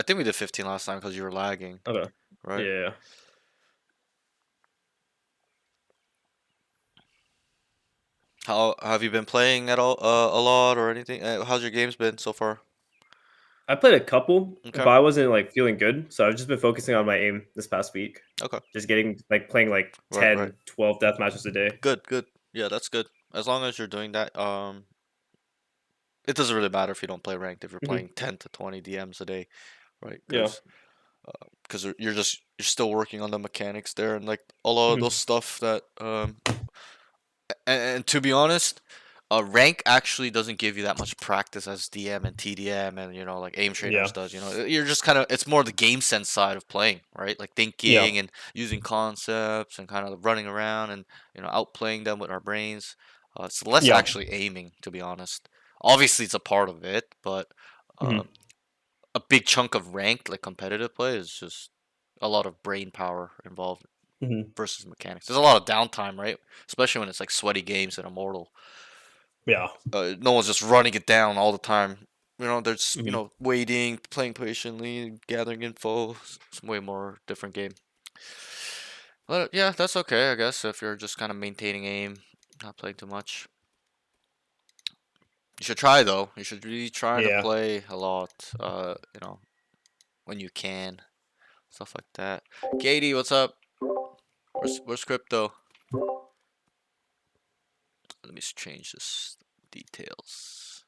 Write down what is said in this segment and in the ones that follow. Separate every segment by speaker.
Speaker 1: I think we did 15 last time because you were lagging,
Speaker 2: Okay.
Speaker 1: right?
Speaker 2: Yeah.
Speaker 1: How have you been playing at all? A lot or anything? How's your games been so far?
Speaker 2: I played a couple, but
Speaker 1: Okay.
Speaker 2: I wasn't like feeling good, so I've just been focusing on my aim this past week.
Speaker 1: Okay.
Speaker 2: Just getting like playing like
Speaker 1: Right. Right.
Speaker 2: 10, 12 death matches a day.
Speaker 1: Good. Good. Yeah, that's good. As long as you're doing that, it doesn't really matter if you don't play ranked. If you're
Speaker 2: Hmm.
Speaker 1: playing 10 to 20 DMs a day, right?
Speaker 2: Yeah.
Speaker 1: Because you're still working on the mechanics there and like a lot of
Speaker 2: Hmm.
Speaker 1: those stuff that and to be honest, rank actually doesn't give you that much practice as DM and TDM and like aim trainers
Speaker 2: Yeah.
Speaker 1: does. You're just kind of it's more the game sense side of playing, right? Like
Speaker 2: Yeah.
Speaker 1: thinking and using concepts and kind of running around and outplaying them with our brains. It's less
Speaker 2: Yeah.
Speaker 1: actually aiming, to be honest. Obviously, it's a part of it, but
Speaker 2: Hmm.
Speaker 1: um, a big chunk of ranked like competitive play is just a lot of brain power involved
Speaker 2: Hmm.
Speaker 1: versus mechanics. There's a lot of downtime, right? Especially when it's like sweaty games in Immortal.
Speaker 2: Yeah.
Speaker 1: No one's just running it down all the time. They're just
Speaker 2: Hmm.
Speaker 1: waiting, playing patiently, gathering info. It's way more different game. But yeah, that's okay, I guess, if you're just kind of maintaining aim, not playing too much. You should try though. You should really try to
Speaker 2: Yeah.
Speaker 1: play a lot. When you can, stuff like that. Katie, what's up? Where's crypto? Let me change this details.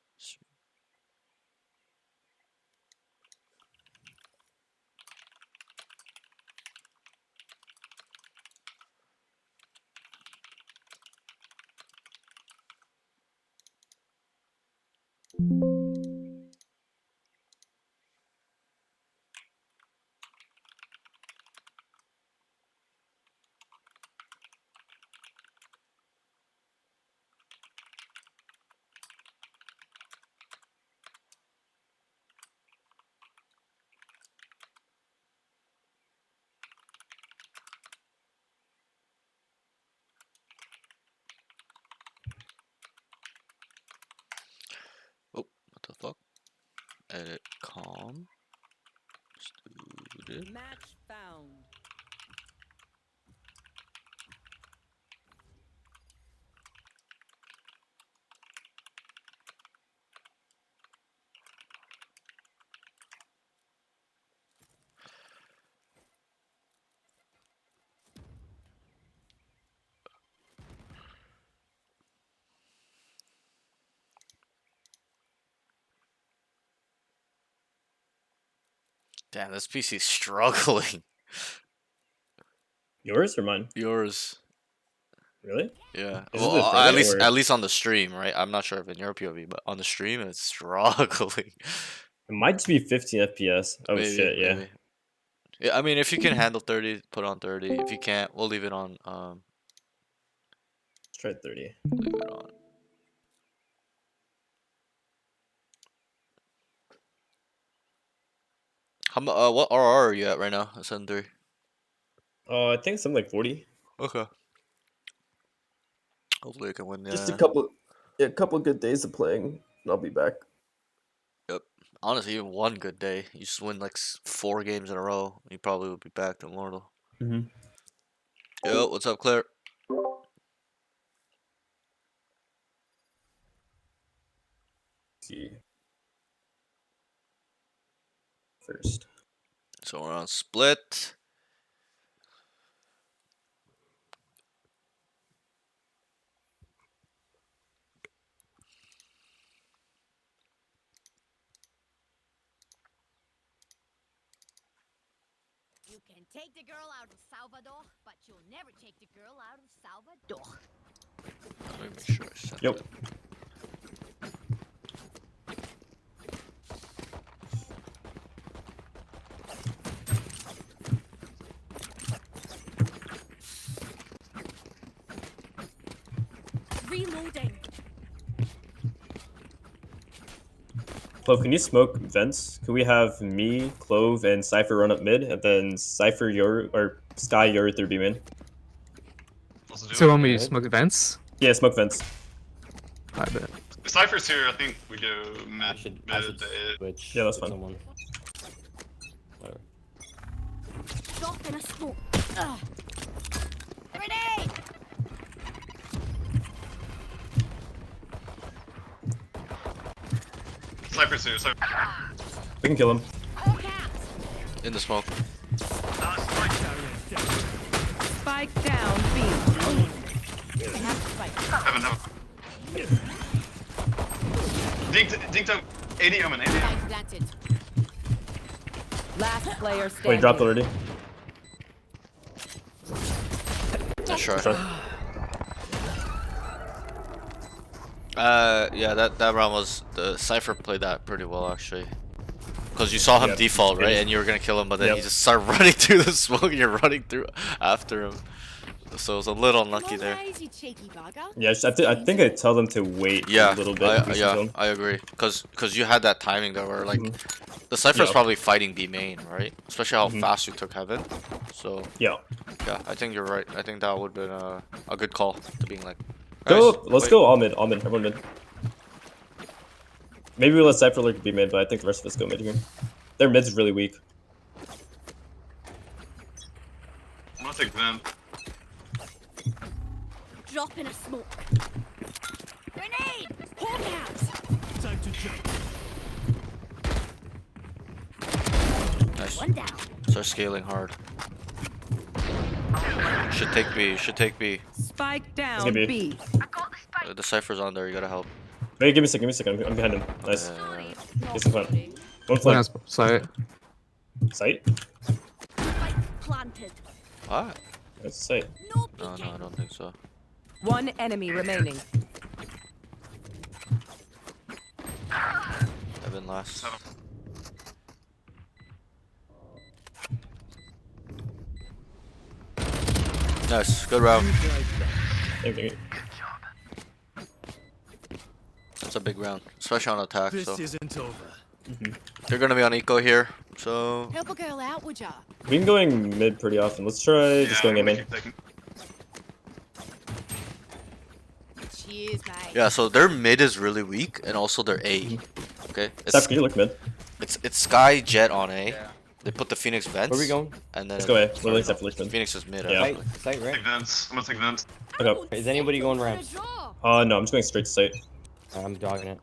Speaker 1: Oh, what the fuck? Edit com. Student.
Speaker 3: Match found.
Speaker 1: Damn, this PC is struggling.
Speaker 2: Yours or mine?
Speaker 1: Yours.
Speaker 2: Really?
Speaker 1: Yeah.
Speaker 2: Is it
Speaker 1: Well,
Speaker 2: the
Speaker 1: at
Speaker 2: thread
Speaker 1: least
Speaker 2: or
Speaker 1: at least on the stream, right? I'm not sure if in your POV, but on the stream it's struggling.
Speaker 2: it might just be 15 FPS? Oh
Speaker 1: Maybe,
Speaker 2: shit, yeah.
Speaker 1: maybe. Yeah, I mean, if you can handle 30, put on 30. If you can't, we'll leave it on.
Speaker 2: Let's try 30.
Speaker 1: Leave it on. What RR are you at right now? SN3.
Speaker 2: Oh, I think something like 40.
Speaker 1: Okay. Hopefully I can win.
Speaker 2: Just a
Speaker 1: Yeah.
Speaker 2: couple, a couple good days of playing, and I'll be back.
Speaker 1: Yep. Honestly, even one good day, you just win like 4 games in a row, you probably will be back to Immortal.
Speaker 2: Hmm.
Speaker 1: Yo, what's up, Claire?
Speaker 2: See first.
Speaker 1: So we're on split.
Speaker 3: You can take the girl out of Salvador, but you'll never take the girl out of Salvador.
Speaker 1: Let me make sure I sent
Speaker 2: Yep.
Speaker 1: it.
Speaker 3: Reloading.
Speaker 2: Clove, can you smoke vents? Can we have me, Clove, and Cypher run up mid, and then Cypher your or Sky your 3B mid?
Speaker 4: Also do
Speaker 5: So
Speaker 4: it.
Speaker 5: when we
Speaker 2: Mid?
Speaker 5: smoke events,
Speaker 2: Yeah, smoke vents.
Speaker 5: I bet.
Speaker 4: If Cypher's here, I think we go
Speaker 6: I
Speaker 4: mid,
Speaker 6: should
Speaker 4: mid to A.
Speaker 6: switch
Speaker 2: Yeah, that's
Speaker 6: with
Speaker 2: fine.
Speaker 6: someone.
Speaker 3: in a smoke. Grenade!
Speaker 4: Sniper's here, sniper.
Speaker 2: We can kill him.
Speaker 3: All caps.
Speaker 1: In the smoke.
Speaker 5: Spike down B.
Speaker 4: Heaven, heaven. Dinked up 80 omen, 80 omen.
Speaker 3: Spike planted.
Speaker 5: Last player standing.
Speaker 2: Wait, dropped already.
Speaker 1: Not sure.
Speaker 2: Sure.
Speaker 1: Yeah, that round was the Cypher played that pretty well actually. Because you saw him
Speaker 2: Yeah,
Speaker 1: default, right?
Speaker 2: yeah.
Speaker 1: And you were gonna kill him, but then
Speaker 2: Yep.
Speaker 1: you just start running through the smoke and you're running through after him. So it was a little unlucky there.
Speaker 3: You cheeky bugger.
Speaker 2: Yeah, I think I tell them to wait
Speaker 1: Yeah,
Speaker 2: a little bit. We should kill him.
Speaker 1: I agree. Cause you had that timing there where like the Cypher's
Speaker 2: Yeah.
Speaker 1: probably fighting B main, right? Especially how fast you took heaven. So
Speaker 2: Yeah.
Speaker 1: yeah, I think you're right. I think that would have been a good call to being like,
Speaker 2: Go.
Speaker 1: "Guys,
Speaker 2: Let's
Speaker 1: wait."
Speaker 2: go all mid. All mid. Everyone mid. Maybe we let Cypher Lurk be mid, but I think the rest of us go mid here. Their mid's really weak.
Speaker 4: I'm gonna take vent.
Speaker 3: Drop in a smoke. Grenade! All caps.
Speaker 1: Nice.
Speaker 3: One down.
Speaker 1: Start scaling hard. Should take B. Should take B.
Speaker 5: Spike down
Speaker 2: gonna be-
Speaker 5: B.
Speaker 1: The Cypher's on there. You gotta help.
Speaker 2: Wait, give me a second. Give me a second. I'm behind him. Nice. Get some fun. One
Speaker 6: One
Speaker 2: flank.
Speaker 6: has sight.
Speaker 2: Sight.
Speaker 3: Spike planted.
Speaker 1: What?
Speaker 2: That's sight.
Speaker 3: No
Speaker 1: No,
Speaker 3: peeking.
Speaker 1: I don't think so.
Speaker 5: One enemy remaining.
Speaker 1: Heaven last. Nice. Good round.
Speaker 2: Thank you.
Speaker 1: That's a big round, especially on attack.
Speaker 7: This
Speaker 1: So
Speaker 7: isn't over.
Speaker 1: they're gonna be on eco here. So
Speaker 3: Help a girl out, would ya?
Speaker 2: We've been going mid pretty often. Let's try just going
Speaker 4: I'm
Speaker 2: in
Speaker 4: gonna
Speaker 2: main.
Speaker 4: keep taking.
Speaker 3: Cheers, mate.
Speaker 1: yeah, so their mid is really weak, and also their A. Okay,
Speaker 2: Cypher, can you look mid?
Speaker 1: it's Sky Jet on A. They put the Phoenix vents.
Speaker 8: Where we going?
Speaker 1: And then
Speaker 2: Let's go A. We're like Cypher mid.
Speaker 1: Phoenix is mid.
Speaker 2: Yeah.
Speaker 1: actually.
Speaker 8: Site, right?
Speaker 4: Take vents. I'm gonna take vents.
Speaker 2: Okay.
Speaker 8: Is anybody going ramps?
Speaker 2: No, I'm just going straight to sight.
Speaker 8: I'm dogging it.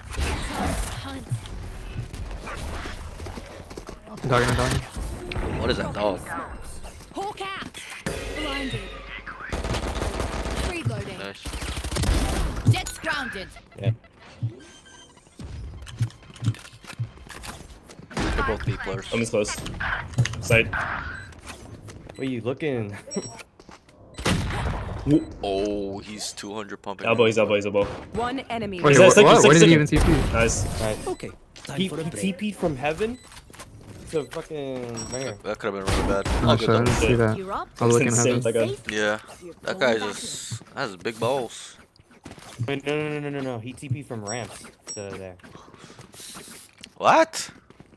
Speaker 3: Hunt.
Speaker 6: Dogging.
Speaker 1: What is that dog?
Speaker 3: Hawk out. Blinded. Reloading.
Speaker 1: Nice.
Speaker 3: Jet's grounded.
Speaker 8: Yeah.
Speaker 1: They're both B players.
Speaker 2: I'm this close. Sight.
Speaker 8: What are you looking?
Speaker 1: Oh, he's 200 pumping.
Speaker 2: Elbow, he's elbow, he's elbow.
Speaker 5: One enemy
Speaker 6: Wait,
Speaker 2: Is
Speaker 5: remaining.
Speaker 2: that
Speaker 6: what?
Speaker 2: second-
Speaker 6: Why did he
Speaker 2: second-
Speaker 6: even TP?
Speaker 2: Nice.
Speaker 8: Nice.
Speaker 7: Okay, time
Speaker 8: He
Speaker 7: for a break.
Speaker 8: TP'd from heaven to fucking right here.
Speaker 1: That could have been really bad.
Speaker 6: Oh
Speaker 1: All
Speaker 6: shit,
Speaker 1: good
Speaker 6: I
Speaker 1: though.
Speaker 6: didn't see that.
Speaker 3: You're up.
Speaker 6: I was looking
Speaker 2: Insane,
Speaker 6: at
Speaker 2: that
Speaker 6: heaven.
Speaker 2: guy.
Speaker 3: Safe.
Speaker 1: Yeah,
Speaker 3: You're
Speaker 1: that
Speaker 3: going
Speaker 1: guy
Speaker 3: back
Speaker 1: just has big balls.
Speaker 8: Wait, no. He TP'd from ramps to there.
Speaker 1: What?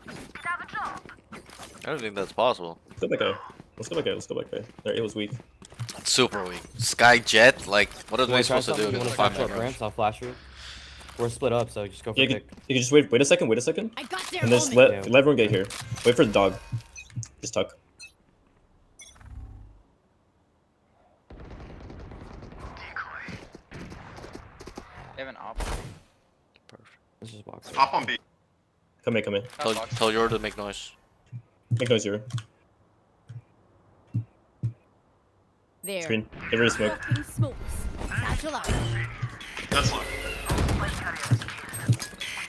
Speaker 1: I don't think that's possible.
Speaker 2: Let's go back A. Let's go back A. Let's go back A. Their A was weak.
Speaker 1: Super weak. Sky Jet, like, what are
Speaker 8: You
Speaker 1: they
Speaker 8: wanna try
Speaker 1: supposed to do
Speaker 8: something? You
Speaker 1: against
Speaker 8: wanna
Speaker 1: a
Speaker 8: try
Speaker 1: 5-man
Speaker 8: short
Speaker 1: rush?
Speaker 8: ramps? I'll flash you. We're split up, so just go for
Speaker 2: Yeah, you
Speaker 8: pick.
Speaker 2: can just wait a second,
Speaker 3: I got their
Speaker 2: and just
Speaker 3: omen.
Speaker 2: let everyone get here. Wait for the dog. Just tuck.
Speaker 9: They have an op.
Speaker 8: Let's just box.
Speaker 4: Hop on B.
Speaker 2: Come in, come in.
Speaker 1: Tell Yor to make noise.
Speaker 2: Make noise here.
Speaker 3: There.
Speaker 2: Screen. Get ready to smoke.
Speaker 3: Fucking smokes. Satchel out.
Speaker 4: That's low.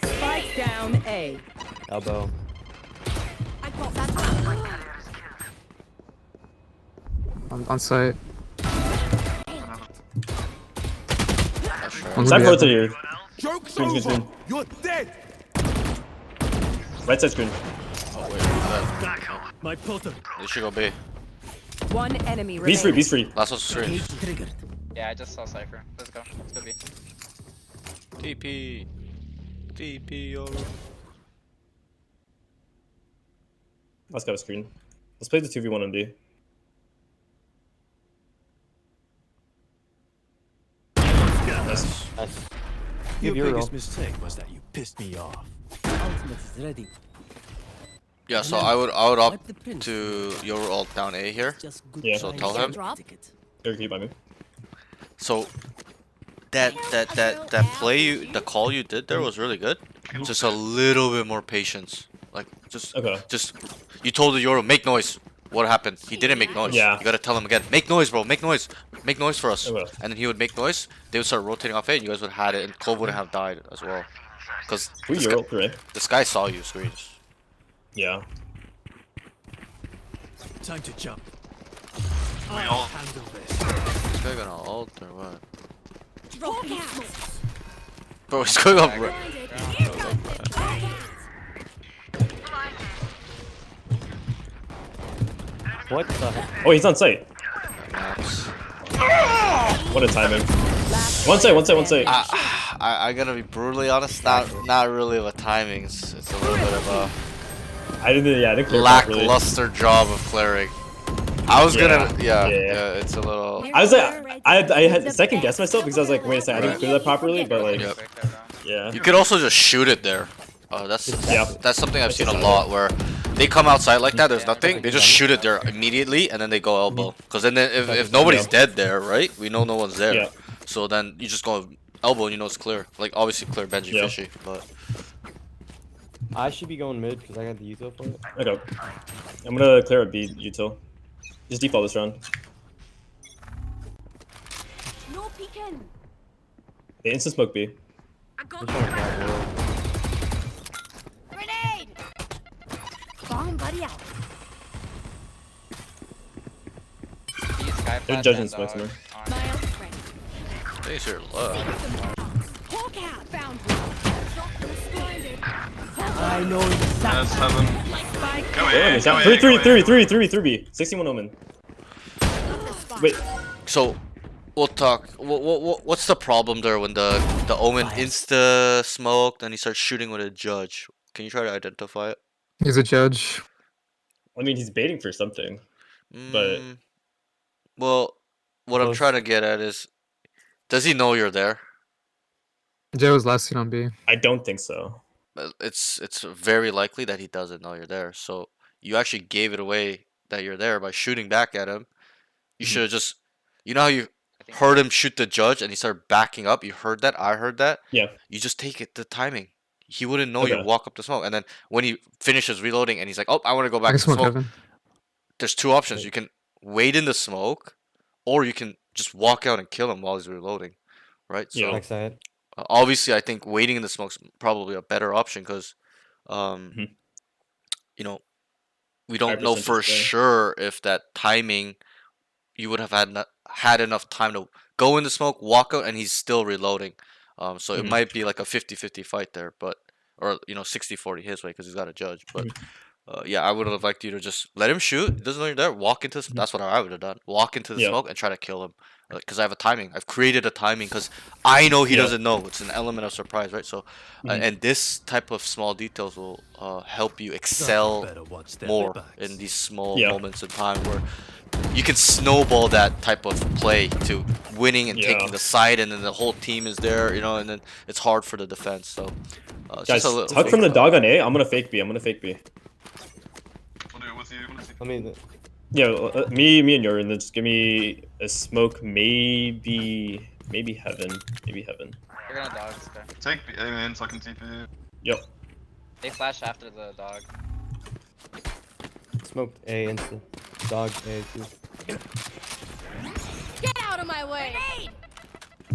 Speaker 5: Spike down A.
Speaker 8: Elbow.
Speaker 3: I got satchel out.
Speaker 6: On site. One's
Speaker 2: Side
Speaker 6: gonna be
Speaker 2: forward to
Speaker 6: up.
Speaker 2: here.
Speaker 7: Joke's
Speaker 2: Screen,
Speaker 7: over.
Speaker 2: screen.
Speaker 7: You're dead.
Speaker 2: Right side screen.
Speaker 1: Oh, wait. That,
Speaker 7: My potter.
Speaker 1: they should go B.
Speaker 5: One enemy
Speaker 2: B's free,
Speaker 5: remaining.
Speaker 2: B's free.
Speaker 1: Last one's strange.
Speaker 7: Triggered.
Speaker 9: Yeah, I just saw Cypher. Let's go. Let's go B.
Speaker 1: TP. TP, yo.
Speaker 2: Last guy was screen. Let's play the 2v1 on D. Nice.
Speaker 8: Nice.
Speaker 7: Your
Speaker 8: Give your
Speaker 7: biggest
Speaker 8: roll.
Speaker 7: mistake was that you pissed me off. Ultimate is ready.
Speaker 1: Yeah, so I would opt to your ult down A here.
Speaker 2: Yeah.
Speaker 1: So tell him.
Speaker 2: They're keep by me.
Speaker 1: So that play the call you did there was really good. Just a little bit more patience. Like just
Speaker 2: Okay.
Speaker 1: you told the Euro make noise. What happened? He didn't make noise.
Speaker 2: Yeah.
Speaker 1: You gotta tell him again. Make noise, bro. Make noise. Make noise for us.
Speaker 2: Okay.
Speaker 1: And then he would make noise. They would start rotating off A, and you guys would have had it, and Clove wouldn't have died as well. Cause
Speaker 2: Who Euro three?
Speaker 1: this guy saw you screens.
Speaker 2: Yeah.
Speaker 7: Time to jump.
Speaker 4: We all.
Speaker 7: Handle this.
Speaker 1: This guy gonna ult or what?
Speaker 3: Walk out.
Speaker 1: Bro, he's going up.
Speaker 8: What the heck?
Speaker 2: Oh, he's on site.
Speaker 1: Maps.
Speaker 2: What a timing. One site.
Speaker 1: I gotta be brutally honest. Not really of a timing. It's a little bit of a
Speaker 2: I didn't clear properly.
Speaker 1: lackluster job of clearing. I was gonna,
Speaker 2: Yeah.
Speaker 1: it's a little.
Speaker 2: I was like, I had second guessed myself because I was like, wait a second, I didn't clear that properly, but like,
Speaker 1: Yep.
Speaker 2: yeah.
Speaker 1: You could also just shoot it there. That's
Speaker 2: Yeah.
Speaker 1: that's something I've
Speaker 2: That's
Speaker 1: seen a
Speaker 2: just
Speaker 1: lot where they come outside like that. There's nothing. They just shoot it there immediately and then they go elbow. Because then if nobody's dead there, right? We know no one's there.
Speaker 2: Yeah.
Speaker 1: So then you just go elbow and you know it's clear. Like obviously clear Benji
Speaker 2: Yeah.
Speaker 1: Fishy, but
Speaker 8: I should be going mid because I got the util for it.
Speaker 2: Okay. I'm gonna clear a B util. Just default this round.
Speaker 3: No peeking.
Speaker 2: They instant smoke B.
Speaker 3: I got
Speaker 8: I'm trying to grab world.
Speaker 3: grenade. Bomb buddy out.
Speaker 2: They're judging smokes, man.
Speaker 3: Miles ready.
Speaker 1: I think it's your left.
Speaker 3: Walk out. Found one. Blinded.
Speaker 5: I know
Speaker 4: That's heaven.
Speaker 5: Spike.
Speaker 4: Go
Speaker 2: They're on
Speaker 4: in.
Speaker 2: this
Speaker 4: Go
Speaker 2: out.
Speaker 4: in.
Speaker 2: 3 B. 61 omen. Wait.
Speaker 1: So we'll talk. What's the problem there when the Omen insta smoked and he starts shooting with a judge? Can you try to identify it?
Speaker 6: He's a judge.
Speaker 2: I mean, he's baiting for something. But-
Speaker 1: Well, what I'm
Speaker 8: Close.
Speaker 1: trying to get at is, does he know you're there?
Speaker 6: Jay was last seen on B.
Speaker 2: I don't think so.
Speaker 1: It's very likely that he doesn't know you're there. So you actually gave it away that you're there by shooting back at him. You should have just, you know how you heard him shoot the judge and he started backing up. You heard that. I heard that.
Speaker 2: Yeah.
Speaker 1: You just take it the timing. He wouldn't know you
Speaker 2: Okay.
Speaker 1: walk up the smoke, and then when he finishes reloading and he's like, "Oh, I want to go
Speaker 6: I
Speaker 1: back
Speaker 6: can
Speaker 1: to the
Speaker 6: smoke
Speaker 1: smoke."
Speaker 6: heaven.
Speaker 1: There's two options. You can wait in the smoke, or you can just walk out and kill him while he's reloading, right? So
Speaker 2: Yeah.
Speaker 8: Backside.
Speaker 1: obviously, I think waiting in the smoke's probably a better option because,
Speaker 2: Mhm.
Speaker 1: you know, we don't
Speaker 2: High
Speaker 1: know for
Speaker 2: percentage play.
Speaker 1: sure if that timing you would have had enough time to go in the smoke, walk out, and he's still reloading. So it
Speaker 2: Mhm.
Speaker 1: might be like a 50-50 fight there, or 60-40 his way because he's got a judge. But yeah, I would have liked you to just let him shoot. He doesn't know you're there. Walk into that's what I would have done. Walk into the
Speaker 2: Yeah.
Speaker 1: smoke and try to kill him because I have a timing. I've created a timing because I know he
Speaker 2: Yeah.
Speaker 1: doesn't know. It's an element of surprise, right? So and this type of small details will help you excel
Speaker 7: Better watch their
Speaker 1: more
Speaker 7: backs.
Speaker 1: in these small
Speaker 2: Yeah.
Speaker 1: moments in time where you can snowball that type of play to winning and
Speaker 2: Yeah.
Speaker 1: taking the side, and then the whole team is there, and then it's hard for the defense. So it's
Speaker 2: Guys,
Speaker 1: just a little
Speaker 2: tuck from the dog on A. I'm gonna fake B.
Speaker 4: We'll do it with you. We'll see.
Speaker 8: I mean,
Speaker 2: Yeah, me and Yuri, and then just give me a smoke. Maybe heaven. Maybe heaven.
Speaker 9: You're gonna dog this guy.
Speaker 4: Take B in so I can TP.
Speaker 2: Yep.
Speaker 9: They flash after the dog.
Speaker 8: smoked A instant. Dog A too.
Speaker 3: Get out of my way. Grenade.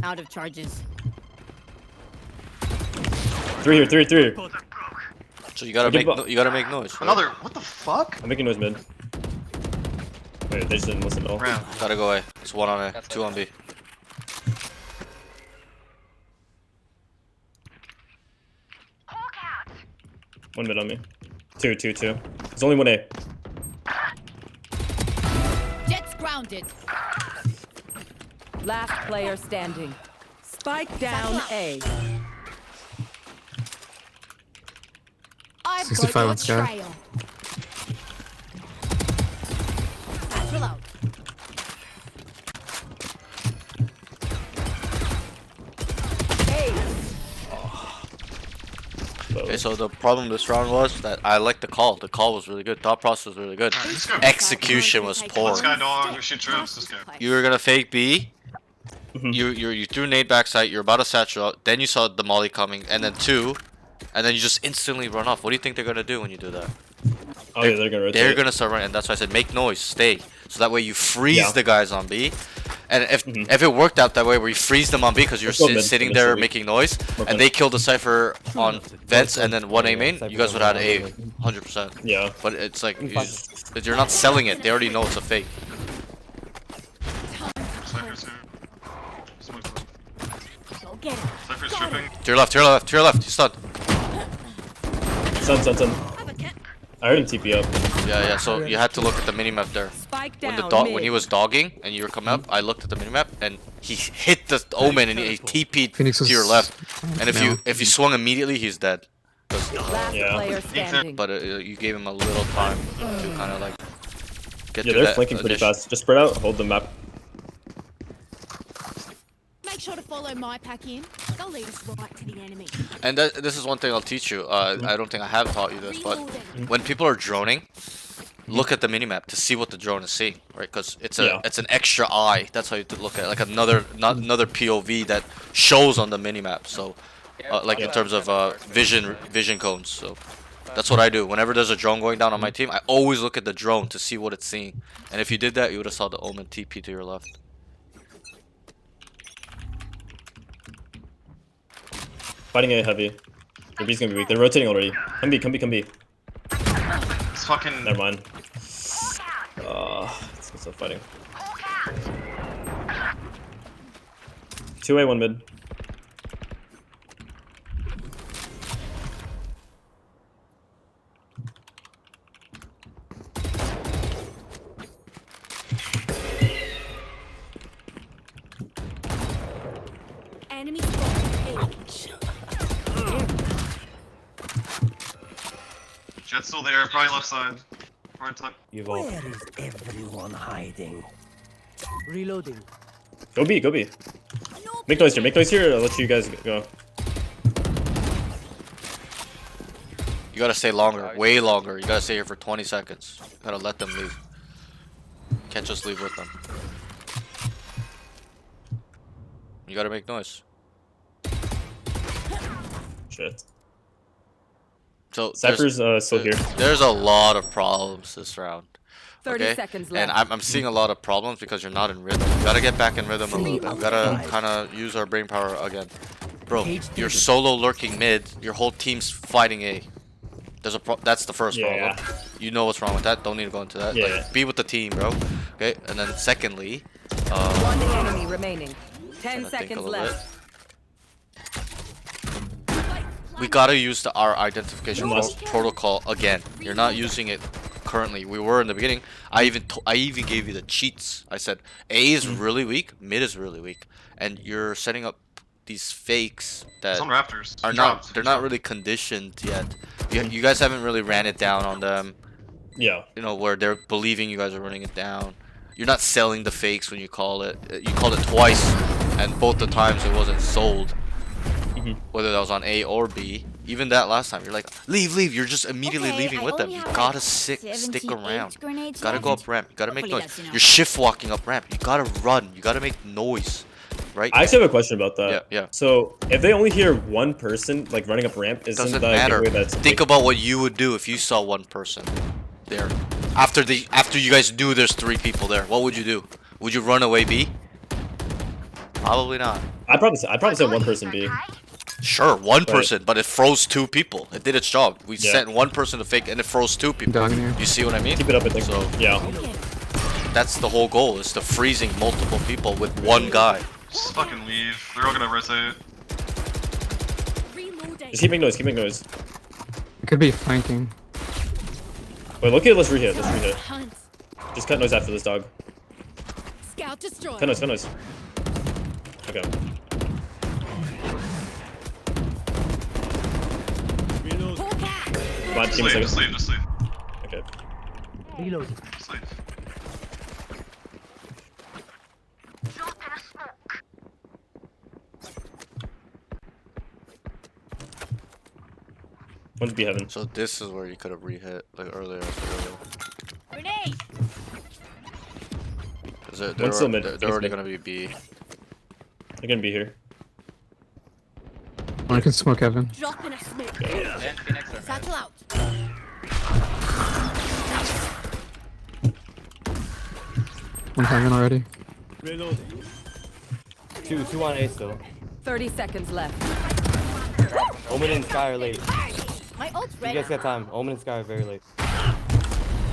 Speaker 3: Out of charges.
Speaker 2: 3 here. 3.
Speaker 1: So you gotta
Speaker 2: Okay,
Speaker 1: make
Speaker 2: but-
Speaker 1: you gotta make noise. Right?
Speaker 4: Another. What the fuck?
Speaker 2: I'm making noise mid. Wait, they just didn't listen at all.
Speaker 4: Round.
Speaker 1: Gotta go away. It's 1 on A,
Speaker 9: That's
Speaker 1: 2 on B.
Speaker 2: One mid on me. 2. There's only one A.
Speaker 3: Jets grounded.
Speaker 5: Last player standing. Spike down A.
Speaker 3: I've
Speaker 6: 65
Speaker 3: got
Speaker 6: on Sky.
Speaker 3: trail. Satchel out.
Speaker 5: A.
Speaker 1: Okay, so the problem this round was that I liked the call. The call was really good. Thought process was really good.
Speaker 4: This guy.
Speaker 1: Execution was poor.
Speaker 4: This guy dog. Shoot trips. This guy.
Speaker 1: You were gonna fake B.
Speaker 2: Mhm.
Speaker 1: You threw nade backside. You're about to satchel out. Then you saw the molly coming, and then two, and then you just instantly run off. What do you think they're gonna do when you do that?
Speaker 2: Oh yeah, they're gonna rotate.
Speaker 1: They're gonna start running, and that's why I said make noise, stay, so that way you freeze
Speaker 2: Yeah.
Speaker 1: the guys on B. And if
Speaker 2: Mhm.
Speaker 1: if it worked out that way, where you freeze them on B because you're
Speaker 2: Let's go mid,
Speaker 1: sitting
Speaker 2: finish
Speaker 1: there
Speaker 2: the week.
Speaker 1: making noise,
Speaker 2: We're
Speaker 1: and
Speaker 2: fine.
Speaker 1: they kill the cipher on vents and then one A
Speaker 8: Yeah,
Speaker 1: main,
Speaker 8: Cypher
Speaker 1: you guys would
Speaker 8: goes
Speaker 1: have had
Speaker 8: down,
Speaker 1: A, 100%.
Speaker 2: Yeah.
Speaker 1: But it's like
Speaker 8: Fine.
Speaker 1: you're not selling it. They already know it's a fake.
Speaker 4: Cypher's here. Smoke's up.
Speaker 3: Go get him.
Speaker 4: Cypher's tripping.
Speaker 1: To your left, to your left, to your left. He's stunned.
Speaker 2: Stun.
Speaker 3: Have a cat.
Speaker 2: I heard him TP up.
Speaker 1: Yeah. So you had to look at the minimap there.
Speaker 5: Spike
Speaker 1: When
Speaker 5: down.
Speaker 1: the
Speaker 5: mid.
Speaker 1: when he was dogging and you were coming up, I looked at the minimap and he hit the omen and he TP'd
Speaker 6: Phoenix
Speaker 1: to
Speaker 6: was
Speaker 1: your left. And
Speaker 6: no.
Speaker 1: if you swung immediately, he's dead.
Speaker 5: Last
Speaker 2: Yeah.
Speaker 5: player standing.
Speaker 1: But you gave him a little time to kind of like get
Speaker 2: Yeah,
Speaker 1: to
Speaker 2: they're
Speaker 1: that
Speaker 2: flanking pretty
Speaker 1: addition.
Speaker 2: fast. Just spread out, hold the map.
Speaker 3: Make sure to follow my pack in. They'll lead us right to the enemy.
Speaker 1: And this is one thing I'll teach you. I don't think I have taught you this, but
Speaker 3: Reloading.
Speaker 1: when people are droning, look at the minimap to see what the drone is seeing, right? Because it's
Speaker 2: Yeah.
Speaker 1: it's an extra eye. That's how you have to look at it. Like another POV that shows on the minimap. So like in terms of vision cones. So that's what I do. Whenever there's a drone going down on my team, I always look at the drone to see what it's seeing. And if you did that, you would have saw the omen TP to your left.
Speaker 2: Fighting A heavy. Your B's gonna be weak. They're rotating already. Come B.
Speaker 4: It's fucking.
Speaker 2: Never mind. It's still fighting. 2A, 1 mid.
Speaker 3: Enemy spotted.
Speaker 4: Jet's still there. Probably left side. Right side.
Speaker 8: You've all.
Speaker 7: Where is everyone hiding? Reloading.
Speaker 2: Go B. Make noise here. I'll let you guys go.
Speaker 1: You gotta stay longer, way longer. You gotta stay here for 20 seconds. You gotta let them leave. Can't just leave with them. You gotta make noise.
Speaker 2: Shit.
Speaker 1: So
Speaker 2: Cypher's still here.
Speaker 1: there's a lot of problems this round.
Speaker 5: 30
Speaker 1: Okay?
Speaker 5: seconds
Speaker 1: And
Speaker 5: left.
Speaker 1: I'm seeing a lot of problems because you're not in rhythm. You gotta get back in rhythm a little bit. We gotta kind of use our brain power again. Bro, you're solo lurking mid. Your whole team's fighting A. There's that's the first
Speaker 2: Yeah.
Speaker 1: problem. You know what's wrong with that. Don't need to go into that.
Speaker 2: Yeah.
Speaker 1: Like, be with the team, bro. Okay. And then secondly,
Speaker 5: One enemy remaining. 10
Speaker 1: trying to think a
Speaker 5: seconds
Speaker 1: little
Speaker 5: left.
Speaker 1: we gotta use our identification
Speaker 2: Must.
Speaker 1: protocol again. You're not using it currently. We were in the beginning. I even gave you the cheats. I said A is really weak, mid is really weak, and you're setting up these fakes that
Speaker 4: It's on Raptors.
Speaker 1: are
Speaker 4: He
Speaker 1: not.
Speaker 4: dropped.
Speaker 1: They're not really conditioned yet. You guys haven't really ran it down on them.
Speaker 2: Yeah.
Speaker 1: You know, where they're believing you guys are running it down. You're not selling the fakes when you call it. You called it twice, and both the times it wasn't sold. Whether that was on A or B. Even that last time, you're like, leave. You're just immediately
Speaker 3: Okay,
Speaker 1: leaving
Speaker 3: I
Speaker 1: with them.
Speaker 3: only
Speaker 1: You
Speaker 3: have,
Speaker 1: gotta
Speaker 3: like,
Speaker 1: stick
Speaker 3: 78
Speaker 1: around.
Speaker 3: grenades
Speaker 1: Gotta go
Speaker 3: left.
Speaker 1: up ramp. You gotta make
Speaker 3: Hopefully
Speaker 1: noise.
Speaker 3: that's enough.
Speaker 1: You're shift walking up ramp. You gotta run. You gotta make noise. Right?
Speaker 2: I actually have a question about that.
Speaker 1: Yeah.
Speaker 2: So if they only hear one person like running up ramp, isn't
Speaker 1: Doesn't
Speaker 2: that
Speaker 1: matter.
Speaker 2: a giveaway that's
Speaker 1: Think about what you would do if you saw one person there. After you guys knew there's 3 people there, what would you do? Would you run away B? Probably not.
Speaker 2: I probably said one person B.
Speaker 1: Sure, one
Speaker 2: But-
Speaker 1: person, but it froze 2 people. It did its job. We
Speaker 2: Yeah.
Speaker 1: sent one person to fake, and it froze 2 people.
Speaker 6: Dogging here.
Speaker 1: You see what I mean?
Speaker 2: Keep it up, I think.
Speaker 1: So
Speaker 2: Yeah.
Speaker 1: that's the whole goal: is to freezing multiple people with one guy.
Speaker 4: Just fucking leave. They're all gonna rotate.
Speaker 3: Reloading.
Speaker 2: Just keep making noise.
Speaker 6: It could be flanking.
Speaker 2: Wait, look at let's rehit.
Speaker 3: Hunt.
Speaker 2: Just cut noise after this dog.
Speaker 3: Scout destroyed.
Speaker 2: Cut noise. Okay.
Speaker 7: Reload.
Speaker 3: Hawk out.
Speaker 2: Come on,
Speaker 4: Just
Speaker 2: give me a
Speaker 4: leave.
Speaker 2: second.
Speaker 4: Just leave.
Speaker 2: Okay.
Speaker 7: Reloading.
Speaker 4: Just leave.
Speaker 2: One's B heaven.
Speaker 1: So this is where you could have rehit like earlier.
Speaker 3: Grenade!
Speaker 1: Is it,
Speaker 2: One's still mid.
Speaker 1: they're already gonna be B.
Speaker 2: They're gonna be here.
Speaker 6: One can smoke heaven.
Speaker 3: Drop in a smoke.
Speaker 9: And Phoenix are mid.
Speaker 3: Satchel out.
Speaker 6: One heaven already.
Speaker 7: Reloading.
Speaker 8: Two on A still.
Speaker 5: 30 seconds left.
Speaker 8: Omen and Sky are late.
Speaker 3: My ult's
Speaker 8: You
Speaker 3: ready.
Speaker 8: guys got time. Omen and Sky are very late.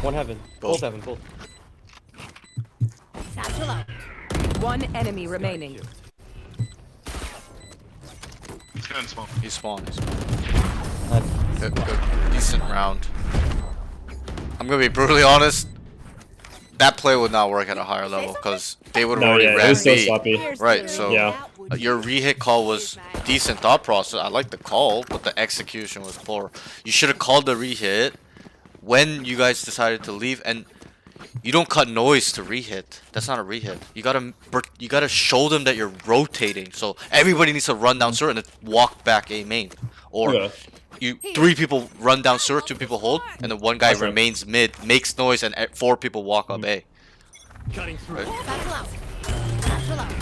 Speaker 8: One heaven. Both heaven. Both.
Speaker 3: Satchel out.
Speaker 5: One enemy remaining.
Speaker 4: He's gonna smoke.
Speaker 1: He spawned.
Speaker 8: Nice.
Speaker 1: Good. Decent round. I'm gonna be brutally honest. That play would not work at a higher level because they would have
Speaker 2: No,
Speaker 1: already
Speaker 2: yeah, it
Speaker 1: ran
Speaker 2: was so
Speaker 1: B.
Speaker 2: sloppy.
Speaker 1: Right, so
Speaker 2: Yeah.
Speaker 1: your rehit call was decent thought process. I like the call, but the execution was poor. You should have called the rehit when you guys decided to leave, and you don't cut noise to rehit. That's not a rehit. You gotta show them that you're rotating. So everybody needs to run down sewer and then walk back A main, or
Speaker 2: Yeah.
Speaker 1: three people run down sewer, 2 people hold, and then one guy
Speaker 2: That's right.
Speaker 1: remains mid, makes noise, and 4 people walk up A.
Speaker 7: Cutting through.
Speaker 3: Satchel out. Satchel out.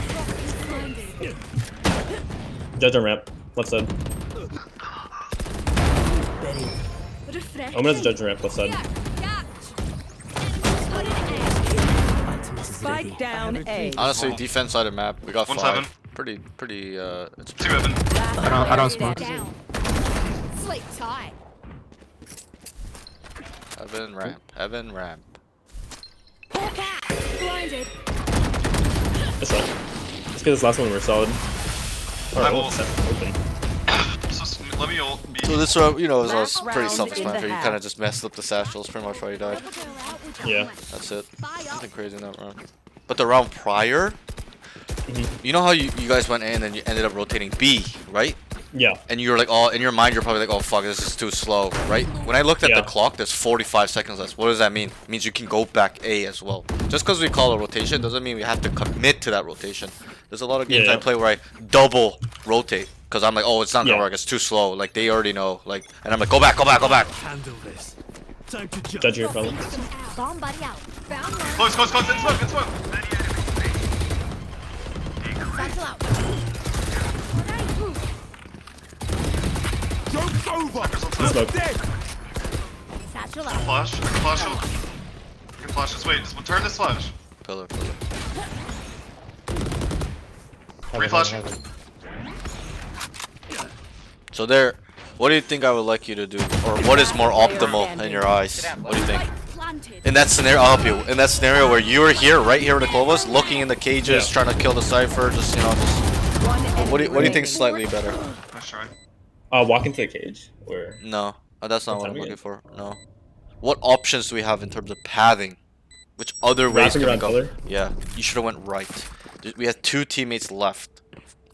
Speaker 2: Judge on ramp. Left side.
Speaker 3: Refresh.
Speaker 2: Omen has a judge on ramp. Left side.
Speaker 5: Spike down A.
Speaker 1: Honestly, defense side of map, we got
Speaker 4: 1
Speaker 1: 5.
Speaker 4: heaven.
Speaker 1: Pretty, it's
Speaker 4: 2 heaven.
Speaker 6: I don't smoke.
Speaker 3: Down. Sleep tight.
Speaker 1: heaven ramp.
Speaker 3: Hawk out. Blinded.
Speaker 2: This one. Let's get this last one. We're solid.
Speaker 4: I
Speaker 2: Alright,
Speaker 4: will-
Speaker 2: open.
Speaker 4: Let me ult B.
Speaker 1: So this round, it was
Speaker 5: Last
Speaker 1: pretty
Speaker 5: round
Speaker 1: selfish
Speaker 5: in
Speaker 1: plan
Speaker 5: the
Speaker 1: for you.
Speaker 5: half.
Speaker 1: Kind of just messed up the satchels, pretty much why you died.
Speaker 3: Double girl out with
Speaker 2: Yeah.
Speaker 3: downward.
Speaker 1: That's it.
Speaker 3: Buy up.
Speaker 1: Nothing crazy in that round. But the round prior, you know how you guys went in and you ended up rotating B, right?
Speaker 2: Yeah.
Speaker 1: And you were like, oh, in your mind, you're probably like, oh, fuck, this is too slow, right? When I looked at
Speaker 2: Yeah.
Speaker 1: the clock, there's 45 seconds left. What does that mean? It means you can go back A as well. Just because we call a rotation doesn't mean we have to commit to that rotation. There's a lot of games
Speaker 2: Yeah.
Speaker 1: I play where I double rotate. Because I'm like, oh, it's not going to
Speaker 2: Yeah.
Speaker 1: work. It's too slow. Like, they already know. Like, and I'm like, go back.
Speaker 7: Handle this. Time to jump.
Speaker 2: Judge your fellow.
Speaker 3: Bomb buddy out. Found one.
Speaker 4: Close, in smoke, in smoke.
Speaker 3: Satchel out.
Speaker 7: Joke's over.
Speaker 4: There's on
Speaker 2: This
Speaker 4: top.
Speaker 2: smoke.
Speaker 3: Satchel out.
Speaker 4: Flash, I can flash ult. I can flash this. Wait, turn this flash.
Speaker 1: Pillar.
Speaker 8: Heaven,
Speaker 4: Reflash.
Speaker 8: heaven.
Speaker 1: So there, what do you think I would like you to do? Or what is more optimal in your eyes? What do you think?
Speaker 3: Planted.
Speaker 1: In that scenario, I'll help you. In that scenario where you were here, right here in the Clovas, looking in the cages,
Speaker 2: Yeah.
Speaker 1: trying to kill the Cypher, just,
Speaker 5: One enemy
Speaker 1: what do you think
Speaker 5: remaining.
Speaker 1: slightly better?
Speaker 4: Nice try.
Speaker 2: Walk into the cage. Or
Speaker 1: No, that's not
Speaker 2: What
Speaker 1: what
Speaker 2: time
Speaker 1: I'm
Speaker 2: we
Speaker 1: looking
Speaker 2: at?
Speaker 1: for. No. What options do we have in terms of pathing? Which other ways
Speaker 2: Wrapping
Speaker 1: can we
Speaker 2: around
Speaker 1: go?
Speaker 2: pillar?
Speaker 1: Yeah, you should have went right. We had 2 teammates left,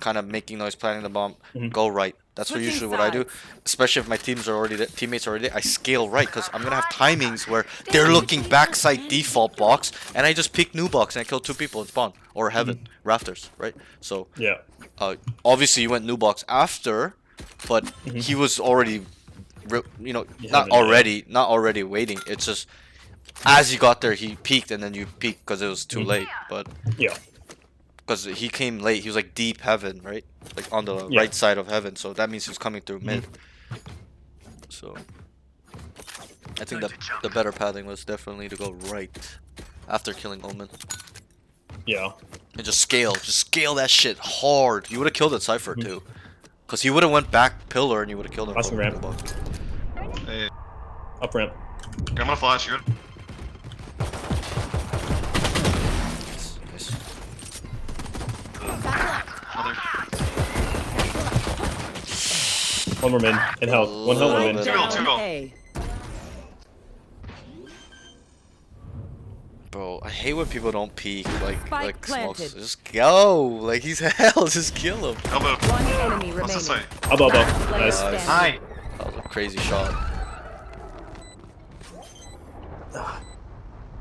Speaker 1: kind of making noise, planting the bomb. Go right. That's
Speaker 5: Switching
Speaker 1: usually what I do.
Speaker 5: sides.
Speaker 1: Especially if my teammates are already there. I scale right because I'm gonna have timings where they're looking backside default box, and I just pick new box and I kill 2 people in spawn or heaven rafters, right? So
Speaker 2: yeah.
Speaker 1: obviously you went new box after, but he was already, not
Speaker 2: haven't, yeah.
Speaker 1: not already waiting. It's just as you got there, he peeked and then you peeked because it was too late. But
Speaker 2: Yeah.
Speaker 1: because he came late, he was like deep heaven, right? Like on the
Speaker 2: Yeah.
Speaker 1: right side of heaven. So that means he was coming through mid. So I think that the better pathing was definitely to go right after killing Omen.
Speaker 2: Yeah.
Speaker 1: And just scale that shit hard. You would have killed that Cypher too. Because he would have went back pillar and you would have killed him.
Speaker 2: Last
Speaker 1: from
Speaker 2: ramp.
Speaker 1: above.
Speaker 4: Hey,
Speaker 2: Up ramp.
Speaker 4: I'm gonna flash, you good?
Speaker 1: Nice.
Speaker 4: Another.
Speaker 2: One more min. In hell. One hell, one min.
Speaker 1: Two
Speaker 4: goal, two goal.
Speaker 5: A.
Speaker 1: Bro, I hate when people don't peek like smokes.
Speaker 5: planted.
Speaker 1: Just go. Like he's hell. Just kill him.
Speaker 4: Elbow.
Speaker 5: One enemy
Speaker 4: What's this
Speaker 5: remaining.
Speaker 4: say?
Speaker 2: Elbow.
Speaker 5: Player
Speaker 2: Nice.
Speaker 5: standing.
Speaker 4: Hi.
Speaker 1: That was a crazy shot.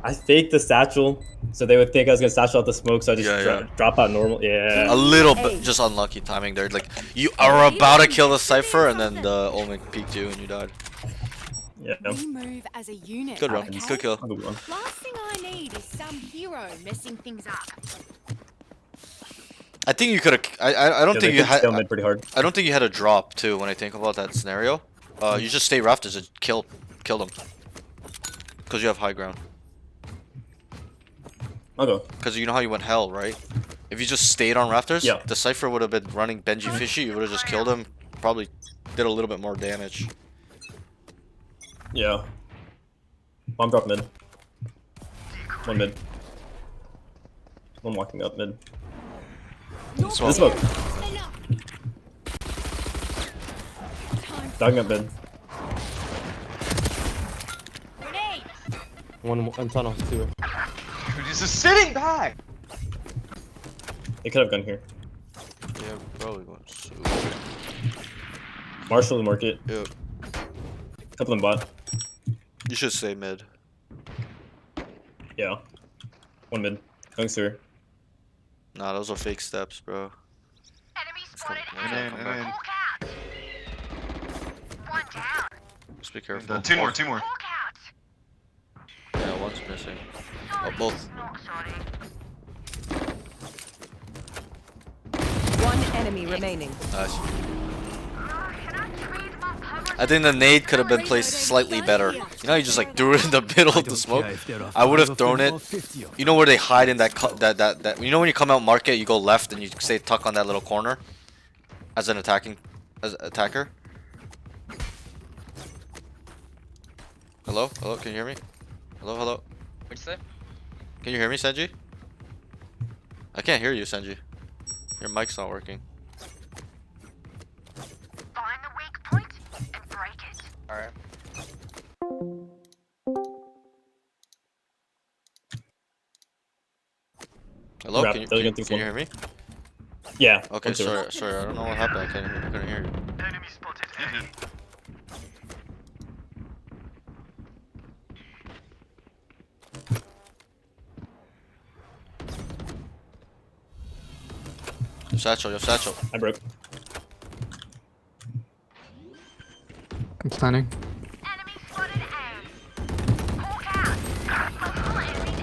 Speaker 2: I faked the satchel, so they would think I was gonna satchel out the smoke, so I just
Speaker 1: Yeah.
Speaker 2: drop out normal. Yeah.
Speaker 1: A little bit, just unlucky timing there. Like you are about to kill the cipher, and then the omen peeked you and you died.
Speaker 2: Yeah.
Speaker 3: We move as a unit.
Speaker 1: Good run,
Speaker 3: okay?
Speaker 1: good kill.
Speaker 2: I'll go on.
Speaker 3: Last thing I need is some hero messing things up.
Speaker 1: I think you could have. I don't
Speaker 2: Yeah,
Speaker 1: think
Speaker 2: they
Speaker 1: you
Speaker 2: could
Speaker 1: had.
Speaker 2: stay on mid pretty hard.
Speaker 1: I don't think you had a drop too. When I think about that scenario, you just stay rafters and kill them, because you have high ground.
Speaker 2: I'll go.
Speaker 1: Because you know how you went hell, right? If you just stayed on rafters,
Speaker 2: Yeah.
Speaker 1: the cipher would have been running Benji Fishy. You would have just killed him. Probably did a little bit more damage.
Speaker 2: Yeah. Bomb drop mid. One mid. One walking up mid.
Speaker 1: So,
Speaker 2: This smoke.
Speaker 3: Enough.
Speaker 2: Dogging up mid.
Speaker 3: Grenade.
Speaker 8: One tunnel, two.
Speaker 9: Dude, he's just sitting back.
Speaker 2: They could have gone here.
Speaker 1: yeah, probably going. So,
Speaker 2: Marshall the market.
Speaker 1: yeah,
Speaker 2: Couple in bot.
Speaker 1: you should stay mid.
Speaker 2: Yeah. One mid. Going sewer.
Speaker 1: Nah, those are fake steps, bro. Just be careful.
Speaker 4: Two more.
Speaker 1: Yeah, one's missing. Oh, both.
Speaker 5: One enemy remaining.
Speaker 1: Nice. I think the nade could have been placed slightly better. You know, you just like threw it in the middle of the smoke. I would have thrown it. You know where they hide in that that. You know when you come out market, you go left and you stay tuck on that little corner, as an attacker. Hello, can you hear me? Hello.
Speaker 9: What'd you say?
Speaker 1: Can you hear me, Senji? I can't hear you, Senji. Your mic's not working.
Speaker 3: Find the weak point and break it.
Speaker 9: Alright.
Speaker 1: Hello,
Speaker 2: Wrap,
Speaker 1: can you,
Speaker 2: they're
Speaker 1: can, you-
Speaker 2: gonna do
Speaker 1: can you
Speaker 2: one.
Speaker 1: hear me?
Speaker 2: Yeah.
Speaker 1: Okay,
Speaker 2: one sewer.
Speaker 1: sorry, I don't know what happened. I couldn't hear you.
Speaker 4: Enemy spotted. Hit.
Speaker 1: Your satchel.
Speaker 2: I broke.
Speaker 6: I'm standing.
Speaker 3: Enemy spotted A. Hawk out. Multiple enemies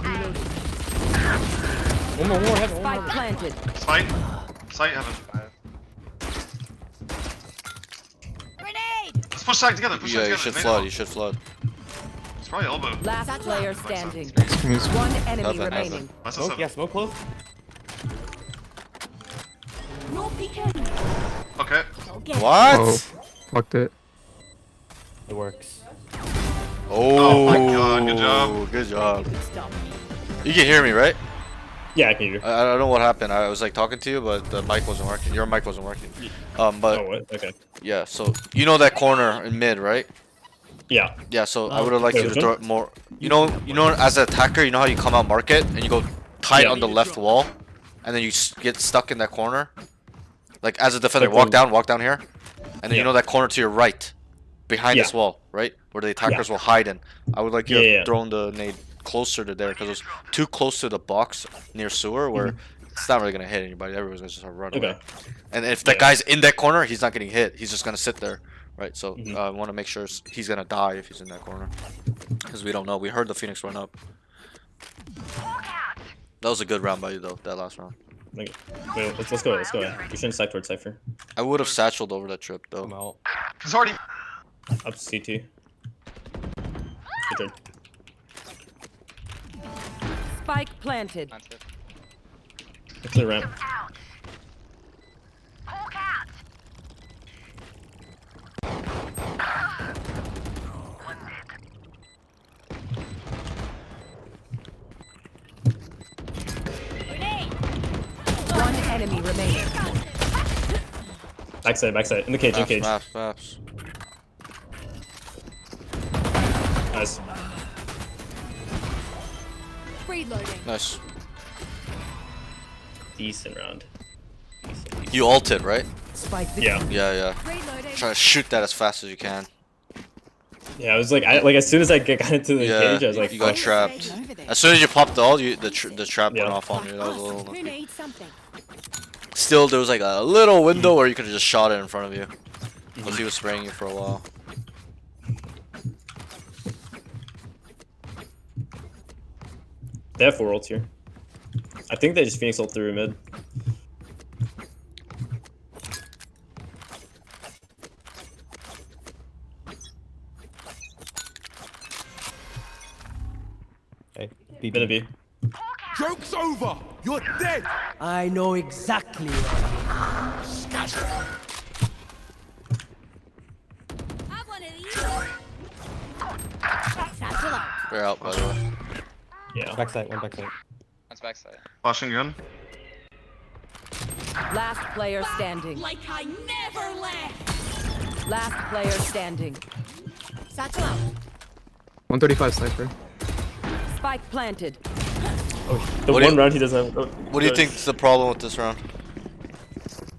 Speaker 3: A.
Speaker 8: One more heaven. One
Speaker 5: Spike
Speaker 8: more.
Speaker 5: planted.
Speaker 4: Sight heaven.
Speaker 3: Grenade.
Speaker 4: Let's push side together. Push side
Speaker 1: Yeah,
Speaker 4: together.
Speaker 1: you should
Speaker 4: Mid
Speaker 1: flood.
Speaker 4: elbow.
Speaker 1: You should flood.
Speaker 4: It's probably elbow.
Speaker 5: Last player standing.
Speaker 6: He's
Speaker 5: One enemy
Speaker 1: Heaven,
Speaker 5: remaining.
Speaker 4: That's a
Speaker 8: Smoke,
Speaker 4: seven.
Speaker 8: yeah, smoke close.
Speaker 3: No peeking.
Speaker 4: Okay.
Speaker 1: What?
Speaker 6: oh, fucked it.
Speaker 8: It works.
Speaker 1: Oh,
Speaker 4: my God, good job.
Speaker 1: Good job. You can hear me, right?
Speaker 2: Yeah, I can hear you.
Speaker 1: I don't know what happened. I was like talking to you, but the mic wasn't working. Your mic wasn't working. But
Speaker 2: Oh, what? Okay.
Speaker 1: yeah. So you know that corner in mid, right?
Speaker 2: Yeah.
Speaker 1: Yeah. So I would have liked
Speaker 2: Wait,
Speaker 1: you to
Speaker 2: which
Speaker 1: throw
Speaker 2: one?
Speaker 1: it more. You know, as an attacker, you know how you come out market and you go tight
Speaker 2: Yeah.
Speaker 1: on the left wall, and then you get stuck in that corner. Like as a defender,
Speaker 2: Like
Speaker 1: walk down here, and then you
Speaker 2: Yeah.
Speaker 1: know that corner to your right, behind
Speaker 2: Yeah.
Speaker 1: this wall, right, where the attackers will hide in. I would like you to
Speaker 2: Yeah,
Speaker 1: have
Speaker 2: yeah.
Speaker 1: thrown the nade closer to there because it was too close to the box near sewer where it's not really gonna hit anybody. Everyone's gonna just run away.
Speaker 2: Okay.
Speaker 1: And if that
Speaker 2: Yeah.
Speaker 1: guy's in that corner, he's not getting hit. He's just gonna sit there, right? So
Speaker 2: Mhm.
Speaker 1: I want to make sure he's gonna die if he's in that corner, because we don't know. We heard the Phoenix run up. That was a good round by you though. That last round.
Speaker 2: Okay. Wait, let's go. Let's go. We shouldn't stack towards Cypher.
Speaker 1: I would have satcheled over that trip
Speaker 8: I'm
Speaker 1: though.
Speaker 8: out.
Speaker 4: He's already.
Speaker 2: Up to CT. Good job.
Speaker 5: Spike planted.
Speaker 9: That's it.
Speaker 2: Let's clear ramp.
Speaker 3: Hawk out. Grenade.
Speaker 5: One enemy remaining.
Speaker 2: Backside. In the cage. In the cage.
Speaker 1: Maps.
Speaker 2: Nice.
Speaker 3: Reloading.
Speaker 1: Nice.
Speaker 2: Decent round.
Speaker 1: You ulted, right?
Speaker 5: Spike the
Speaker 2: Yeah.
Speaker 1: Yeah.
Speaker 3: Reloading.
Speaker 1: Try to shoot that as fast as you can.
Speaker 2: Yeah, I was like, as soon as I got into the
Speaker 1: Yeah,
Speaker 2: cage, I was like,
Speaker 1: you got
Speaker 2: fuck.
Speaker 1: trapped. As soon as you popped the ult, the trap went
Speaker 2: Yeah.
Speaker 1: off on you. That was a little
Speaker 3: Who
Speaker 1: lucky.
Speaker 3: needs something?
Speaker 1: Still, there was like a little window where you could have just shot it in front of you. Because he was spraying you for a while.
Speaker 2: They have 4 ults here. I think they just Phoenix ult through mid.
Speaker 8: Okay. B,
Speaker 2: Mid
Speaker 8: B.
Speaker 2: B.
Speaker 7: Joke's over! You're dead!
Speaker 5: I know exactly.
Speaker 3: Have one of these. Satchel out.
Speaker 1: We're out, by the way.
Speaker 2: Yeah.
Speaker 8: Backside, one backside.
Speaker 9: That's backside.
Speaker 4: Flashing again.
Speaker 5: Last player standing.
Speaker 3: Like I never left.
Speaker 5: Last player standing.
Speaker 3: Satchel out.
Speaker 6: 135 Cypher.
Speaker 5: Spike planted.
Speaker 2: The
Speaker 1: What do
Speaker 2: one
Speaker 1: you-
Speaker 2: round he doesn't have.
Speaker 1: What do you think's the problem with this round?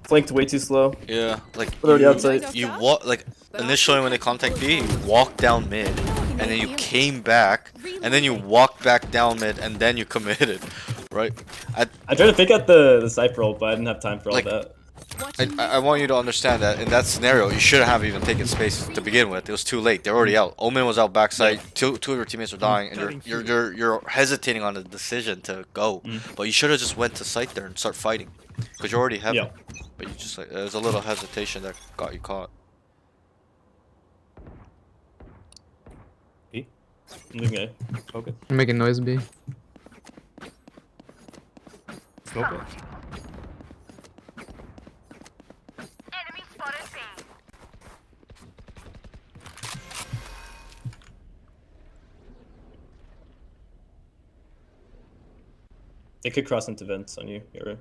Speaker 2: Flanked way too slow.
Speaker 1: Yeah, like
Speaker 2: We're already outside.
Speaker 1: you walk like initially when they contact B, you walked down mid, and then you came back, and then you walked back down mid, and then you committed, right?
Speaker 2: I tried to pick out the Cypher ult, but I didn't have time for all
Speaker 1: Like-
Speaker 2: that.
Speaker 1: I want you to understand that in that scenario, you shouldn't have even taken space to begin with. It was too late. They're already out. Omen was out backside. Two of your teammates are dying, and you're hesitating on the decision to go. But you should have just went to site there and start fighting, because you're already heavy.
Speaker 2: Yeah.
Speaker 1: But you just like there's a little hesitation that got you caught.
Speaker 2: I'm leaving A.
Speaker 8: Okay.
Speaker 6: I'm making noise B.
Speaker 8: Smoke it.
Speaker 2: They could cross into vents on you. You're right.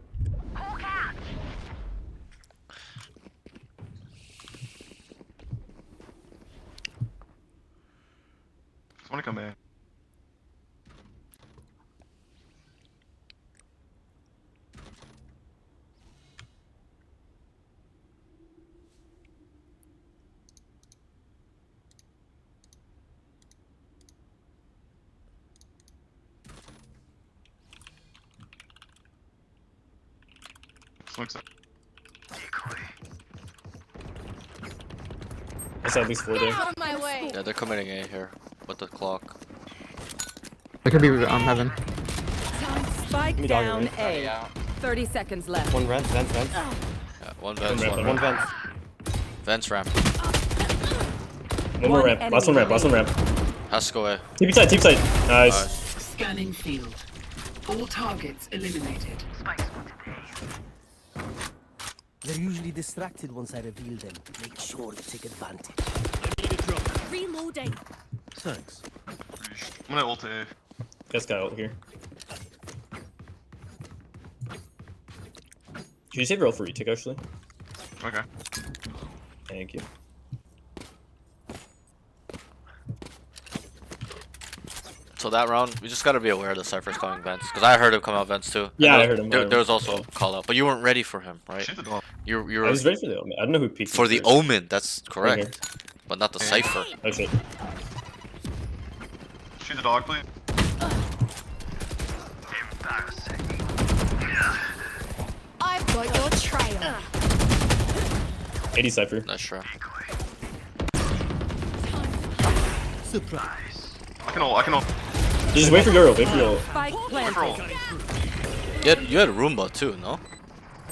Speaker 4: Someone come in. Smoke's up.
Speaker 2: I saw at least 4 there.
Speaker 3: Out of my way.
Speaker 1: Yeah, they're committing A here with the clock.
Speaker 6: I could be heaven.
Speaker 5: Spike
Speaker 8: me dog
Speaker 5: down
Speaker 8: it,
Speaker 5: A.
Speaker 9: Yeah.
Speaker 5: 30 seconds left.
Speaker 8: One vent, vent, vent.
Speaker 1: Yeah, one vents,
Speaker 2: ramp,
Speaker 1: one
Speaker 8: One
Speaker 1: ramp.
Speaker 8: vent.
Speaker 1: Vents ramp.
Speaker 2: One more ramp. Last one ramp. Last one ramp.
Speaker 1: Has to go A.
Speaker 2: TP side. TP side. Nice.
Speaker 1: Alright.
Speaker 5: Scanning field. All targets eliminated.
Speaker 10: They're usually distracted once I reveal them. Make sure to take advantage.
Speaker 7: Need a drop.
Speaker 3: Reloading.
Speaker 7: Thanks.
Speaker 4: I'm gonna ult A.
Speaker 2: Got Sky ult here. Should you save your ult for retake actually?
Speaker 4: Okay.
Speaker 2: Thank you.
Speaker 1: So that round, we just gotta be aware the Cypher's coming vents. Because I heard him come out vents too.
Speaker 2: Yeah,
Speaker 1: And
Speaker 2: I heard him.
Speaker 1: There was also a call out. But you weren't ready for him, right?
Speaker 4: Shoot the dog.
Speaker 1: You
Speaker 2: I
Speaker 1: were
Speaker 2: was ready for the Omen. I don't know who peeked.
Speaker 1: for
Speaker 2: me
Speaker 1: the
Speaker 2: first.
Speaker 1: Omen, that's
Speaker 2: Right
Speaker 1: correct. But not the Cypher.
Speaker 2: Oh shit.
Speaker 4: Shoot the dog, please.
Speaker 3: I've got your trail.
Speaker 2: 80 Cypher.
Speaker 1: That's true.
Speaker 7: Surprise.
Speaker 4: I can ult. I can ult.
Speaker 2: Just wait for your ult. Wait for your ult.
Speaker 5: Spike
Speaker 4: Control.
Speaker 5: planted.
Speaker 1: You had Roomba too, no?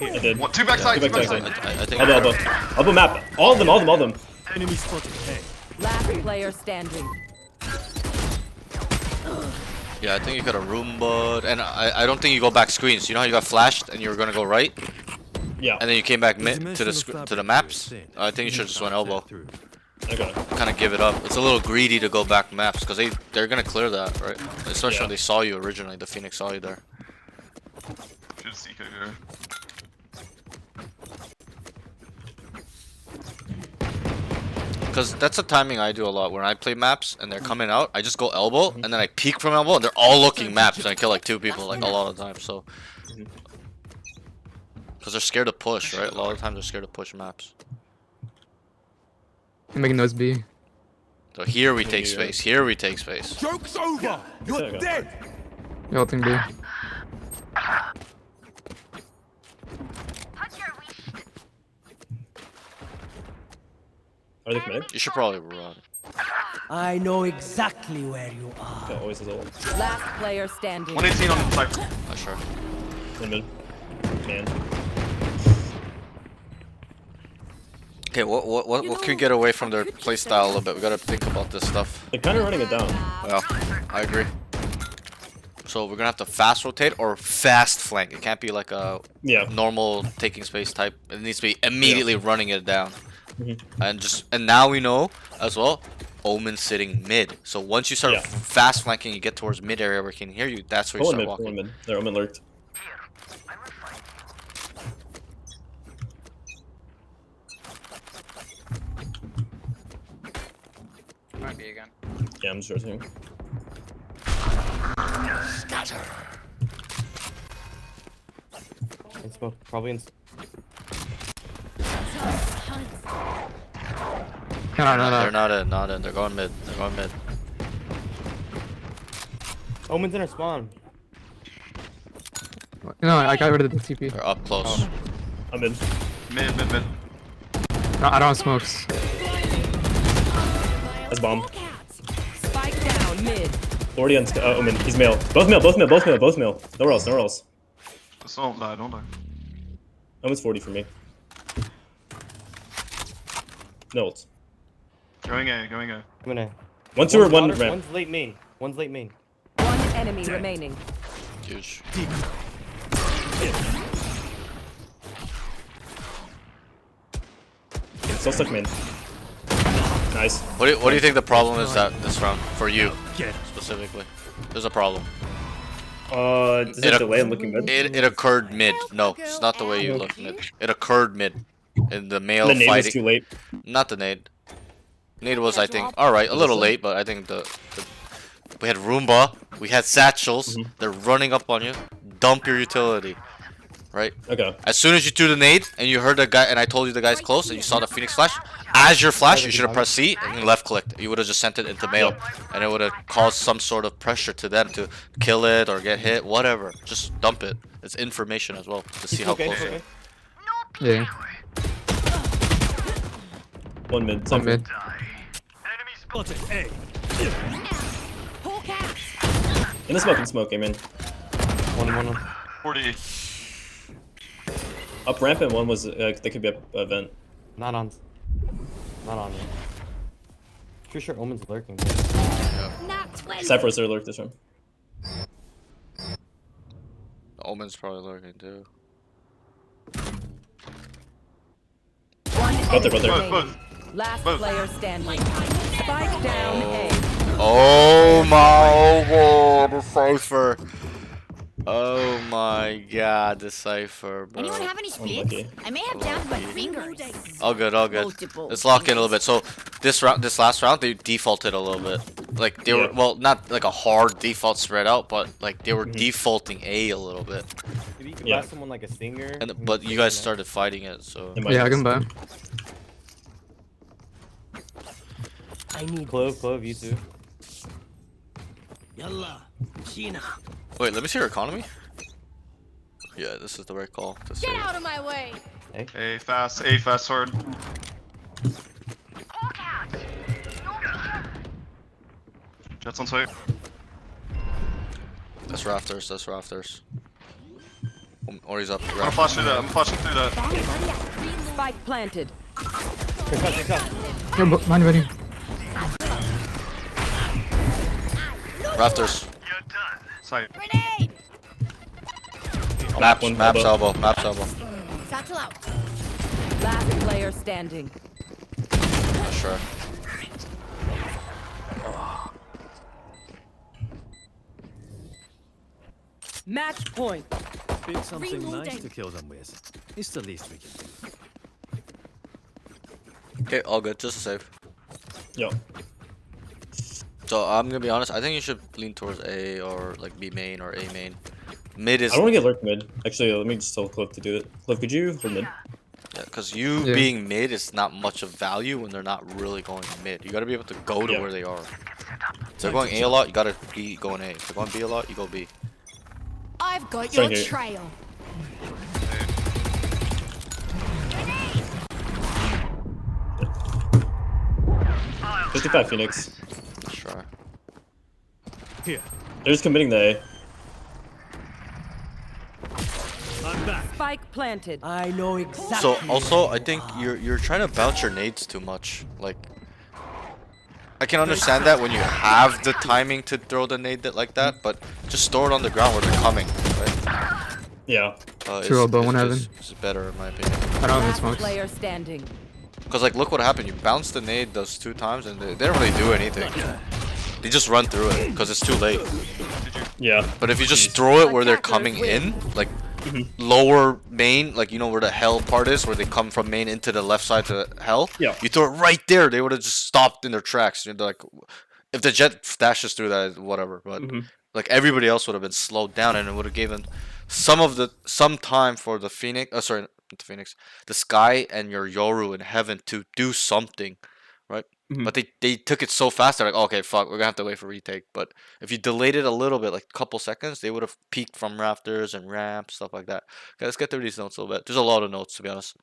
Speaker 2: I did.
Speaker 4: One, two backside.
Speaker 2: Two
Speaker 4: Two
Speaker 2: backside.
Speaker 4: backside.
Speaker 1: I think.
Speaker 2: Elbow, elbow. Elbow map. All of them, all of them, all of them.
Speaker 7: Enemy spotted. Hey.
Speaker 5: Last player standing.
Speaker 1: Yeah, I think you could have Roomba, and I don't think you go back screens. You know how you got flashed and you were gonna go right,
Speaker 2: Yeah.
Speaker 1: and then you came back
Speaker 7: The
Speaker 1: mid to the
Speaker 7: dimensional
Speaker 1: to the
Speaker 7: fabric
Speaker 1: maps.
Speaker 7: here is thin.
Speaker 1: I think you should just went elbow.
Speaker 7: Through.
Speaker 2: Okay.
Speaker 1: Kind of give it up. It's a little greedy to go back maps because they're gonna clear that, right? Especially when they saw you originally. The Phoenix saw you there.
Speaker 4: Should CK here.
Speaker 1: Because that's the timing I do a lot. When I play maps and they're coming out, I just go elbow and then I peek from elbow and they're all looking maps and I kill like 2 people like a lot of the time. So because they're scared to push, right? A lot of times they're scared to push maps.
Speaker 6: I'm making noise B.
Speaker 1: So here we take
Speaker 2: Yeah.
Speaker 1: space. Here we take space.
Speaker 7: Joke's over! You're
Speaker 2: Okay.
Speaker 7: dead!
Speaker 6: Yo, ulting B.
Speaker 2: Are they committed?
Speaker 1: You should probably run.
Speaker 10: I know exactly where you are.
Speaker 2: Yeah, always is ult.
Speaker 5: Last player standing.
Speaker 4: 118 on Cypher.
Speaker 1: Not sure.
Speaker 2: One mid. Man.
Speaker 1: Okay, what can we get away from their playstyle a little bit? We gotta think about this stuff.
Speaker 2: They're kind of running it down.
Speaker 1: Well, I agree. So we're gonna have to fast rotate or fast flank. It can't be like a
Speaker 2: Yeah.
Speaker 1: normal taking space type. It needs to be immediately running it down.
Speaker 2: Mhm.
Speaker 1: And now we know as well. Omen sitting mid. So once you start
Speaker 2: Yeah.
Speaker 1: fast flanking, you get towards mid area where he can hear you. That's where you
Speaker 2: Pull
Speaker 1: start
Speaker 2: mid,
Speaker 1: walking.
Speaker 2: pull mid. They're Omen lurked.
Speaker 9: Might be again.
Speaker 2: Yeah, I'm sure too.
Speaker 8: In smoke. Probably in.
Speaker 1: They're not in. They're going mid. They're going mid.
Speaker 8: Omen's in our spawn.
Speaker 6: No, I got rid of the TP.
Speaker 1: They're up close.
Speaker 2: I'm in.
Speaker 4: Mid.
Speaker 6: No, I don't have smokes.
Speaker 2: That's bomb.
Speaker 5: Spike down mid.
Speaker 2: 40 on Omen. He's male. Both male. Nowhere else.
Speaker 4: Just don't die.
Speaker 2: Omen's 40 for me. No ult.
Speaker 4: Going A.
Speaker 8: I'm gonna.
Speaker 2: 1 2 or 1
Speaker 8: water,
Speaker 2: ramp.
Speaker 8: One's late main. One
Speaker 5: Enemy remaining.
Speaker 1: Huge.
Speaker 2: Still stuck main. Nice.
Speaker 1: What do you think the problem is that this round for you specifically? There's a problem.
Speaker 2: Is it a delay in looking mid?
Speaker 1: It occurred mid. No, it's not the way you look mid. It occurred mid. In the male
Speaker 2: The nade was
Speaker 1: fighting.
Speaker 2: too late.
Speaker 1: Not the nade. Nade was, I think, alright, a little late, but I think we had Roomba, we had Satchels, they're running up on you. Dump your utility. Right?
Speaker 2: Okay.
Speaker 1: As soon as you threw the nade and you heard the guy, and I told you the guy's close, and you saw the Phoenix flash, as your flash, you should have pressed C and left clicked. You would have just sent it into male, and it would have caused some sort of pressure to them to kill it or get hit, whatever. Just dump it. It's information as well to see how close they are.
Speaker 6: Yeah.
Speaker 2: 1 mid.
Speaker 6: One mid.
Speaker 7: Spotted A.
Speaker 2: In the smoke, amen.
Speaker 8: one.
Speaker 4: 40.
Speaker 2: Up ramp and 1 was, they could be up vent.
Speaker 8: Not on me. Pretty sure Omen's lurking.
Speaker 2: Cypher's there lurk this round.
Speaker 1: Omen's probably lurking too.
Speaker 2: Both there.
Speaker 4: Both.
Speaker 5: Last
Speaker 4: Both.
Speaker 5: player standing. Spike down A.
Speaker 1: Oh my god, the Cypher. Oh my god, the Cypher, bro.
Speaker 3: Anyone have any splits?
Speaker 2: Unlucky.
Speaker 3: I may have down my fingers.
Speaker 1: All good. Let's lock in a little bit. So this last round, they defaulted a little bit. Like they were, well, not like a hard default spread out, but like they were defaulting A a little bit.
Speaker 8: If you could
Speaker 2: Yeah.
Speaker 8: buy someone like a stinger.
Speaker 1: But you guys started fighting it, so.
Speaker 2: They might
Speaker 6: Yeah, I
Speaker 2: have-
Speaker 6: can buy.
Speaker 10: I need
Speaker 8: Clove, you too.
Speaker 10: Yalla, Sheena.
Speaker 1: Wait, let me see your economy. Yeah, this is the right call to
Speaker 3: Get
Speaker 1: save.
Speaker 3: out of my way.
Speaker 4: A fast hard. Jets on site.
Speaker 1: That's rafters. Or he's up.
Speaker 4: I'm gonna flash through that. I'm flashing through that.
Speaker 5: Spike planted.
Speaker 6: Yo, mine ready.
Speaker 1: Rafters.
Speaker 4: Site.
Speaker 3: Grenade.
Speaker 1: Maps
Speaker 2: One
Speaker 1: elbow.
Speaker 3: Satchel out.
Speaker 5: Last player standing.
Speaker 1: Not sure.
Speaker 5: Match point.
Speaker 7: Pick something nice
Speaker 3: Reloading.
Speaker 7: to kill them with. It's the least we can do.
Speaker 1: Okay, all good. Just a save.
Speaker 2: Yo.
Speaker 1: So I'm gonna be honest. I think you should lean towards A or like B main or A main. Mid
Speaker 2: I
Speaker 1: is
Speaker 2: don't want to get lurk mid. Actually, let me just tell Cliff to do it. Cliff, could you hold mid?
Speaker 1: Yeah, because you
Speaker 6: Yeah.
Speaker 1: being mid is not much of value when they're not really going mid. You gotta be able to go to
Speaker 2: Yeah.
Speaker 1: where they are. If they're going A a lot, you gotta be going A. If they're going B a lot, you go B.
Speaker 3: I've got
Speaker 2: Starting
Speaker 3: your
Speaker 2: here.
Speaker 3: trail.
Speaker 2: 55 Phoenix.
Speaker 1: Sure.
Speaker 7: Here.
Speaker 2: They're just committing the A.
Speaker 7: I'm back.
Speaker 5: Spike planted.
Speaker 10: I know exactly.
Speaker 1: So also,
Speaker 10: where
Speaker 1: I
Speaker 10: you
Speaker 1: think
Speaker 10: are.
Speaker 1: you're trying to bounce your nades too much. Like, I can understand that when you have the timing to throw the nade like that, but just store it on the ground where they're coming. Right?
Speaker 2: Yeah.
Speaker 6: Two elbow, one heaven.
Speaker 1: Is better in my opinion.
Speaker 6: I don't have any
Speaker 5: Last
Speaker 6: smokes.
Speaker 5: player standing.
Speaker 1: Cause like look what happened. You bounced the nade those 2 times and they don't really do anything. They just run through it because it's too late.
Speaker 2: Yeah.
Speaker 1: But if you just throw it where they're
Speaker 5: Attackers
Speaker 1: coming
Speaker 5: win.
Speaker 1: in, like lower main, like you know where the hell part is, where they come from main into the left side to hell.
Speaker 2: Yeah.
Speaker 1: You throw it right there, they would have just stopped in their tracks. You're like, if the jet dashes through that, whatever. But like everybody else would have been slowed down, and it would have given some time for the Phoenix. Sorry, not the Phoenix, the Sky and your Yoru in heaven to do something, right? But they took it so fast. They're like, okay, fuck, we're gonna have to wait for retake. But if you delayed it a little bit, like a couple seconds, they would have peeked from rafters and ramps, stuff like that. Okay, let's get through these notes a little bit. There's a lot of notes to be honest,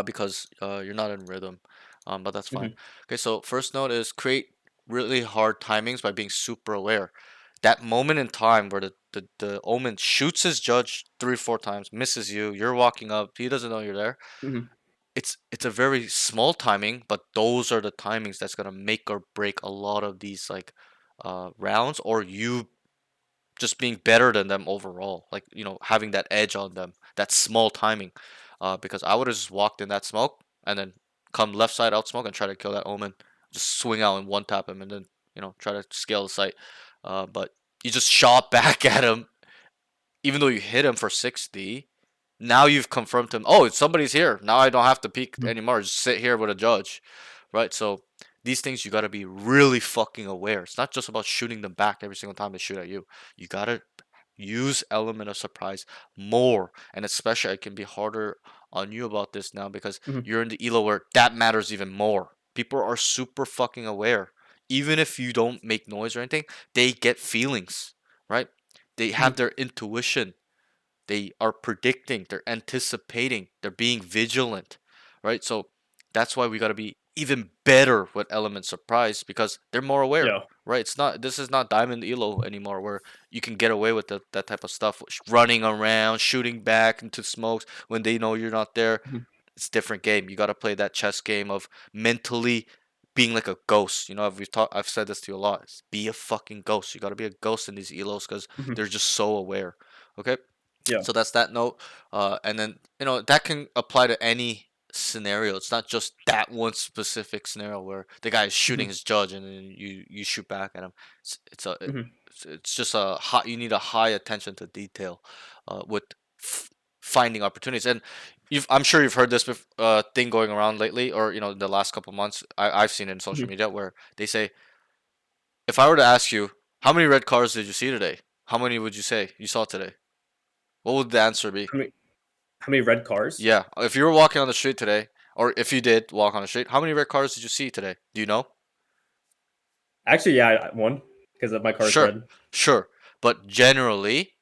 Speaker 1: because you're not in rhythm, but that's fine. Okay, so first note is create really hard timings by being super aware. That moment in time where the omen shoots his judge 3 or 4 times, misses you, you're walking up, he doesn't know you're there. It's a very small timing, but those are the timings that's gonna make or break a lot of these like rounds, or you just being better than them overall. Like you know, having that edge on them, that small timing. Because I would have just walked in that smoke and then come left side out smoke and try to kill that omen, just swing out and one tap him, and then you know try to scale the site. But you just shot back at him, even though you hit him for 60. Now you've confirmed him. Oh, somebody's here. Now I don't have to peek anymore. Just sit here with a judge, right? So these things you gotta be really fucking aware. It's not just about shooting them back every single time they shoot at you. You gotta use element of surprise more, and especially it can be harder on you about this now because you're in the elo where that matters even more. People are super fucking aware. Even if you don't make noise or anything, they get feelings, right? They have their intuition. They are predicting, they're anticipating, they're being vigilant, right? So that's why we got to be even better with element surprise because they're more aware,
Speaker 2: Yeah.
Speaker 1: right? This is not diamond elo anymore where you can get away with that type of stuff, running around, shooting back into smokes when they know you're not there. It's a different game. You got to play that chess game of mentally being like a ghost. You know, I've said this to you a lot. Be a fucking ghost. You got to be a ghost in these elos because they're just so aware. Okay.
Speaker 2: Yeah.
Speaker 1: So that's that note. And then you know that can apply to any scenario. It's not just that one specific scenario where the guy is shooting his judge and then you shoot back at him. It's just a high. You need a high attention to detail, with finding opportunities. And I'm sure you've heard this thing going around lately, or you know, the last couple months. I've seen it in social media where they say, if I were to ask you, how many red cars did you see today? How many would you say you saw today? What would the answer be?
Speaker 2: How many red cars?
Speaker 1: Yeah, if you were walking on the street today, or if you did walk on the street, how many red cars did you see today? Do you know?
Speaker 2: Actually, yeah, one because my car's
Speaker 1: Sure,
Speaker 2: red.
Speaker 1: sure. But generally,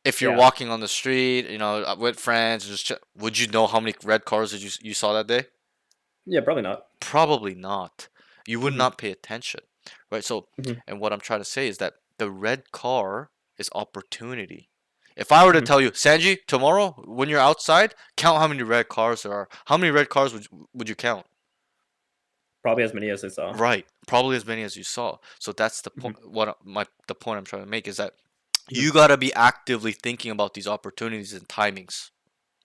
Speaker 1: if you're
Speaker 2: Yeah.
Speaker 1: walking on the street, you know, with friends, would you know how many red cars did you saw that day?
Speaker 2: Yeah, probably not.
Speaker 1: Probably not. You would not pay attention, right? So, and what I'm trying to say is that the red car is opportunity. If I were to tell you, Sanji, tomorrow when you're outside, count how many red cars there are. How many red cars would you count?
Speaker 2: Probably as many as I saw.
Speaker 1: Right, probably as many as you saw. So that's the point. The point I'm trying to make is that you gotta be actively thinking about these opportunities and timings.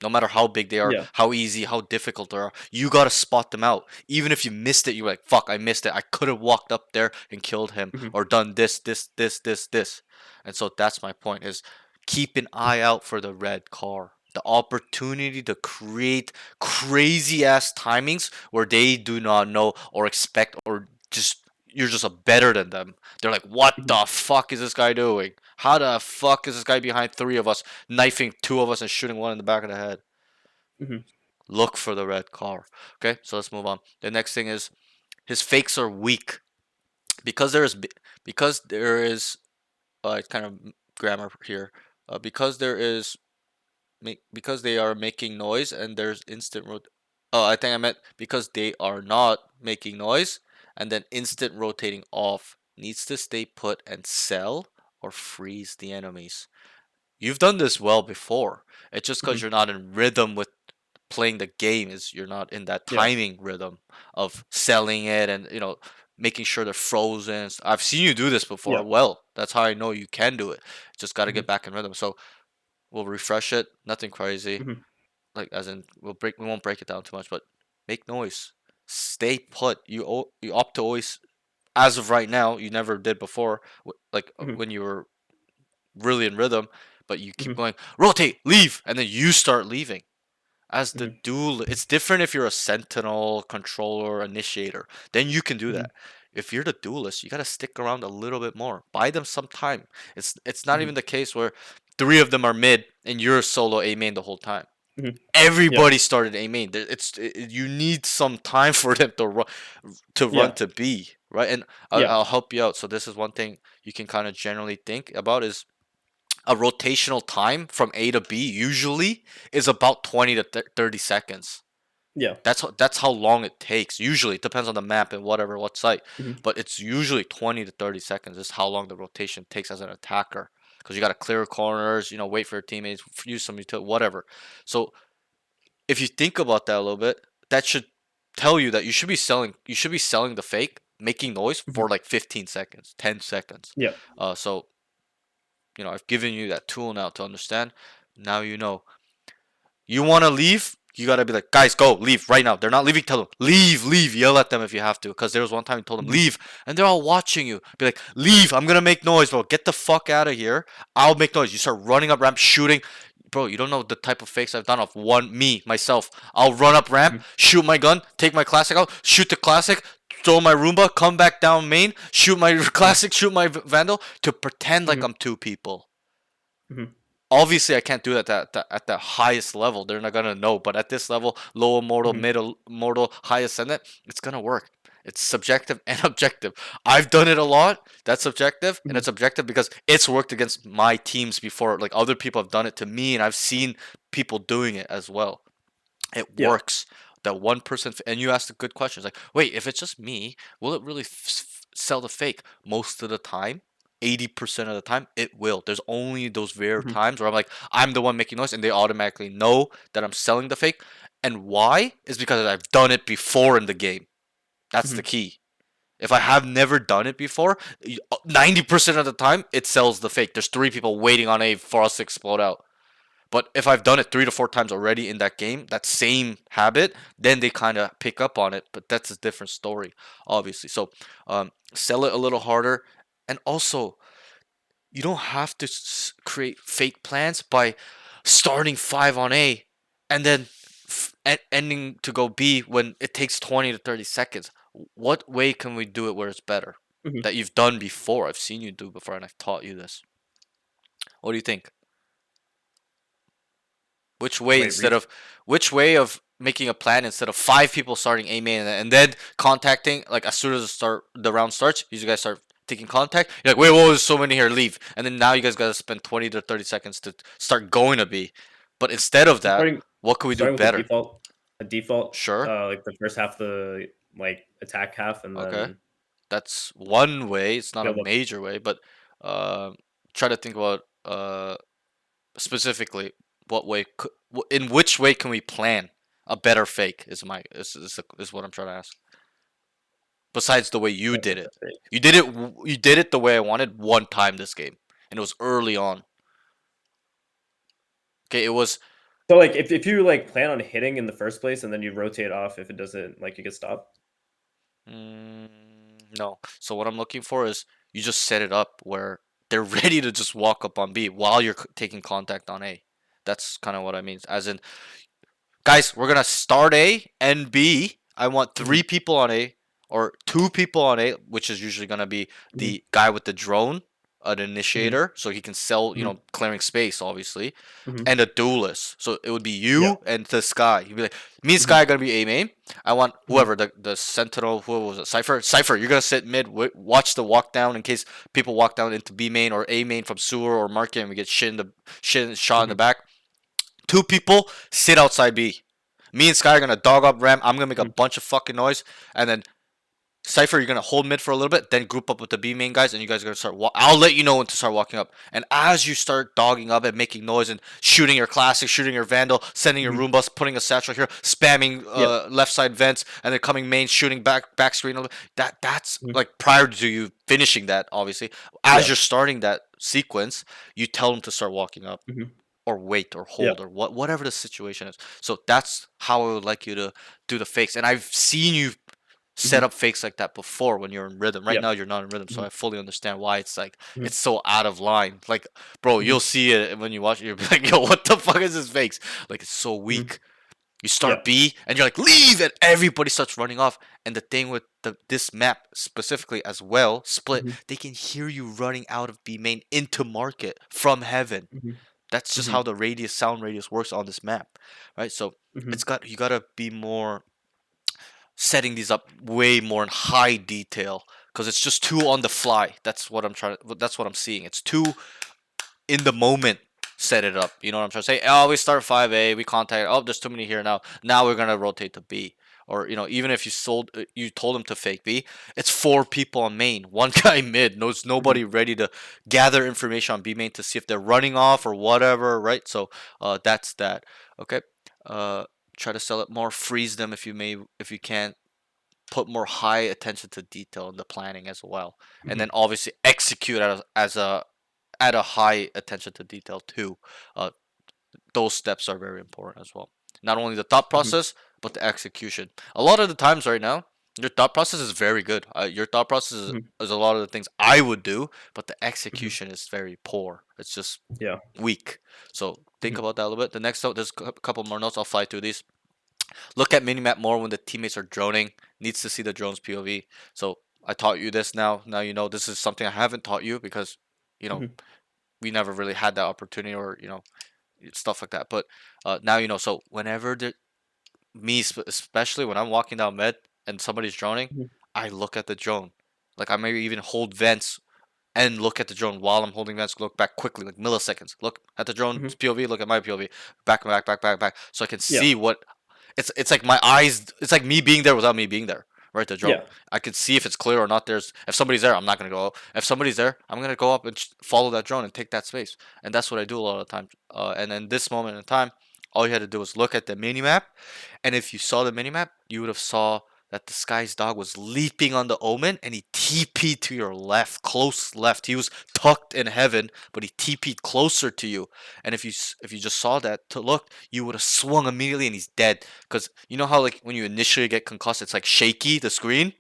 Speaker 1: No matter how big they are,
Speaker 2: Yeah.
Speaker 1: how easy, how difficult they are, you gotta spot them out. Even if you missed it, you're like, fuck, I missed it. I could have walked up there and killed him or done this, this, this, this, this. And so that's my point is keep an eye out for the red car. The opportunity to create crazy ass timings where they do not know or expect or just you're just a better than them. They're like, what the fuck is this guy doing? How the fuck is this guy behind 3 of us, knifing 2 of us and shooting 1 in the back of the head? look for the red car. Okay, so let's move on. The next thing is his fakes are weak because there is kind of grammar here. Because there is because they are making noise and there's oh, I think I meant because they are not making noise and then instant rotating off needs to stay put and sell or freeze the enemies. You've done this well before. It's just because
Speaker 2: Mhm.
Speaker 1: you're not in rhythm with playing the game, is you're not in that
Speaker 2: Yeah.
Speaker 1: timing rhythm of selling it and making sure they're frozen. I've seen you do this before.
Speaker 2: Yeah.
Speaker 1: Well, that's how I know you can do it. Just got to
Speaker 2: Mhm.
Speaker 1: get back in rhythm. So we'll refresh it. Nothing crazy.
Speaker 2: Mhm.
Speaker 1: Like as in we won't break it down too much, but make noise. Stay put. You opt to always, as of right now, you never did before.
Speaker 2: Mhm.
Speaker 1: When you were really in rhythm, but you keep
Speaker 2: Mhm.
Speaker 1: going rotate, leave, and then you start leaving. As the
Speaker 2: Mhm.
Speaker 1: duel, it's different if you're a sentinel, controller, initiator. Then you can do
Speaker 2: Mhm.
Speaker 1: that. If you're the duelist, you gotta stick around a little bit more. Buy them some time. It's not
Speaker 2: Mhm.
Speaker 1: even the case where three of them are mid and you're solo A main the whole time.
Speaker 2: Mhm. Yeah.
Speaker 1: Everybody started A main. You need some time for them to run
Speaker 2: Yeah.
Speaker 1: to B, right? And
Speaker 2: Yeah.
Speaker 1: I'll help you out. So this is one thing you can kind of generally think about is a rotational time from A to B usually is about 20 to 30 seconds.
Speaker 2: Yeah.
Speaker 1: That's how long it takes. Usually, it depends on the map and what site,
Speaker 2: Mhm.
Speaker 1: but it's usually 20 to 30 seconds is how long the rotation takes as an attacker. Because you got to clear corners, wait for your teammates, use some utility, whatever. So if you think about that a little bit, that should tell you that you should be selling the fake, making noise
Speaker 2: Mhm.
Speaker 1: for like 15 seconds, 10 seconds.
Speaker 2: Yeah.
Speaker 1: So I've given you that tool now to understand. Now you know. You want to leave? You gotta be like, guys, go, leave right now. They're not leaving. Tell them, leave, leave. Yell at them if you have to. Because there was one time you told them,
Speaker 2: Mhm.
Speaker 1: leave, and they're all watching you. Be like, leave. I'm gonna make noise, bro. Get the fuck out of here. I'll make noise. You start running up ramp, shooting. Bro, you don't know the type of fakes I've done of myself. I'll run up ramp,
Speaker 2: Mhm.
Speaker 1: shoot my gun, take my classic out, shoot the classic, throw my Roomba, come back down main, shoot my
Speaker 2: Yeah.
Speaker 1: classic, shoot my Vandal to pretend like
Speaker 2: Mhm.
Speaker 1: I'm two people.
Speaker 2: Mhm.
Speaker 1: Obviously, I can't do that at the highest level. They're not gonna know. But at this level, low immortal,
Speaker 2: Mhm.
Speaker 1: mid immortal, high ascendant, it's gonna work. It's subjective and objective. I've done it a lot. That's subjective, and
Speaker 2: Mhm.
Speaker 1: it's objective because it's worked against my teams before. Like other people have done it to me, and I've seen people doing it as well. It
Speaker 2: Yeah.
Speaker 1: works. That one person, and you asked a good question. It's like, wait, if it's just me, will it really sell the fake? Most of the time, 80% of the time, it will. There's only those rare
Speaker 2: Mhm.
Speaker 1: times where I'm like, I'm the one making noise, and they automatically know that I'm selling the fake. And why? Is because I've done it before in the game. That's the
Speaker 2: Mhm.
Speaker 1: key. If I have never done it before, 90% of the time, it sells the fake. There's three people waiting on A for us to explode out. But if I've done it 3 to 4 times already in that game, that same habit, then they kind of pick up on it. But that's a different story, obviously. So sell it a little harder. And also, you don't have to create fake plans by starting 5 on A and then ending to go B when it takes 20 to 30 seconds. What way can we do it where it's better?
Speaker 2: Mhm.
Speaker 1: That you've done before. I've seen you do before and I've taught you this. What do you think? Which way
Speaker 2: Wait.
Speaker 1: instead of which way of making a plan instead of 5 people starting A main and then contacting like as soon as the round starts, you guys start taking contact. You're like, wait, whoa, there's so many here, leave. And then now you guys gotta spend 20 to 30 seconds to start going to B. But instead of
Speaker 2: So
Speaker 1: that, what can we do
Speaker 2: starting with the
Speaker 1: better?
Speaker 2: default,
Speaker 1: Sure.
Speaker 2: like the first half, the like attack half, and
Speaker 1: Okay.
Speaker 2: then
Speaker 1: That's one way. It's not a
Speaker 2: build up.
Speaker 1: major way, but try to think about specifically what way in which way can we plan a better fake is what I'm trying to ask. Besides the way you did it, you did it the way I wanted one time this game, and it was early on. Okay, it was
Speaker 2: So like if you like plan on hitting in the first place and then you rotate off if it doesn't like you get stopped.
Speaker 1: mm, no. So what I'm looking for is you just set it up where they're ready to just walk up on B while you're taking contact on A. That's kind of what I mean. As in, guys, we're gonna start A and B. I want
Speaker 2: Mhm.
Speaker 1: 3 people on A or 2 people on A, which is usually gonna be
Speaker 2: Mhm.
Speaker 1: the guy with the drone, an initiator, so he can sell, you know, clearing space, obviously, and a duelist. So it would be you
Speaker 2: Yeah.
Speaker 1: and the Sky. You'd be like, me and Sky are gonna be A main. I want whoever the Sentinel, who was it, Cipher. You're gonna sit mid, watch the walk down in case people walk down into B main or A main from sewer or market, and we get shot in the back. Two people sit outside B. Me and Sky are gonna dog up ramp. I'm gonna make a bunch of fucking noise, and then Cypher, you're gonna hold mid for a little bit, then group up with the B main guys, and you guys are gonna start. I'll let you know when to start walking up. And as you start dogging up and making noise and shooting your classic, shooting your vandal, sending your room bus, putting a satchel here, spamming left side vents, and then coming main, shooting back screen. That's like prior to you finishing that. Obviously, as you're starting that sequence, you tell them to start walking up. Or wait or hold or whatever the situation is. So that's how I would like you to do the fakes. And I've seen you set up fakes like that before when you're in rhythm. Right now you're not in rhythm, so I fully understand why it's like it's so out of line. Like, bro, you'll see it when you watch it. You'll be like, yo, what the fuck is this fakes? Like, it's so weak. You start B and you're like, leave, and everybody starts running off. And the thing with this map specifically as well, split, they can hear you running out of B main into market from heaven. That's just how the sound radius works on this map, right? So you gotta be more setting these up way more in high detail because it's just too on the fly. That's what I'm seeing. It's too in the moment. Set it up. You know what I'm trying to say? Oh, we start 5A. We contact. Oh, there's too many here now. Now we're gonna rotate to B. Or, you know, even if you told them to fake B, it's 4 people on main, 1 guy mid. There's nobody ready to gather information on B main to see if they're running off or whatever, right? So that's that. Okay. Try to sell it more. Freeze them if you can. Put more high attention to detail in the planning as well, and then obviously execute at a high attention to detail too. Those steps are very important as well. Not only the thought process, but the execution. A lot of the times right now, your thought process is very good. Your thought process is a lot of the things I would do, but the execution is very poor. It's just weak. So think about that a little bit. The next note, there's a couple more notes. I'll fly through these. Look at minimap more when the teammates are droning. Needs to see the drones POV. So I taught you this now. Now you know this is something I haven't taught you because, you know, we never really had that opportunity or, you know, stuff like that. But now you know. So whenever especially when I'm walking down med and somebody's droning, I look at the drone. Like I maybe even hold vents and look at the drone while I'm holding vents. Look back quickly, like milliseconds. Look at the drone's POV. Look at my POV. Back, so I can see what. It's like my eyes. It's like me being there without me being there. Right, the drone. I can see if it's clear or not. If somebody's there, I'm not gonna go up. If somebody's there, I'm gonna go up and follow that drone and take that space. And that's what I do a lot of the time. And in this moment in time, all you had to do was look at the mini map, and if you saw the mini map, you would have saw that the Sky's dog was leaping on the Omen, and he TP'd to your left, close left. He was tucked in heaven, but he TP'd closer to you. And if you just saw that to look, you would have swung immediately, and he's dead. Because you know how like when you initially get concussed, it's like shaky the screen,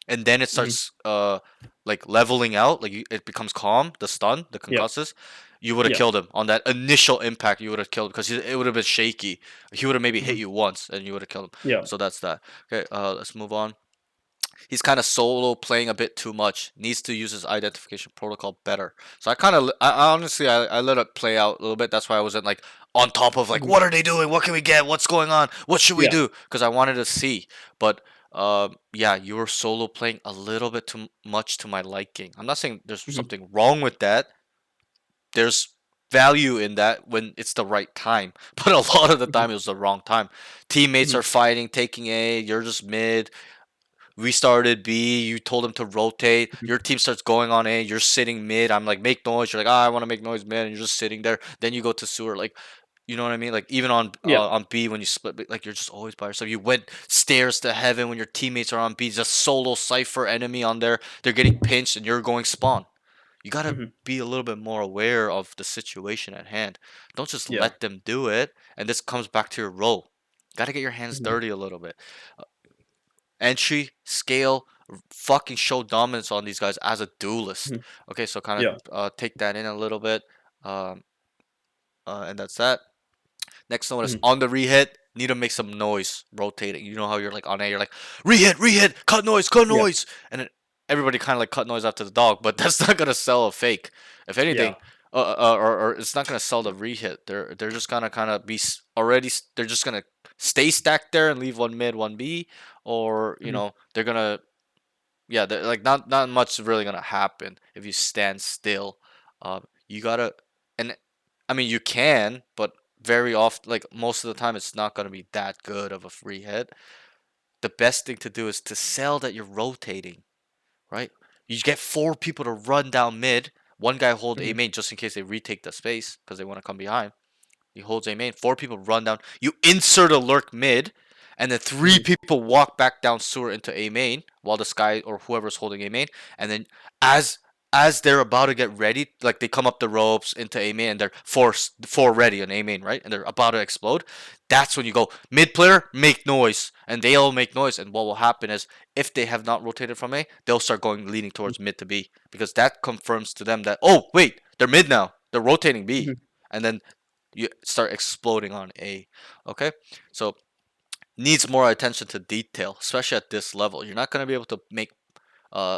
Speaker 1: and then it starts like leveling out, like it becomes calm. The stun, the concusses. You would have killed him on that initial impact. You would have killed him because it would have been shaky. He would have maybe hit you once, and you would have killed him. So that's that. Okay, let's move on. He's kind of solo playing a bit too much. Needs to use his identification protocol better. So I honestly, I let it play out a little bit. That's why I wasn't like on top of like, what are they doing? What can we get? What's going on? What should we do? Because I wanted to see. But yeah, you were solo playing a little bit too much to my liking. I'm not saying there's something wrong with that. There's value in that when it's the right time, but a lot of the time it was the wrong time. Teammates are fighting, taking A, you're just mid. We started B, you told them to rotate. Your team starts going on A, you're sitting mid. I'm like, make noise. You're like, I want to make noise mid, and you're just sitting there. Then you go to sewer. Like, you know what I mean? Like, even on B when you split, like, you're just always by yourself. You went stairs to heaven when your teammates are on B. Just solo Cypher enemy on there. They're getting pinched, and you're going spawn. You gotta be a little bit more aware of the situation at hand. Don't just let them do it. And this comes back to your role. Gotta get your hands dirty a little bit. Entry, scale, fucking show dominance on these guys as a duelist. Okay, so kind of take that in a little bit. And that's that. Next one is on the rehit. Need to make some noise rotating. You know how you're like on A, you're like rehit, cut noise, and everybody kind of like cut noise after the dog, but that's not gonna sell a fake. If anything,
Speaker 2: Yeah.
Speaker 1: or it's not gonna sell the rehit. They're just gonna kind of be they're just gonna stay stacked there and leave one mid, one B, or you
Speaker 2: Mhm.
Speaker 1: know they're gonna yeah, like not much is really gonna happen if you stand still. You gotta, and I mean you can, but very often, like most of the time, it's not gonna be that good of a free hit. The best thing to do is to sell that you're rotating, right? You get four people to run down mid. One guy hold A
Speaker 2: Mhm.
Speaker 1: main just in case they retake the space because they want to come behind. He holds A main. Four people run down. You insert a lurk mid, and then three
Speaker 2: Mhm.
Speaker 1: people walk back down sewer into A main while the Sky or whoever's holding A main. And then as as they're about to get ready, like they come up the ropes into A main and they're four ready on A main, right? And they're about to explode. That's when you go mid player, make noise, and they all make noise. And what will happen is if they have not rotated from A, they'll start going leaning towards mid to B because that confirms to them that oh wait, they're mid now. They're rotating B,
Speaker 2: Mhm.
Speaker 1: and then you start exploding on A. Okay, so needs more attention to detail, especially at this level. You're not gonna be able to make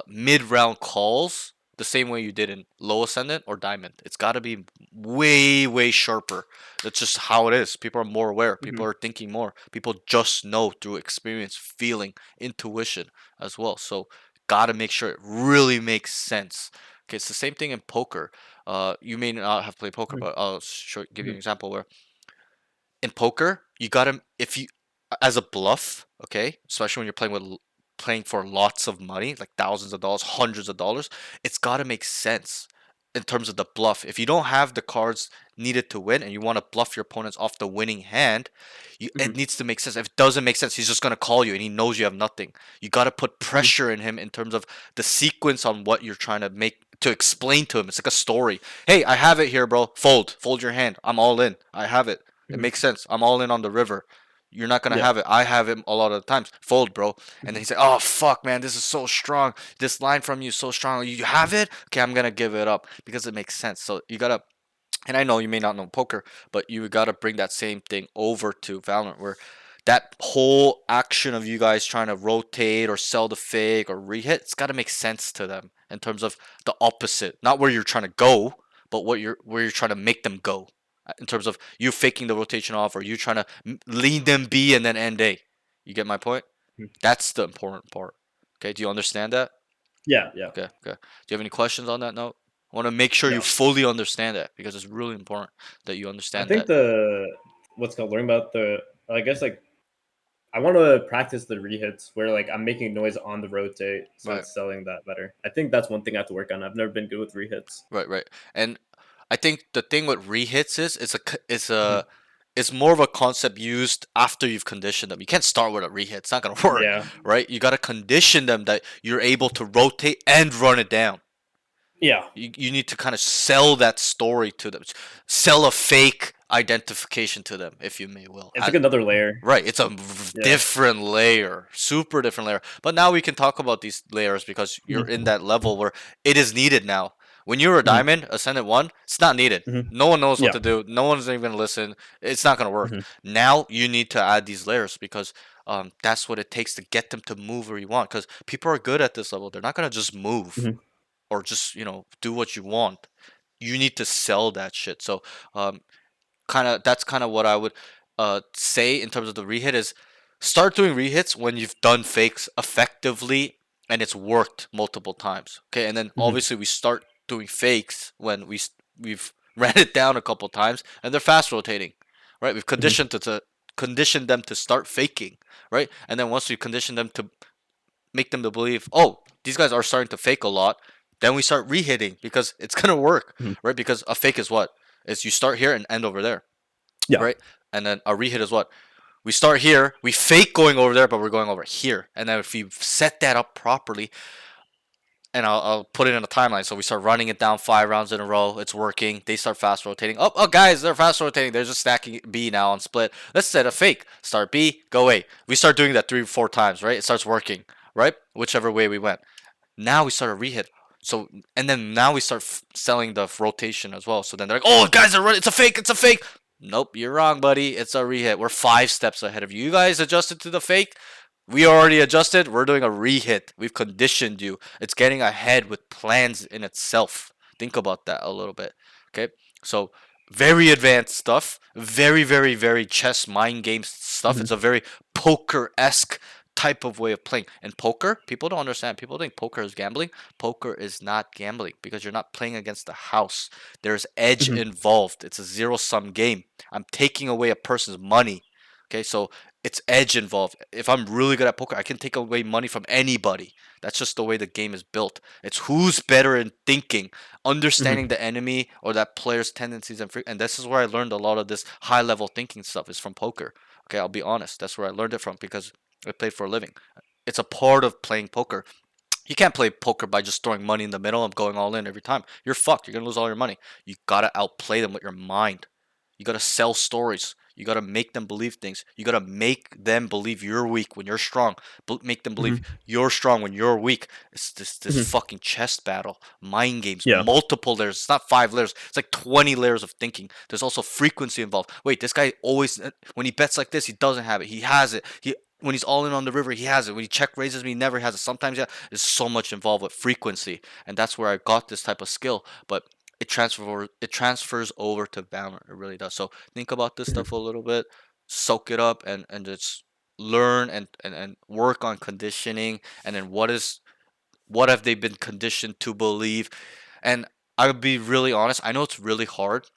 Speaker 1: mid-round calls the same way you did in low ascendant or diamond. It's got to be way sharper. That's just how it is. People are more aware. People
Speaker 2: Mhm.
Speaker 1: are thinking more. People just know through experience, feeling, intuition as well. So got to make sure it really makes sense. Okay, it's the same thing in poker. You may not have played poker,
Speaker 2: Mhm.
Speaker 1: but I'll give you an
Speaker 2: Mhm.
Speaker 1: example where in poker, you gotta if you as a bluff, okay, especially when you're playing playing for lots of money, like thousands of dollars, hundreds of dollars, it's gotta make sense in terms of the bluff. If you don't have the cards needed to win and you want to bluff your opponents off the winning hand, it
Speaker 2: Mhm.
Speaker 1: needs to make sense. If it doesn't make sense, he's just gonna call you and he knows you have nothing. You gotta put
Speaker 2: Mhm.
Speaker 1: pressure in him in terms of the sequence on what you're trying to make to explain to him. It's like a story. Hey, I have it here, bro. Fold your hand. I'm all in. I have it. It
Speaker 2: Mhm.
Speaker 1: makes sense. I'm all in on the river. You're not gonna
Speaker 2: Yeah.
Speaker 1: have it. I have it a lot of the times. Fold, bro. And then
Speaker 2: Mhm.
Speaker 1: he said, "Oh fuck, man, this is so strong. This line from you is so strong. You have it? Okay, I'm gonna give it up because it makes sense." So you gotta, and I know you may not know poker, but you gotta bring that same thing over to Valorant, where that whole action of you guys trying to rotate or sell the fake or rehit, it's gotta make sense to them in terms of the opposite, not where you're trying to go, but where you're trying to make them go. In terms of you faking the rotation off, or you trying to lead them B and then end A. You get my point?
Speaker 2: Mhm.
Speaker 1: That's the important part. Okay, do you understand that?
Speaker 2: Yeah. Yeah.
Speaker 1: Okay, okay. Do you have any questions on that note? I want to make sure you
Speaker 2: No.
Speaker 1: fully understand that because it's really important that you
Speaker 2: I
Speaker 1: understand
Speaker 2: think
Speaker 1: that.
Speaker 2: the what's called learning about the I guess like I want to practice the rehits where like I'm making noise on the rotate, so
Speaker 1: Right,
Speaker 2: it's selling that better. I think that's one thing I have to work on. I've never been good with rehits.
Speaker 1: right. And I think the thing with rehits is
Speaker 2: Mhm.
Speaker 1: it's more of a concept used after you've conditioned them. You can't start with a rehit. It's not gonna work,
Speaker 2: Yeah.
Speaker 1: right? You gotta condition them that you're able to rotate and run it down.
Speaker 2: Yeah.
Speaker 1: You need to kind of sell that story to them, sell a fake identification to them, if you may will.
Speaker 2: It's like another layer.
Speaker 1: Right, it's a
Speaker 2: Yeah.
Speaker 1: different layer, super different layer. But now we can talk about these layers because you're
Speaker 2: Mhm.
Speaker 1: in that level where it is needed now. When you're a
Speaker 2: Mhm.
Speaker 1: diamond, ascendant one, it's not needed.
Speaker 2: Mhm.
Speaker 1: No one knows what
Speaker 2: Yeah.
Speaker 1: to do. No one's even gonna listen. It's not gonna work.
Speaker 2: Mhm.
Speaker 1: Now you need to add these layers because that's what it takes to get them to move where you want. Because people are good at this level. They're not gonna just move
Speaker 2: Mhm.
Speaker 1: or just do what you want. You need to sell that shit. So um, that's kind of what I would say in terms of the rehit is start doing rehits when you've done fakes effectively and it's worked multiple times. Okay, and then
Speaker 2: Mhm.
Speaker 1: obviously we start doing fakes when we've ran it down a couple times and they're fast rotating, right? We've
Speaker 2: Mhm.
Speaker 1: to conditioned them to start faking, right? And then once we condition them to make them to believe, oh, these guys are starting to fake a lot, then we start rehitting because it's gonna work,
Speaker 2: Mhm.
Speaker 1: right? Because a fake is what? Is you start here and end over there,
Speaker 2: Yeah.
Speaker 1: right? And then a rehit is what? We start here, we fake going over there, but we're going over here. And then if you set that up properly, and I'll put it in a timeline. So we start running it down 5 rounds in a row. It's working. They start fast rotating. Oh, guys, they're fast rotating. They're just stacking B now on split. Let's set a fake. Start B, go A. We start doing that 3 or 4 times, right? It starts working, right? Whichever way we went. Now we start a rehit. So and then now we start selling the rotation as well. So then they're like, "Oh, guys are running. It's a fake. It's a fake." Nope, you're wrong, buddy. It's a rehit. We're 5 steps ahead of you. You guys adjusted to the fake. We already adjusted. We're doing a rehit. We've conditioned you. It's getting ahead with plans in itself. Think about that a little bit. Okay, so very advanced stuff. Very, very, very chess mind game stuff. It's a very poker-esque type of way of playing. And poker, people don't understand. People think poker is gambling. Poker is not gambling because you're not playing against the house. There's edge involved. It's a zero-sum game. I'm taking away a person's money. Okay, so it's edge involved. If I'm really good at poker, I can take away money from anybody. That's just the way the game is built. It's who's better in thinking, understanding the enemy or that player's tendencies and this is where I learned a lot of this high level thinking stuff is from poker. Okay, I'll be honest. That's where I learned it from because I played for a living. It's a part of playing poker. You can't play poker by just throwing money in the middle and going all in every time. You're fucked. You're gonna lose all your money. You gotta outplay them with your mind. You gotta sell stories. You gotta make them believe things. You gotta make them believe you're weak when you're strong. Make them believe you're strong when you're weak. It's this fucking chess battle, mind games,
Speaker 2: Yeah.
Speaker 1: multiple layers. It's not 5 layers. It's like 20 layers of thinking. There's also frequency involved. Wait, this guy always when he bets like this, he doesn't have it. He has it. When he's all in on the river, he has it. When he check raises me, he never has it. Sometimes, yeah, there's so much involved with frequency, and that's where I got this type of skill. But it transfers over to Valorant. It really does. So think about this stuff a little bit, soak it up, and just learn and work on conditioning. And then what have they been conditioned to believe? And I would be really honest. I know it's really hard,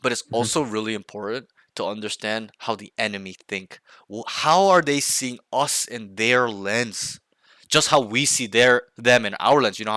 Speaker 1: but it's also really important to understand how the enemy think. How are they seeing us in their lens? Just how we see them in our lens. You know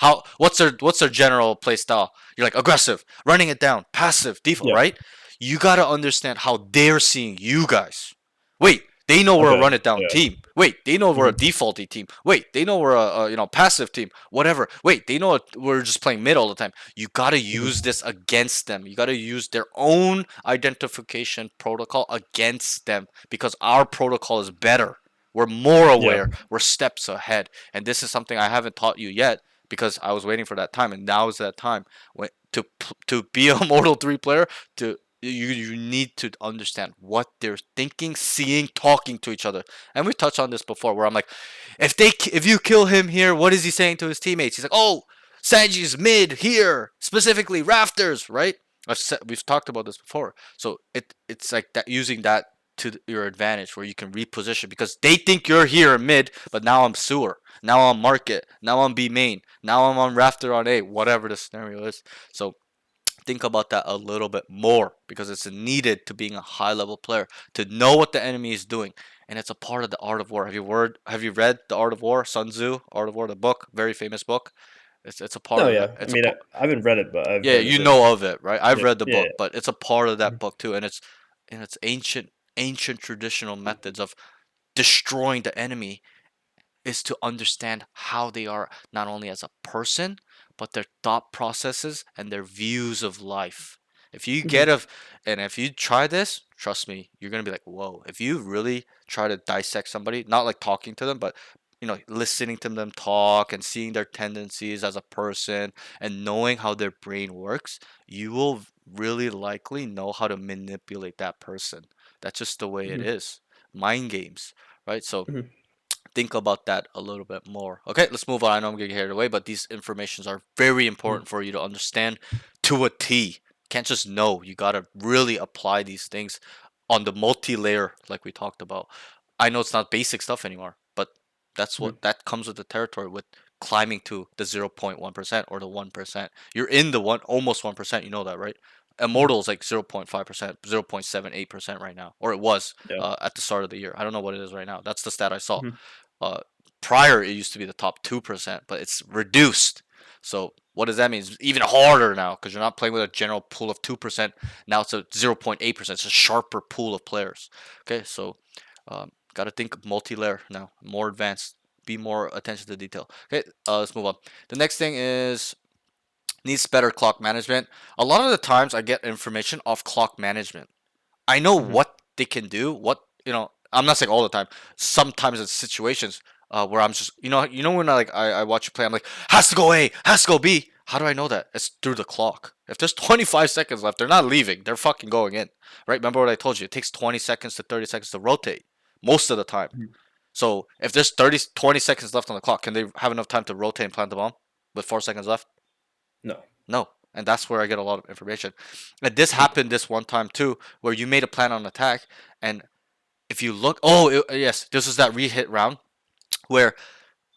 Speaker 1: how what's their general play style? You're like aggressive, running it down, passive, default,
Speaker 2: Yeah.
Speaker 1: right? You gotta understand how they're seeing you guys. Wait, they know we're a
Speaker 2: Okay.
Speaker 1: run it down
Speaker 2: Yeah.
Speaker 1: team. Wait, they know we're a defaulty team. Wait, they know we're a passive team. Whatever. Wait, they know we're just playing mid all the time. You gotta use this against them. You gotta use their own identification protocol against them because our protocol is better. We're more aware. We're steps ahead. And this is something I haven't taught you yet because I was waiting for that time, and now is that time when to be a Mortal 3 player. You need to understand what they're thinking, seeing, talking to each other. And we touched on this before, where I'm like, if you kill him here, what is he saying to his teammates? He's like, oh, Sanji's mid here, specifically rafters, right? We've talked about this before. So it's like that, using that to your advantage, where you can reposition because they think you're here in mid, but now I'm sewer, now I'm market, now I'm B main, now I'm on rafter on A, whatever the scenario is. So think about that a little bit more because it's needed to being a high level player to know what the enemy is doing, and it's a part of the art of war. Have you read the Art of War, Sun Tzu, Art of War, the book, very famous book? It's a part
Speaker 2: No,
Speaker 1: of
Speaker 2: yeah.
Speaker 1: that.
Speaker 2: I mean, I haven't read it, but I've
Speaker 1: Yeah,
Speaker 2: heard of
Speaker 1: you
Speaker 2: it.
Speaker 1: know of it, right? I've
Speaker 2: Yeah.
Speaker 1: read the
Speaker 2: Yeah.
Speaker 1: book, but it's a part of that book too, and it's ancient traditional methods of destroying the enemy is to understand how they are not only as a person, but their thought processes and their views of life. If you get a, and if you try this, trust me, you're gonna be like, whoa. If you really try to dissect somebody, not like talking to them, but listening to them talk and seeing their tendencies as a person and knowing how their brain works, you will really likely know how to manipulate that person. That's just the way it is. Mind games, right? So think about that a little bit more. Okay, let's move on. I know I'm getting carried away, but these informations are very important for you to understand to a T. Can't just know. You gotta really apply these things on the multi-layer, like we talked about. I know it's not basic stuff anymore, but that's what that comes with the territory with climbing to the 0.1% or the 1%. You're in the almost 1%. You know that, right? Immortal is like 0.5%, 0.78% right now, or it was
Speaker 2: Yeah.
Speaker 1: at the start of the year. I don't know what it is right now. That's the stat I saw. Uh, Prior, it used to be the top 2%, but it's reduced. So what does that mean? It's even harder now because you're not playing with a general pool of 2%. Now it's a 0.8%. It's a sharper pool of players. Okay, so got to think multi-layer now, more advanced, be more attention to detail. Okay, let's move on. The next thing is needs better clock management. A lot of the times I get information off clock management. I know what they can do. I'm not saying all the time. Sometimes in situations where I'm just, when I watch you play, I'm like, has to go A, has to go B. How do I know that? It's through the clock. If there's 25 seconds left, they're not leaving. They're fucking going in. Right? Remember what I told you? It takes 20 seconds to 30 seconds to rotate most of the time. So if there's 20 seconds left on the clock, can they have enough time to rotate and plant the bomb with 4 seconds left?
Speaker 2: No.
Speaker 1: No. And that's where I get a lot of information. And this happened this one time too, where you made a plan on attack, and if you look, yes, this was that rehit round where,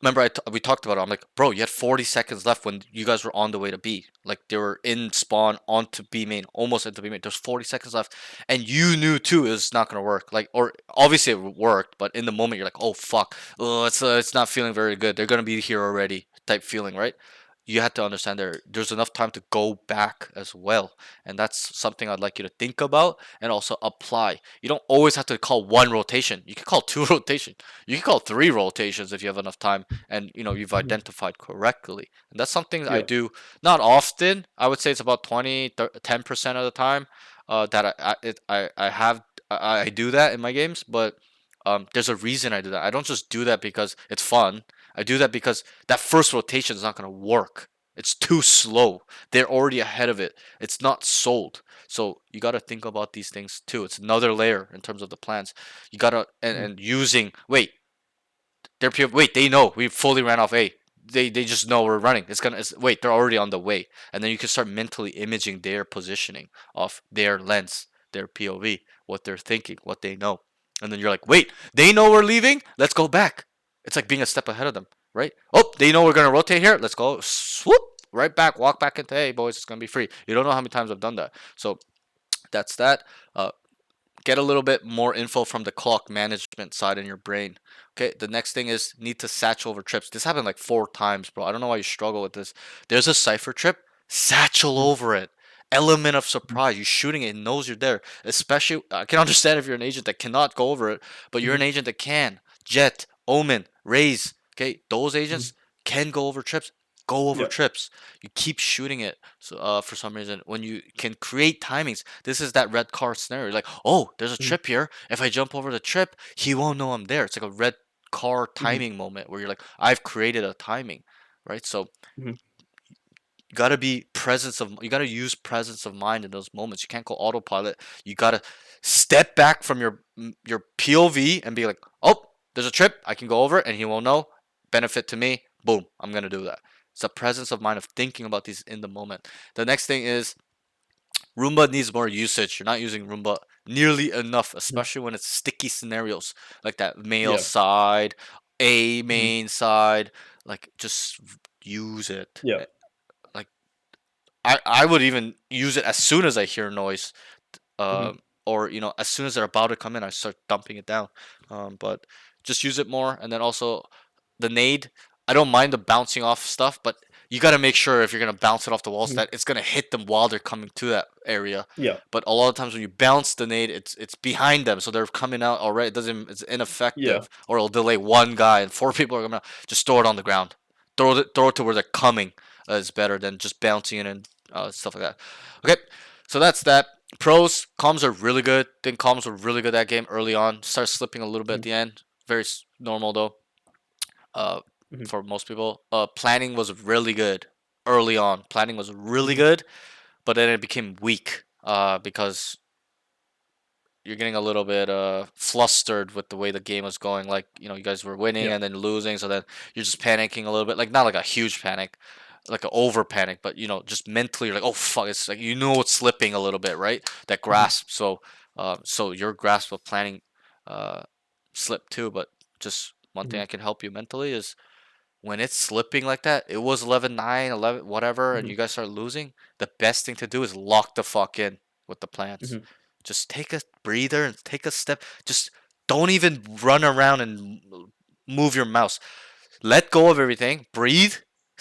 Speaker 1: remember we talked about it. I'm like, bro, you had 40 seconds left when you guys were on the way to B. Like they were in spawn onto B main, almost into B main. There's 40 seconds left, and you knew too it was not gonna work. Like, or obviously it worked, but in the moment you're like, oh fuck, it's not feeling very good. They're gonna be here already, type feeling, right? You had to understand there's enough time to go back as well, and that's something I'd like you to think about and also apply. You don't always have to call one rotation. You can call two rotation. You can call three rotations if you have enough time and you've identified correctly. And that's something I
Speaker 2: Yeah.
Speaker 1: do not often. I would say it's about 10% of the time that I do that in my games, but there's a reason I do that. I don't just do that because it's fun. I do that because that first rotation is not going to work. It's too slow. They're already ahead of it. It's not sold. So you got to think about these things too. It's another layer in terms of the plans. You got to and using wait, they know we fully ran off A. They just know we're running. Wait, they're already on the way. And then you can start mentally imaging their positioning of their lens, their POV, what they're thinking, what they know. And then you're like, wait, they know we're leaving? Let's go back. It's like being a step ahead of them, right? Oh, they know we're gonna rotate here. Let's go. Swoop right back. Walk back into A, boys. It's gonna be free. You don't know how many times I've done that. So that's that. Get a little bit more info from the clock management side in your brain. Okay, the next thing is need to satchel over trips. This happened like 4 times, bro. I don't know why you struggle with this. There's a cipher trip, satchel over it. Element of surprise. You're shooting it, it knows you're there. Especially, I can understand if you're an agent that cannot go over it, but you're an agent that can. Jet, Omen, Raze. Okay, those agents can go over trips. Go over
Speaker 2: Yeah.
Speaker 1: trips. You keep shooting it. So, for some reason, when you can create timings, this is that red car scenario. Like, oh, there's a trip here. If I jump over the trip, he won't know I'm there. It's like a red car timing moment where you're like, I've created a timing, right? So
Speaker 2: Mhm.
Speaker 1: you gotta use presence of mind in those moments. You can't go autopilot. You gotta step back from your POV and be like, oh, there's a trip. I can go over it, and he won't know. Benefit to me. Boom. I'm gonna do that. It's a presence of mind of thinking about these in the moment. The next thing is Roomba needs more usage. You're not using Roomba nearly enough, especially when it's sticky scenarios like that male
Speaker 2: Yeah.
Speaker 1: side, A main side. Like, just use it.
Speaker 2: Yeah.
Speaker 1: Like, I would even use it as soon as I hear noise, or as soon as they're about to come in, I start dumping it down. But just use it more, and then also the nade. I don't mind the bouncing off stuff, but you got to make sure if you're gonna bounce it off the walls that it's gonna hit them while they're coming to that area.
Speaker 2: Yeah.
Speaker 1: But a lot of times when you bounce the nade, it's behind them, so they're coming out already. It's ineffective, or it'll delay one guy and 4 people are coming out. Just throw it on the ground. Throw it to where they're coming. Is better than just bouncing it and stuff like that. Okay, so that's that. Pros, comms are really good. Think comms were really good that game early on. Start slipping a little bit at the end. Very normal though. For most people, planning was really good early on. Planning was really good, but then it became weak because you're getting a little bit flustered with the way the game was going. Like, you guys were winning and then losing, so then you're just panicking a little bit. Like, not like a huge panic, like an over panic, but just mentally you're like, oh fuck, it's like it's slipping a little bit, right? That grasp. So your grasp of planning slipped too. But just one thing I can help you mentally is when it's slipping like that, it was 11-9, 11 whatever, and you guys start losing, the best thing to do is lock the fuck in with the plans. Just take a breather and take a step. Just don't even run around and move your mouse. Let go of everything. Breathe.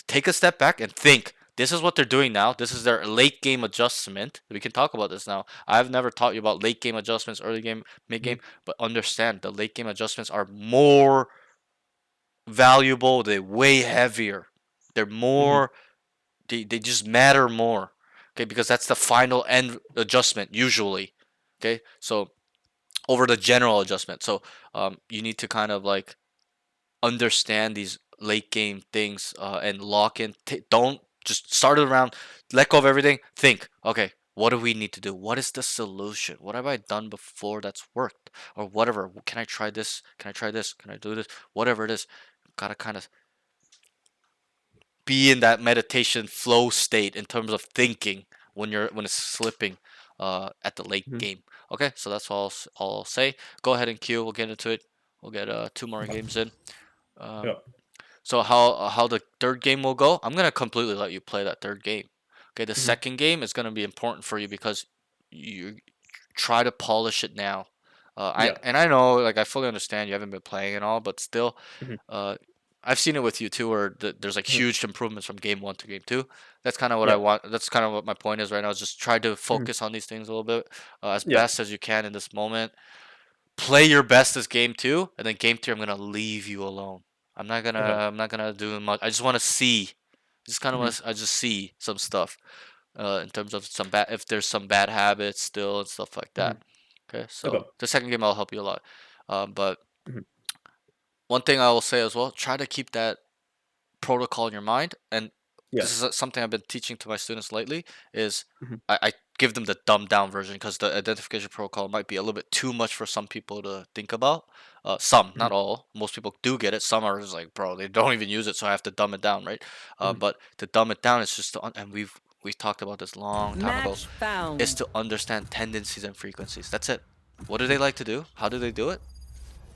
Speaker 1: Take a step back and think. This is what they're doing now. This is their late game adjustment. We can talk about this now. I've never taught you about late game adjustments, early game, mid game, but understand the late game adjustments are more valuable. They're way heavier. They're more. They just matter more. Okay, because that's the final end adjustment usually. Okay, so over the general adjustment. So you need to kind of like understand these late game things and lock in. Don't just start it around. Let go of everything. Think. Okay, What do we need to do? What is the solution? What have I done before that's worked? Or whatever. Can I try this? Can I try this? Can I do this? Whatever it is. Gotta kind of be in that meditation flow state in terms of thinking when it's slipping at the late game. Okay, so that's all I'll say. Go ahead and queue. We'll get into it. We'll get 2 more games in.
Speaker 2: Yeah.
Speaker 1: So how the third game will go? I'm gonna completely let you play that third game. Okay, the second game is gonna be important for you because you try to polish it now.
Speaker 2: Yeah.
Speaker 1: I know, like, I fully understand you haven't been playing and all, but still,
Speaker 2: Mhm.
Speaker 1: I've seen it with you too, where there's like
Speaker 2: Mhm.
Speaker 1: huge improvements from game 1 to game 2. That's kind of what I
Speaker 2: Yeah.
Speaker 1: want. That's kind of what my point is right now. Is just try to
Speaker 2: Mhm.
Speaker 1: focus on these things a little bit, as
Speaker 2: Yeah.
Speaker 1: best as you can in this moment. Play your best as game 2, and then game 3 I'm gonna leave you alone.
Speaker 2: Okay.
Speaker 1: I'm not gonna do much. I just want to see. Just kind of
Speaker 2: Mhm.
Speaker 1: want. I just see some stuff. In terms of some bad, if there's some bad habits still and stuff like that.
Speaker 2: Mhm.
Speaker 1: Okay,
Speaker 2: Okay.
Speaker 1: so the second game I'll help you a lot. But
Speaker 2: Mhm.
Speaker 1: one thing I will say as well, try to keep that protocol in your mind. And
Speaker 2: Yeah.
Speaker 1: this is something I've been teaching to my students lately. Is
Speaker 2: Mhm.
Speaker 1: I give them the dumbed down version because the identification protocol might be a little bit too much for some people to think about. Some, not
Speaker 2: Mhm.
Speaker 1: all. Most people do get it. Some are just like, bro, they don't even use it, so I have to dumb it down, right?
Speaker 2: Mhm.
Speaker 1: But to dumb it down is just and we've talked about this long time ago,
Speaker 5: Match found.
Speaker 1: is to understand tendencies and frequencies. That's it. What do they like to do? How do they do it?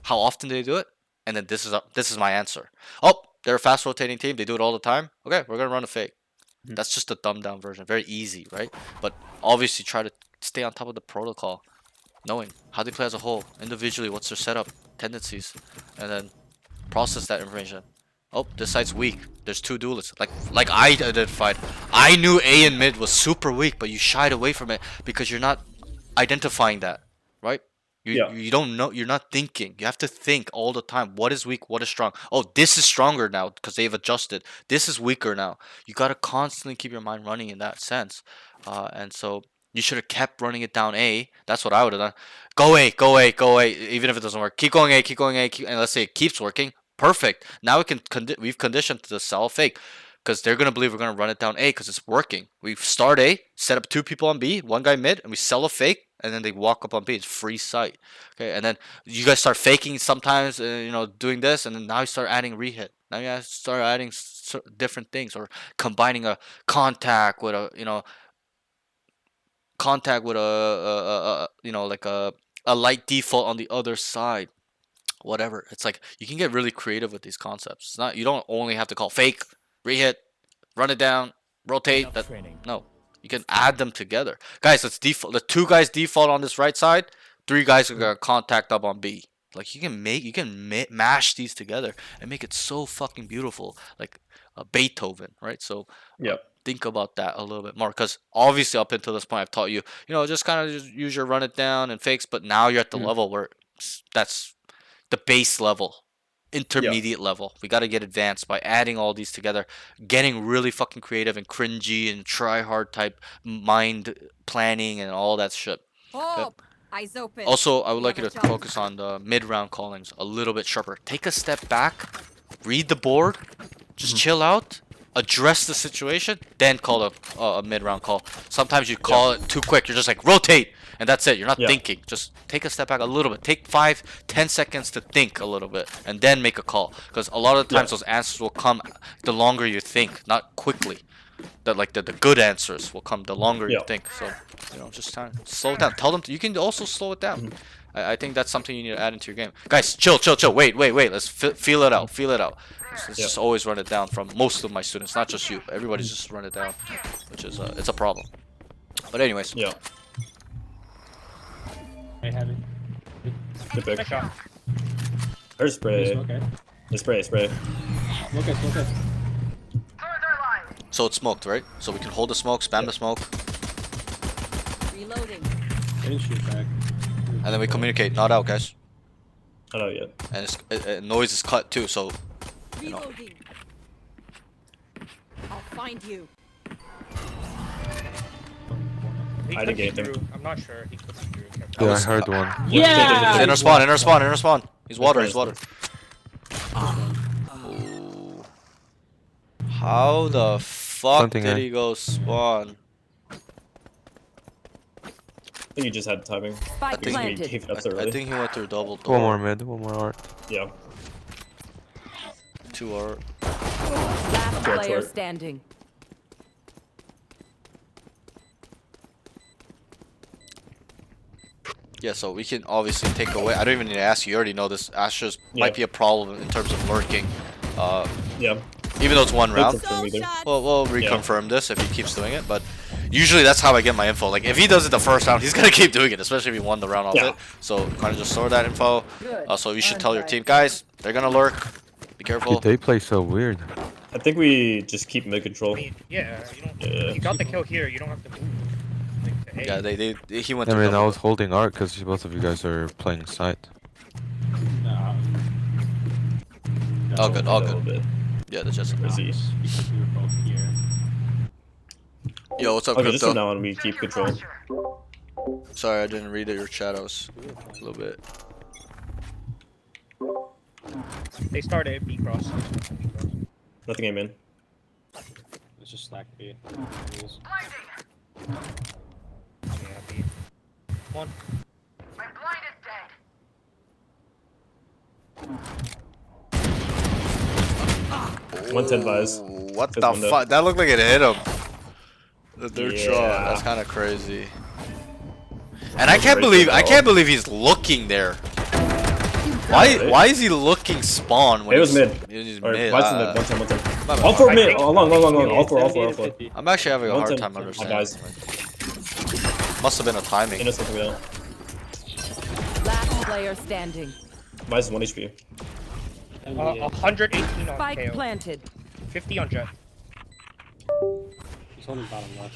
Speaker 1: How often do they do it? And then this is my answer. Oh, they're a fast rotating team. They do it all the time. Okay, we're gonna run a fake.
Speaker 2: Mhm.
Speaker 1: That's just the dumbed down version. Very easy, right? But obviously, try to stay on top of the protocol, knowing how they play as a whole, individually, what's their setup, tendencies, and then process that information. Oh, this site's weak. There's 2 duelists. Like I identified. I knew A and mid was super weak, but you shied away from it because you're not identifying that, right?
Speaker 2: Yeah.
Speaker 1: You don't know. You're not thinking. You have to think all the time. What is weak? What is strong? Oh, this is stronger now because they've adjusted. This is weaker now. You gotta constantly keep your mind running in that sense. And so you should have kept running it down A. That's what I would have done. Go A, go A, go A. Even if it doesn't work, keep going A, keep going A, and let's say it keeps working. Perfect. Now we've conditioned to sell fake because they're gonna believe we're gonna run it down A because it's working. We start A, set up 2 people on B, 1 guy mid, and we sell a fake, and then they walk up on B. It's free sight. Okay, and then you guys start faking sometimes, doing this, and then now you start adding rehit. Now you guys start adding different things or combining a contact with like a light default on the other side, whatever. It's like you can get really creative with these concepts. It's not, you don't only have to call fake, rehit, run it down, rotate. That no, you can add them together, guys. Let's default. The 2 guys default on this right side. 3 guys are gonna contact up on B. Like you can mash these together and make it so fucking beautiful, like Beethoven, right? So
Speaker 2: Yeah.
Speaker 1: think about that a little bit more, because obviously up until this point I've taught you, just kind of just use your run it down and fakes, but now you're at the
Speaker 2: Mhm.
Speaker 1: level where that's the base level,
Speaker 2: Yeah.
Speaker 1: intermediate level. We got to get advanced by adding all these together, getting really fucking creative and cringy and try hard type mind planning and all that shit. Okay.
Speaker 3: Hope. Eyes open.
Speaker 1: Also, I would
Speaker 3: We
Speaker 1: like
Speaker 3: have
Speaker 1: you
Speaker 3: a
Speaker 1: to
Speaker 3: challenge.
Speaker 1: focus on the mid-round callings a little bit sharper. Take a step back, read the board, just chill out, address the situation, then call a mid-round call. Sometimes you call it too quick. You're just like rotate, and that's it. You're not
Speaker 2: Yeah.
Speaker 1: thinking. Just take a step back a little bit. Take 5-10 seconds to think a little bit, and then make a call. Because a lot of the times those answers will come the longer you think, not quickly. The good answers will come the longer you
Speaker 2: Yeah.
Speaker 1: think. So just time slow it down. Tell them you can also slow it down.
Speaker 2: Mhm.
Speaker 1: I think that's something you need to add into your game. Guys, chill. Wait. Let's feel it out. Feel it out. Let's
Speaker 2: Yeah.
Speaker 1: just always run it down from most of my students, not just you. Everybody's just run it down, which is it's a problem. But anyways,
Speaker 2: Yeah. Good pick. Or spray. Spray.
Speaker 1: so it's smoked, right? So we can hold the smoke, spam the smoke,
Speaker 3: Reloading.
Speaker 1: and then we communicate. Not out, guys.
Speaker 2: I know yet.
Speaker 1: And noise is cut too, so
Speaker 3: Reloading. I'll find you.
Speaker 2: I didn't get anything.
Speaker 9: I'm not sure. He could be through.
Speaker 6: Yeah, I heard one.
Speaker 2: Yeah.
Speaker 1: inner spawn. He's water. Ooh. How the fuck
Speaker 6: Something,
Speaker 1: did
Speaker 6: eh?
Speaker 1: he go spawn?
Speaker 2: think he just had timing. I
Speaker 5: Spike
Speaker 2: think he
Speaker 5: planted.
Speaker 2: gave it up so early.
Speaker 1: I think he went through double door.
Speaker 11: One more mid, one more art.
Speaker 2: Yeah.
Speaker 1: 2 art.
Speaker 5: Last
Speaker 2: Short,
Speaker 5: player
Speaker 2: short.
Speaker 5: standing.
Speaker 1: Yeah, so we can obviously take away. I don't even need to ask you. You already know this. Asher's might be a problem in terms of lurking.
Speaker 2: Yeah.
Speaker 1: Even though it's one
Speaker 2: Don't
Speaker 1: round.
Speaker 2: confirm either.
Speaker 1: We'll reconfirm this if he keeps doing it. But usually that's how I get my info. Like if he does it the first round, he's gonna keep doing it, especially if he won the round off
Speaker 2: Yeah.
Speaker 1: it. So kind of just store that info. So you should tell your team, guys, they're gonna lurk. Be careful.
Speaker 11: They play so weird.
Speaker 2: I think we just keep mid control.
Speaker 12: Yeah, you don't.
Speaker 2: Yeah.
Speaker 12: You got the kill here. You don't have to move. Like,
Speaker 1: Yeah, he went
Speaker 11: I
Speaker 1: through
Speaker 11: mean, I
Speaker 1: double.
Speaker 11: was holding art because both of you guys are playing side.
Speaker 1: All good, all
Speaker 2: A little
Speaker 1: good.
Speaker 2: bit.
Speaker 1: Yeah, that's just.
Speaker 2: Where's he?
Speaker 1: Yo, what's up,
Speaker 2: Okay, just
Speaker 1: Crypto?
Speaker 2: from now on we keep control.
Speaker 1: Sorry, I didn't read your chat. I was a little bit.
Speaker 12: They started B cross.
Speaker 2: Nothing came in.
Speaker 8: It's just slack B.
Speaker 12: Yeah, B. One.
Speaker 2: 110 buys.
Speaker 1: What
Speaker 2: His
Speaker 1: the
Speaker 2: window.
Speaker 1: fuck? That looked like it hit him. The third
Speaker 2: Yeah.
Speaker 1: shot. That's kind of crazy. And I can't believe he's looking there. Why is he looking spawn when
Speaker 2: It was
Speaker 1: he's,
Speaker 2: mid.
Speaker 1: he's
Speaker 2: Or
Speaker 1: mid?
Speaker 2: Vice in mid. 110, 110.
Speaker 1: my bad,
Speaker 2: All
Speaker 1: my
Speaker 2: four
Speaker 1: bad.
Speaker 2: mid. All long. All four.
Speaker 1: I'm actually having a hard
Speaker 2: 110.
Speaker 1: time
Speaker 2: My
Speaker 1: understanding.
Speaker 2: buys.
Speaker 1: Must have been a
Speaker 2: You
Speaker 1: timing.
Speaker 2: know something else.
Speaker 5: Last player standing.
Speaker 2: Vice is 1 HP.
Speaker 12: 118 on
Speaker 5: Spike
Speaker 12: KO.
Speaker 5: planted.
Speaker 12: 50 on Jet.
Speaker 8: He's holding bottom left.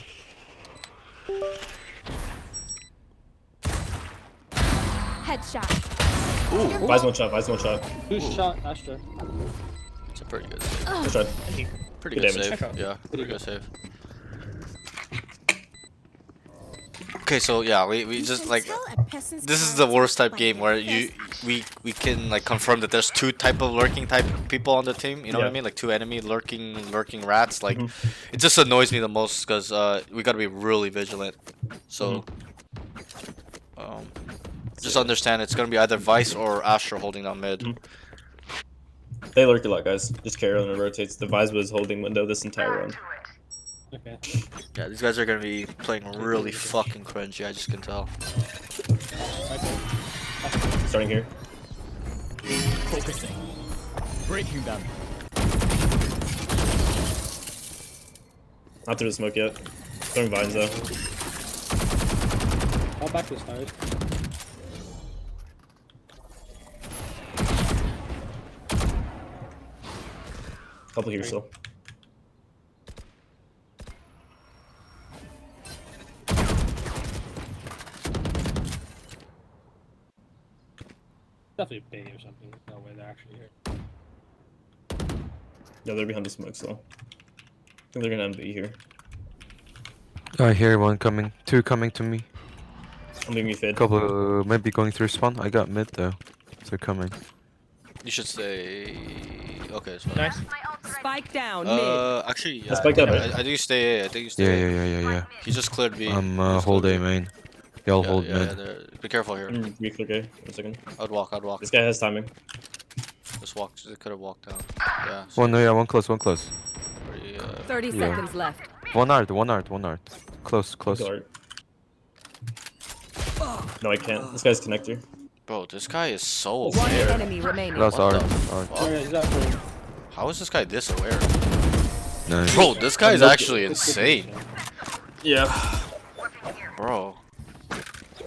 Speaker 3: Headshot.
Speaker 2: Vice 1 shot. Vice 1 shot.
Speaker 8: Who's shot Astra?
Speaker 1: It's a pretty good save.
Speaker 2: Good shot.
Speaker 1: Pretty
Speaker 2: Good
Speaker 1: good
Speaker 2: damage.
Speaker 1: save. Yeah, pretty good save. Okay, so yeah, we just like this is the worst type game where we can like confirm that there's two type of lurking type people on the team. You know what I
Speaker 2: Yeah.
Speaker 1: mean? Like two enemy lurking rats. Like it just annoys me the most because we gotta be really vigilant. So just understand it's gonna be either Vice or Astra holding down mid.
Speaker 2: They lurk a lot, guys. Just carry on and rotates. The Vice was holding window this entire run.
Speaker 8: Okay.
Speaker 1: Yeah, these guys are gonna be playing really fucking cringy. I just can tell.
Speaker 2: Starting here.
Speaker 7: Focusing. Breaking them.
Speaker 2: Not through the smoke yet. Throwing vines though.
Speaker 8: Fall back to the stars.
Speaker 2: Couple here still.
Speaker 8: Definitely B or something. There's no way they're actually here.
Speaker 2: Yeah, they're behind the smoke still. I think they're gonna end B here.
Speaker 11: I hear one coming. Two coming to me.
Speaker 2: I'm leaving you fade.
Speaker 11: Couple maybe going through spawn. I got mid though. They're coming.
Speaker 1: You should say okay. So
Speaker 12: Nice.
Speaker 5: Spike down mid.
Speaker 1: actually, yeah,
Speaker 2: Spike down, right?
Speaker 1: I think you stay A. I think you stay
Speaker 11: Yeah,
Speaker 1: A.
Speaker 11: yeah.
Speaker 1: He just cleared B.
Speaker 11: I'm
Speaker 1: He just
Speaker 11: hold
Speaker 1: cleared
Speaker 11: A
Speaker 1: B.
Speaker 11: main. Y'all hold
Speaker 1: Yeah,
Speaker 11: mid.
Speaker 1: be careful here.
Speaker 2: Weak click A. 1 second.
Speaker 1: I'd walk.
Speaker 2: This guy has timing.
Speaker 1: Just walk. They could have walked down. Yeah.
Speaker 11: One close.
Speaker 1: Pretty,
Speaker 5: 30
Speaker 11: yeah.
Speaker 5: seconds left.
Speaker 11: One art. Close.
Speaker 2: Good art. No, I can't. This guy's connector.
Speaker 1: bro, this guy is so
Speaker 5: One
Speaker 1: aware.
Speaker 5: enemy remaining.
Speaker 11: Last
Speaker 1: What
Speaker 11: art.
Speaker 1: the
Speaker 11: Art.
Speaker 1: fuck?
Speaker 8: Alright, is that for
Speaker 1: How is this guy this aware?
Speaker 11: Nice.
Speaker 1: Bro, this guy is actually insane.
Speaker 2: Yeah.
Speaker 1: Bro.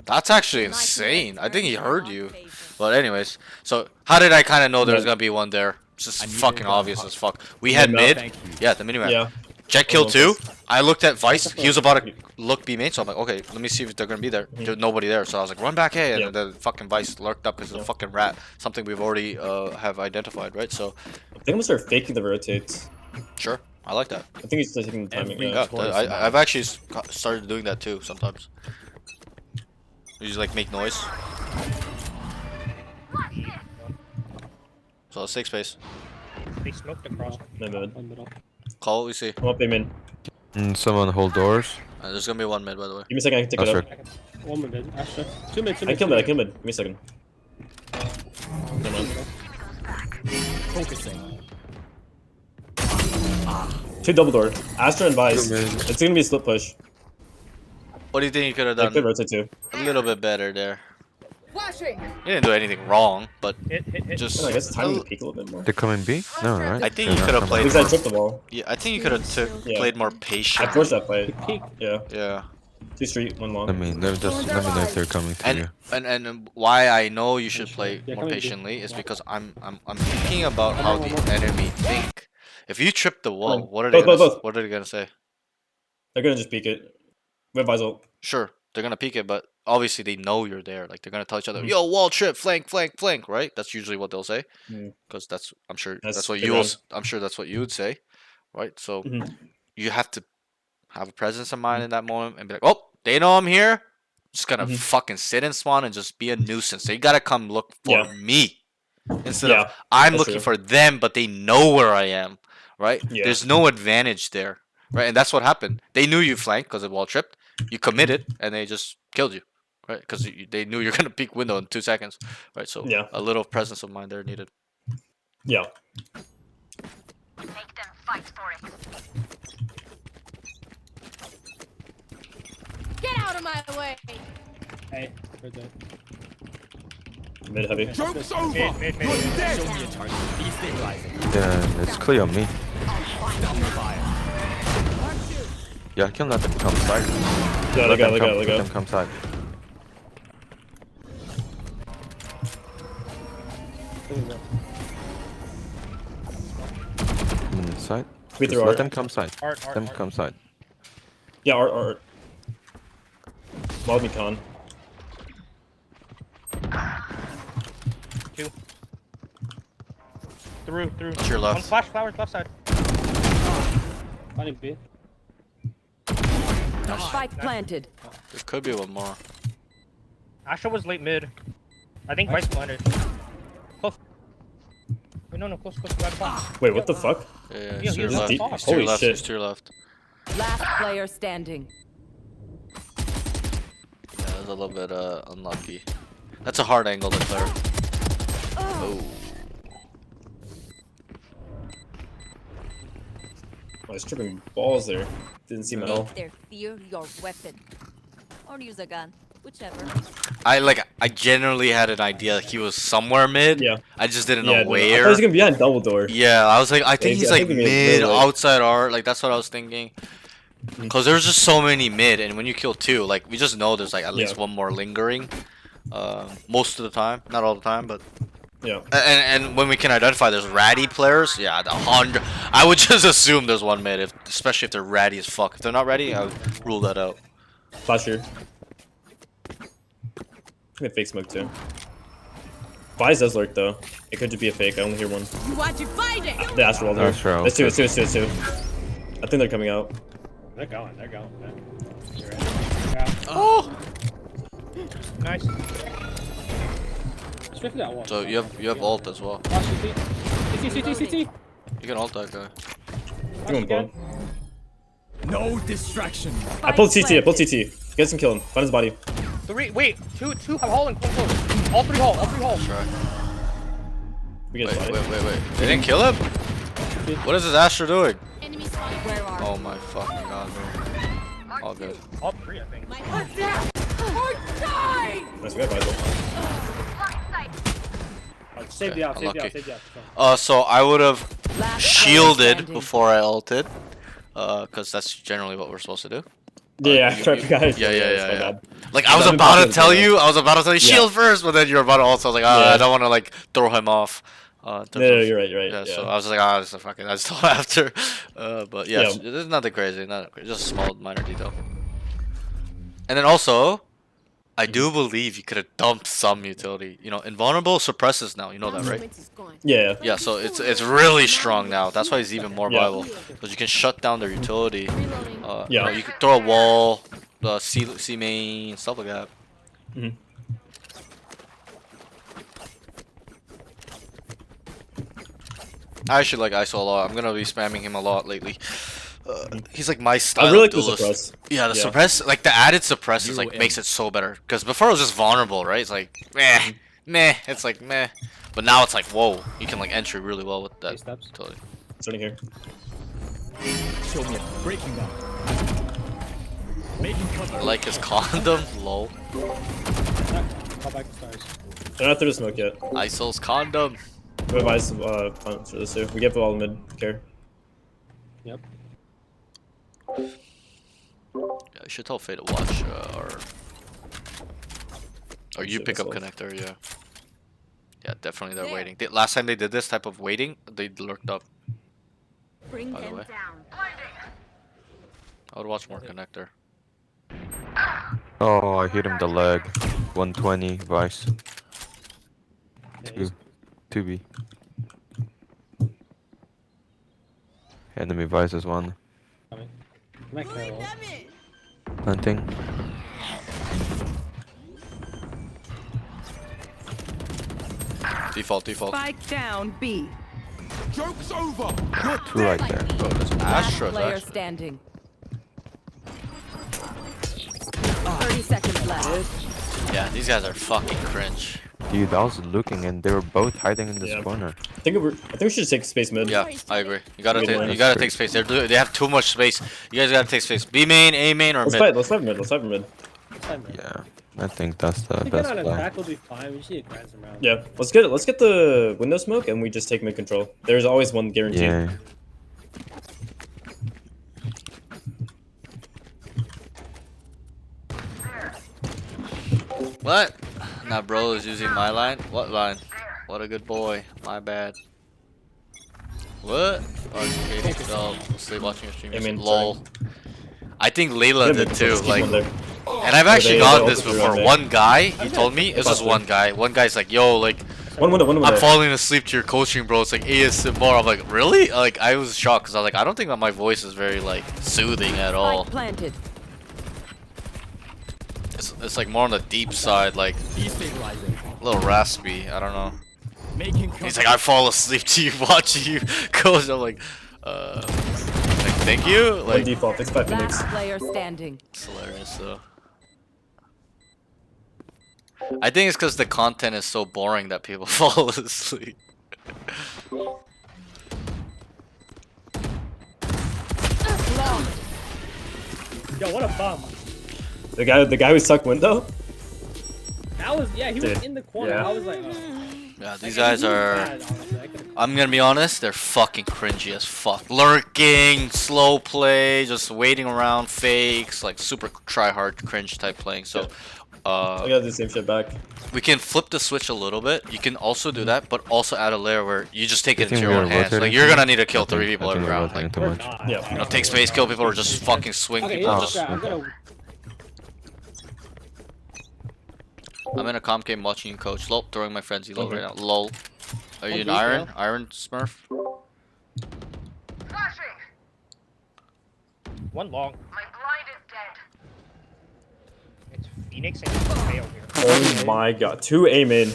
Speaker 1: That's actually insane. I think he heard you. But anyways, so how did I kind of know there was gonna be one there? It's just fucking obvious as fuck. We had mid.
Speaker 7: Thank you.
Speaker 1: Yeah, the minimap.
Speaker 2: Yeah.
Speaker 1: Jet killed two. I looked at Vice. He was about to look B main, so I'm like, okay, let me see if they're gonna be there. There's nobody there, so I was like, run back A, and
Speaker 2: Yeah.
Speaker 1: then the fucking Vice lurked up because of the fucking rat. Something we've already have identified, right? So
Speaker 2: I think I'm gonna start faking the rotates.
Speaker 1: sure, I like that.
Speaker 2: I think he's still taking the timing.
Speaker 7: Every-
Speaker 2: Yeah.
Speaker 1: Yeah, I've actually started doing that too sometimes. You just like make noise. So let's take space.
Speaker 12: They smoked across.
Speaker 2: My bad.
Speaker 8: one middle?
Speaker 1: Call what we see.
Speaker 2: I'm up aim in.
Speaker 11: Someone hold doors.
Speaker 1: There's gonna be one mid, by the way.
Speaker 2: Give me a second, I can take
Speaker 11: Astra.
Speaker 2: it up.
Speaker 12: One mid. Astra. Two mid.
Speaker 2: I killed it, Give me a second. Never mind.
Speaker 10: Focusing.
Speaker 2: Two double door. Astra and Vice.
Speaker 11: Two mid.
Speaker 2: It's gonna be a split push.
Speaker 1: What do you think you could have
Speaker 2: I could
Speaker 1: done
Speaker 2: rotate too.
Speaker 1: a little bit better there?
Speaker 3: Flashing.
Speaker 1: You didn't do anything wrong, but
Speaker 12: Hit.
Speaker 1: just
Speaker 2: I guess timing the peak a little bit more.
Speaker 11: They're coming B? No, right?
Speaker 1: I think
Speaker 11: They're
Speaker 1: you
Speaker 11: not
Speaker 1: could have
Speaker 11: coming.
Speaker 1: played
Speaker 2: Because I
Speaker 1: more.
Speaker 2: tripped the ball.
Speaker 1: Yeah, I think you could have
Speaker 2: Yeah.
Speaker 1: played more
Speaker 2: I
Speaker 1: patient.
Speaker 2: forced that play.
Speaker 12: Peek.
Speaker 2: Yeah.
Speaker 1: Yeah.
Speaker 2: 2 street, 1 long.
Speaker 11: Let me know if they're coming to you.
Speaker 1: And why I know you should play
Speaker 12: Yeah,
Speaker 1: more
Speaker 12: come in,
Speaker 1: patiently is because I'm thinking about how the enemy think. If you trip the wall,
Speaker 2: Fine.
Speaker 1: what are they
Speaker 2: Both,
Speaker 1: gonna
Speaker 2: both.
Speaker 1: what are they gonna say?
Speaker 2: They're gonna just peek it. We have Vice ult.
Speaker 1: Sure, they're gonna peek it, but obviously they know you're there. Like they're gonna tell each other,
Speaker 2: Mhm.
Speaker 1: "Yo, wall trip, flank, flank, flank." Right? That's usually what they'll say,
Speaker 2: Mm.
Speaker 1: because I'm sure
Speaker 2: That's
Speaker 1: that's what
Speaker 2: good
Speaker 1: you will.
Speaker 2: round.
Speaker 1: I'm sure that's what you would say, right? So
Speaker 2: Mhm.
Speaker 1: you have to have a presence of mind in that moment and be like, "Oh, they know I'm here. Just gonna
Speaker 2: Mhm.
Speaker 1: fucking sit and spawn and just be a nuisance. They gotta come look for
Speaker 2: Yeah.
Speaker 1: me instead
Speaker 2: Yeah,
Speaker 1: of I'm
Speaker 2: that's
Speaker 1: looking
Speaker 2: true.
Speaker 1: for them, but they know where I am, right?
Speaker 2: Yeah.
Speaker 1: There's no advantage there, right? And that's what happened. They knew you flanked because it wall tripped. You committed, and they just killed you, right? Because they knew you're gonna peek window in 2 seconds, right? So
Speaker 2: Yeah.
Speaker 1: a little presence of mind there needed.
Speaker 2: Yeah.
Speaker 3: Make them fight for it. Get out of my way.
Speaker 12: Hey. Right there.
Speaker 2: Mid heavy.
Speaker 12: Mid.
Speaker 11: Yeah, it's clear on me. Yeah, I can let them come side.
Speaker 2: Yeah,
Speaker 11: Let
Speaker 2: they
Speaker 11: them
Speaker 2: go.
Speaker 11: come side. Side.
Speaker 2: We
Speaker 11: Just
Speaker 2: threw
Speaker 11: let
Speaker 2: art.
Speaker 11: them come side.
Speaker 12: Art.
Speaker 11: Let them come side.
Speaker 2: Yeah, art. Wild me con.
Speaker 12: Two. Through.
Speaker 1: To your
Speaker 12: One
Speaker 1: left.
Speaker 12: flash flowers left side. Finding B.
Speaker 5: Spike planted.
Speaker 1: There could be one more.
Speaker 12: Astra was late mid. I think Vice blinded. Close. Wait, no, close. Right above.
Speaker 2: Wait, what the fuck?
Speaker 1: Yeah,
Speaker 12: Yeah,
Speaker 1: he's to your
Speaker 12: he's
Speaker 1: left.
Speaker 12: deep.
Speaker 1: He's to your
Speaker 2: Holy
Speaker 1: left.
Speaker 2: shit.
Speaker 1: He's to your left.
Speaker 5: Last player standing.
Speaker 1: Yeah, that was a little bit unlucky. That's a hard angle to clear. Oh.
Speaker 2: I was tripping balls there. Didn't see him at all.
Speaker 3: Their fear your weapon. Or use a gun. Whichever.
Speaker 1: I generally had an idea he was somewhere mid.
Speaker 2: Yeah.
Speaker 1: I just didn't
Speaker 2: Yeah,
Speaker 1: know
Speaker 2: no, I thought he
Speaker 1: where.
Speaker 2: was gonna be behind double door.
Speaker 1: Yeah, I was like, I think
Speaker 2: Yeah,
Speaker 1: he's
Speaker 2: I
Speaker 1: like
Speaker 2: think he made
Speaker 1: mid,
Speaker 2: really late.
Speaker 1: outside art. Like that's what I was thinking. Cause there's just so many mid, and when you kill two, like we just know there's like at least
Speaker 2: Yeah.
Speaker 1: one more lingering. Most of the time, not all the time, but
Speaker 2: Yeah.
Speaker 1: and when we can identify there's ratty players, yeah, 100. I would just assume there's one mid, especially if they're ratty as fuck. If they're not ratty, I would rule that out.
Speaker 2: Flash here. Maybe fake smoke too. Vice does lurk though. It could just be a fake. I only hear one.
Speaker 3: What you fighting?
Speaker 2: The Astral wall there.
Speaker 11: Astral,
Speaker 2: That's two. It's two. I think they're coming out.
Speaker 12: They're going. You're right. Yeah.
Speaker 1: Oh.
Speaker 12: Nice. Straight for that wall.
Speaker 1: So you have ult as well.
Speaker 12: Flash CT.
Speaker 1: You can ult that guy.
Speaker 2: Give him one.
Speaker 7: No distraction.
Speaker 2: I pulled CT. Get some kill him. Find his body.
Speaker 12: Wait, two have hall and close. All three hall.
Speaker 1: Sure.
Speaker 2: We get his body.
Speaker 1: Wait. They didn't kill him? What is this Astra doing?
Speaker 3: Enemy spotted. Where are
Speaker 1: Oh my fucking god, bro. All good.
Speaker 12: All three, I think.
Speaker 3: my die?
Speaker 2: Nice, we got Vice.
Speaker 12: Save the out.
Speaker 1: Unlucky. So I would have
Speaker 5: Last player
Speaker 1: shielded
Speaker 5: standing.
Speaker 1: before I ulted. Cause that's generally what we're supposed to do.
Speaker 2: Yeah, I tried guys.
Speaker 1: Yeah. Like I was about to tell you, shield first, but then you're about to ult, so I was like,
Speaker 2: Yeah.
Speaker 1: I don't want to like throw him off.
Speaker 2: No, you're right.
Speaker 1: Yeah, so I was like, this is fucking, I just told after. But yeah,
Speaker 2: Yeah.
Speaker 1: it's nothing crazy, just a small minor detail. And then also, I do believe you could have dumped some utility. You know, invulnerable suppresses now. You know that, right?
Speaker 2: Yeah.
Speaker 1: Yeah, so it's really strong now. That's why it's even more
Speaker 2: Yeah.
Speaker 1: viable because you can shut down their utility. You know,
Speaker 2: Yeah.
Speaker 1: you can throw a wall, C main, stuff like that.
Speaker 2: Mhm.
Speaker 1: I actually like ISO a lot. I'm gonna be spamming him a lot lately. He's like my style
Speaker 2: I really like
Speaker 1: of
Speaker 2: the
Speaker 1: duelist.
Speaker 2: suppress.
Speaker 1: Yeah, the
Speaker 2: Yeah.
Speaker 1: suppress, like the added suppress is
Speaker 7: Zero
Speaker 1: like makes
Speaker 7: M.
Speaker 1: it so better. Because before it was just vulnerable, right? It's like meh, meh. It's like meh. But now it's like whoa, you can like entry really well with that.
Speaker 8: Hey, steps.
Speaker 1: Totally.
Speaker 2: Starting here.
Speaker 7: Show me. Breaking down. Making cover.
Speaker 1: I like his condom. Lol.
Speaker 8: Call back to stars.
Speaker 2: They're not through the smoke yet.
Speaker 1: Isol's condom.
Speaker 2: We have ice pumps for this too. We get all mid care.
Speaker 8: Yep.
Speaker 1: Yeah, I should tell Faye to watch or you
Speaker 2: Shit
Speaker 1: pick up
Speaker 2: myself.
Speaker 1: connector. Yeah. Yeah, definitely they're waiting. Last time they did this type of waiting, they lurked up.
Speaker 3: Bring
Speaker 1: By the
Speaker 3: them
Speaker 1: way.
Speaker 3: down.
Speaker 1: I would watch more connector.
Speaker 11: Oh, I hit him the leg. 120 Vice.
Speaker 8: Yeah,
Speaker 11: Two. 2B. Enemy Vice is one.
Speaker 8: coming. I'm at Carol.
Speaker 11: Hunting.
Speaker 1: Default.
Speaker 5: Spike down B.
Speaker 7: Joke's over.
Speaker 11: Two right there.
Speaker 1: Bro, there's Astros.
Speaker 5: Player
Speaker 1: Astros.
Speaker 5: standing. 30 seconds left.
Speaker 1: Yeah, these guys are fucking cringe.
Speaker 11: Dude, I was looking and they were both hiding in this
Speaker 2: Yeah.
Speaker 11: corner.
Speaker 2: I think we should take space mid.
Speaker 1: Yeah, I agree. You gotta
Speaker 2: Mid lane.
Speaker 1: you gotta take space. They have too much space. You guys gotta take space. B main, A main, or
Speaker 2: Let's
Speaker 1: mid.
Speaker 2: fight. Let's fight mid. Let's fight mid.
Speaker 8: It's fine, man.
Speaker 11: Yeah, I think that's the
Speaker 8: I think
Speaker 11: best
Speaker 8: on
Speaker 11: play.
Speaker 8: attack will be fine. We just need to grind some rounds.
Speaker 2: Yeah. Let's get the window smoke and we just take mid control. There's always one guaranteed.
Speaker 11: Yeah.
Speaker 1: What? Now bro is using my line? What line? What a good boy. My bad. What? Oh, okay, so sleep watching your stream.
Speaker 2: I mean,
Speaker 1: lol. I think Layla
Speaker 2: Yeah,
Speaker 1: did
Speaker 2: mid
Speaker 1: too.
Speaker 2: control, just keep
Speaker 1: Like,
Speaker 2: one there.
Speaker 1: and I've actually
Speaker 2: they
Speaker 1: gotten
Speaker 2: all
Speaker 1: this
Speaker 2: go through
Speaker 1: before.
Speaker 2: on there.
Speaker 1: One guy, he told me, it's just
Speaker 2: Possibly.
Speaker 1: one guy. One guy's like, yo, like,
Speaker 2: One window.
Speaker 1: I'm falling asleep to your coaching, bro. It's like ASMR. I'm like, really? Like, I was shocked because I was like, I don't think that my voice is very like soothing at all.
Speaker 5: Spike planted.
Speaker 1: It's like more on the deep side, like
Speaker 7: Destabilizing.
Speaker 1: a little raspy. I don't know.
Speaker 7: Making cover.
Speaker 1: He's like, I fall asleep to you watching you coach. I'm like, thank you.
Speaker 2: One
Speaker 1: Like,
Speaker 2: default. Fix 5 Phoenix.
Speaker 5: Last player standing.
Speaker 1: it's hilarious though. I think it's because the content is so boring that people fall asleep.
Speaker 8: Yo, what a bum.
Speaker 2: The guy who sucked window.
Speaker 8: That was, yeah, he was
Speaker 2: Dude,
Speaker 8: in the corner.
Speaker 2: yeah.
Speaker 8: I was like, oh.
Speaker 1: Yeah, these
Speaker 8: Like,
Speaker 1: guys
Speaker 8: he was
Speaker 1: are.
Speaker 8: bad, honestly. I could've-
Speaker 1: I'm gonna be honest, they're fucking cringy as fuck. Lurking, slow play, just waiting around, fakes, like super try hard cringe type playing. So,
Speaker 2: I gotta do the same shit back.
Speaker 1: we can flip the switch a little bit. You can also do that, but also add a layer where you just take
Speaker 11: You
Speaker 1: it into
Speaker 11: think
Speaker 1: your
Speaker 11: we
Speaker 1: own
Speaker 11: are
Speaker 1: hands. Like
Speaker 11: rotating
Speaker 1: you're
Speaker 11: too
Speaker 1: gonna
Speaker 11: much?
Speaker 1: need to kill
Speaker 11: I think-
Speaker 1: 3 people
Speaker 11: I think
Speaker 1: every
Speaker 11: we're
Speaker 1: round.
Speaker 11: rotating
Speaker 1: Like,
Speaker 11: too
Speaker 8: We're
Speaker 11: much.
Speaker 8: not.
Speaker 2: Yeah.
Speaker 1: you know, take space, kill people, or just fucking swing
Speaker 8: Okay,
Speaker 1: people.
Speaker 8: yeah,
Speaker 1: Just
Speaker 8: sure, I'm gonna.
Speaker 1: I'm in a comp game watching you coach. Lol, throwing my frenzy low
Speaker 2: Okay.
Speaker 1: right now. Lol. Are you
Speaker 8: Oh,
Speaker 1: an
Speaker 8: boost,
Speaker 1: iron?
Speaker 8: yeah.
Speaker 1: Iron Smurf?
Speaker 12: One long. It's Phoenix and Fail here.
Speaker 2: Oh my god. 2 A main.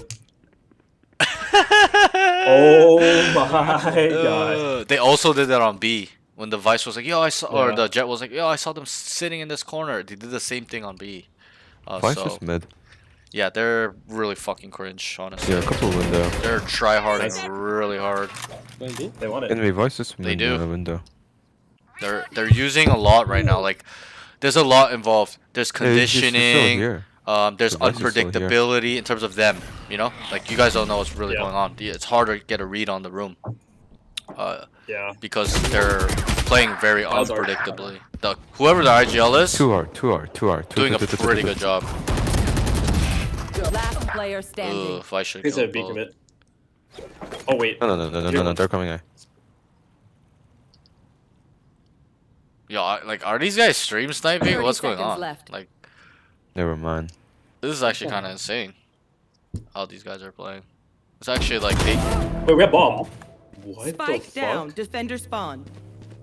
Speaker 2: Oh my god.
Speaker 1: They also did that on B. When the Vice was like, yo, I saw, or
Speaker 2: Yeah.
Speaker 1: the Jet was like, yo, I saw them sitting in this corner. They did the same thing on B.
Speaker 11: Vice
Speaker 1: So,
Speaker 11: is mid.
Speaker 1: yeah, they're really fucking cringe, honestly.
Speaker 11: Yeah, a couple window.
Speaker 1: They're try-harding
Speaker 2: Nice.
Speaker 1: really hard.
Speaker 8: Going deep?
Speaker 2: They want it.
Speaker 11: Enemy Vice is mid
Speaker 1: do.
Speaker 11: window.
Speaker 1: They're using a lot right now. Like, there's a lot involved. There's
Speaker 11: Yeah, he's still
Speaker 1: conditioning.
Speaker 11: here.
Speaker 1: There's
Speaker 11: The Vice is still here.
Speaker 1: unpredictability in terms of them. You know, like you guys don't know what's really
Speaker 2: Yeah.
Speaker 1: going on. It's hard to get a read on the room.
Speaker 2: Yeah.
Speaker 1: Because they're playing very
Speaker 2: Guys are-
Speaker 1: unpredictably. Whoever the IGL is,
Speaker 11: 2R.
Speaker 1: doing a pretty good job.
Speaker 5: Last player standing.
Speaker 1: Ugh, if I should
Speaker 2: He's
Speaker 1: kill
Speaker 2: a B
Speaker 1: both.
Speaker 2: commit. Oh wait.
Speaker 11: No, they're coming A.
Speaker 1: Yo, like, are these guys stream sniping?
Speaker 5: 30
Speaker 1: What's going
Speaker 5: seconds
Speaker 1: on?
Speaker 5: left.
Speaker 1: Like,
Speaker 11: Never mind.
Speaker 1: this is actually kind of insane. How these guys are playing. It's actually like they
Speaker 2: Wait, we have bomb. What
Speaker 5: Spike
Speaker 2: the
Speaker 5: down.
Speaker 2: fuck?
Speaker 5: Defender spawn.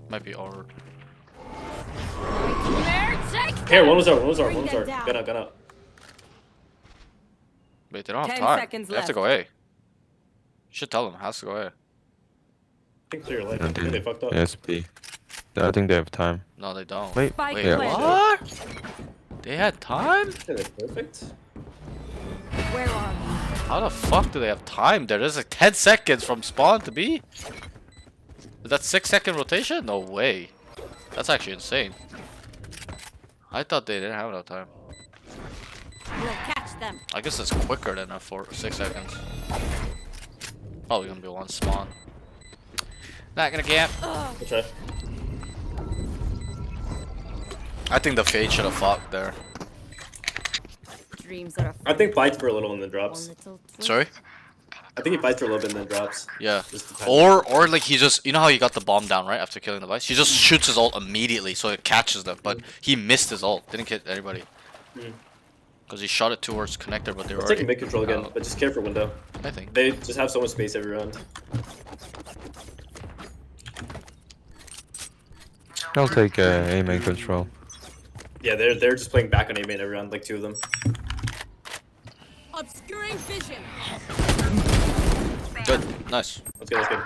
Speaker 1: might be hard.
Speaker 2: Here, one was out.
Speaker 3: Bring them down.
Speaker 2: Got out.
Speaker 1: Wait, they don't have
Speaker 5: 10
Speaker 1: time.
Speaker 5: seconds
Speaker 1: They have to go A. You should tell them. It has to go A.
Speaker 2: I think they're like,
Speaker 11: No,
Speaker 2: I think they fucked up.
Speaker 11: Yeah, it's B. I think they have time.
Speaker 1: No, they don't.
Speaker 11: Wait,
Speaker 5: Spike
Speaker 1: Wait,
Speaker 11: yeah.
Speaker 1: what? They had time?
Speaker 2: Yeah, they're perfect.
Speaker 3: Where are we?
Speaker 1: How the fuck do they have time? There is like 10 seconds from spawn to B. Is that 6-second rotation? No way. That's actually insane. I thought they didn't have enough time.
Speaker 3: We'll catch them.
Speaker 1: I guess it's quicker than that for 6 seconds. Probably gonna be one spawn. Not gonna camp.
Speaker 2: We'll try.
Speaker 1: I think the Fade should have fought there.
Speaker 3: Dreams are a
Speaker 2: I think bites for a little and then
Speaker 3: one
Speaker 2: drops.
Speaker 3: little twist.
Speaker 1: Sorry?
Speaker 2: I think he bites for a little bit and then drops.
Speaker 1: Yeah.
Speaker 2: Just depends.
Speaker 1: Or like he just, you know how he got the bomb down right after killing the Vice? He just shoots his ult immediately so it catches them, but he missed his ult. Didn't hit anybody. Because he shot it towards connector, but they were
Speaker 2: Let's take
Speaker 1: already
Speaker 2: mid control again,
Speaker 1: out.
Speaker 2: but just care for window.
Speaker 1: I think.
Speaker 2: They just have so much space every round.
Speaker 11: I'll take A main control.
Speaker 2: Yeah, they're just playing back on A main every round, like 2 of them.
Speaker 3: Obscuring vision.
Speaker 1: Good. Nice.
Speaker 2: Let's go, let's go.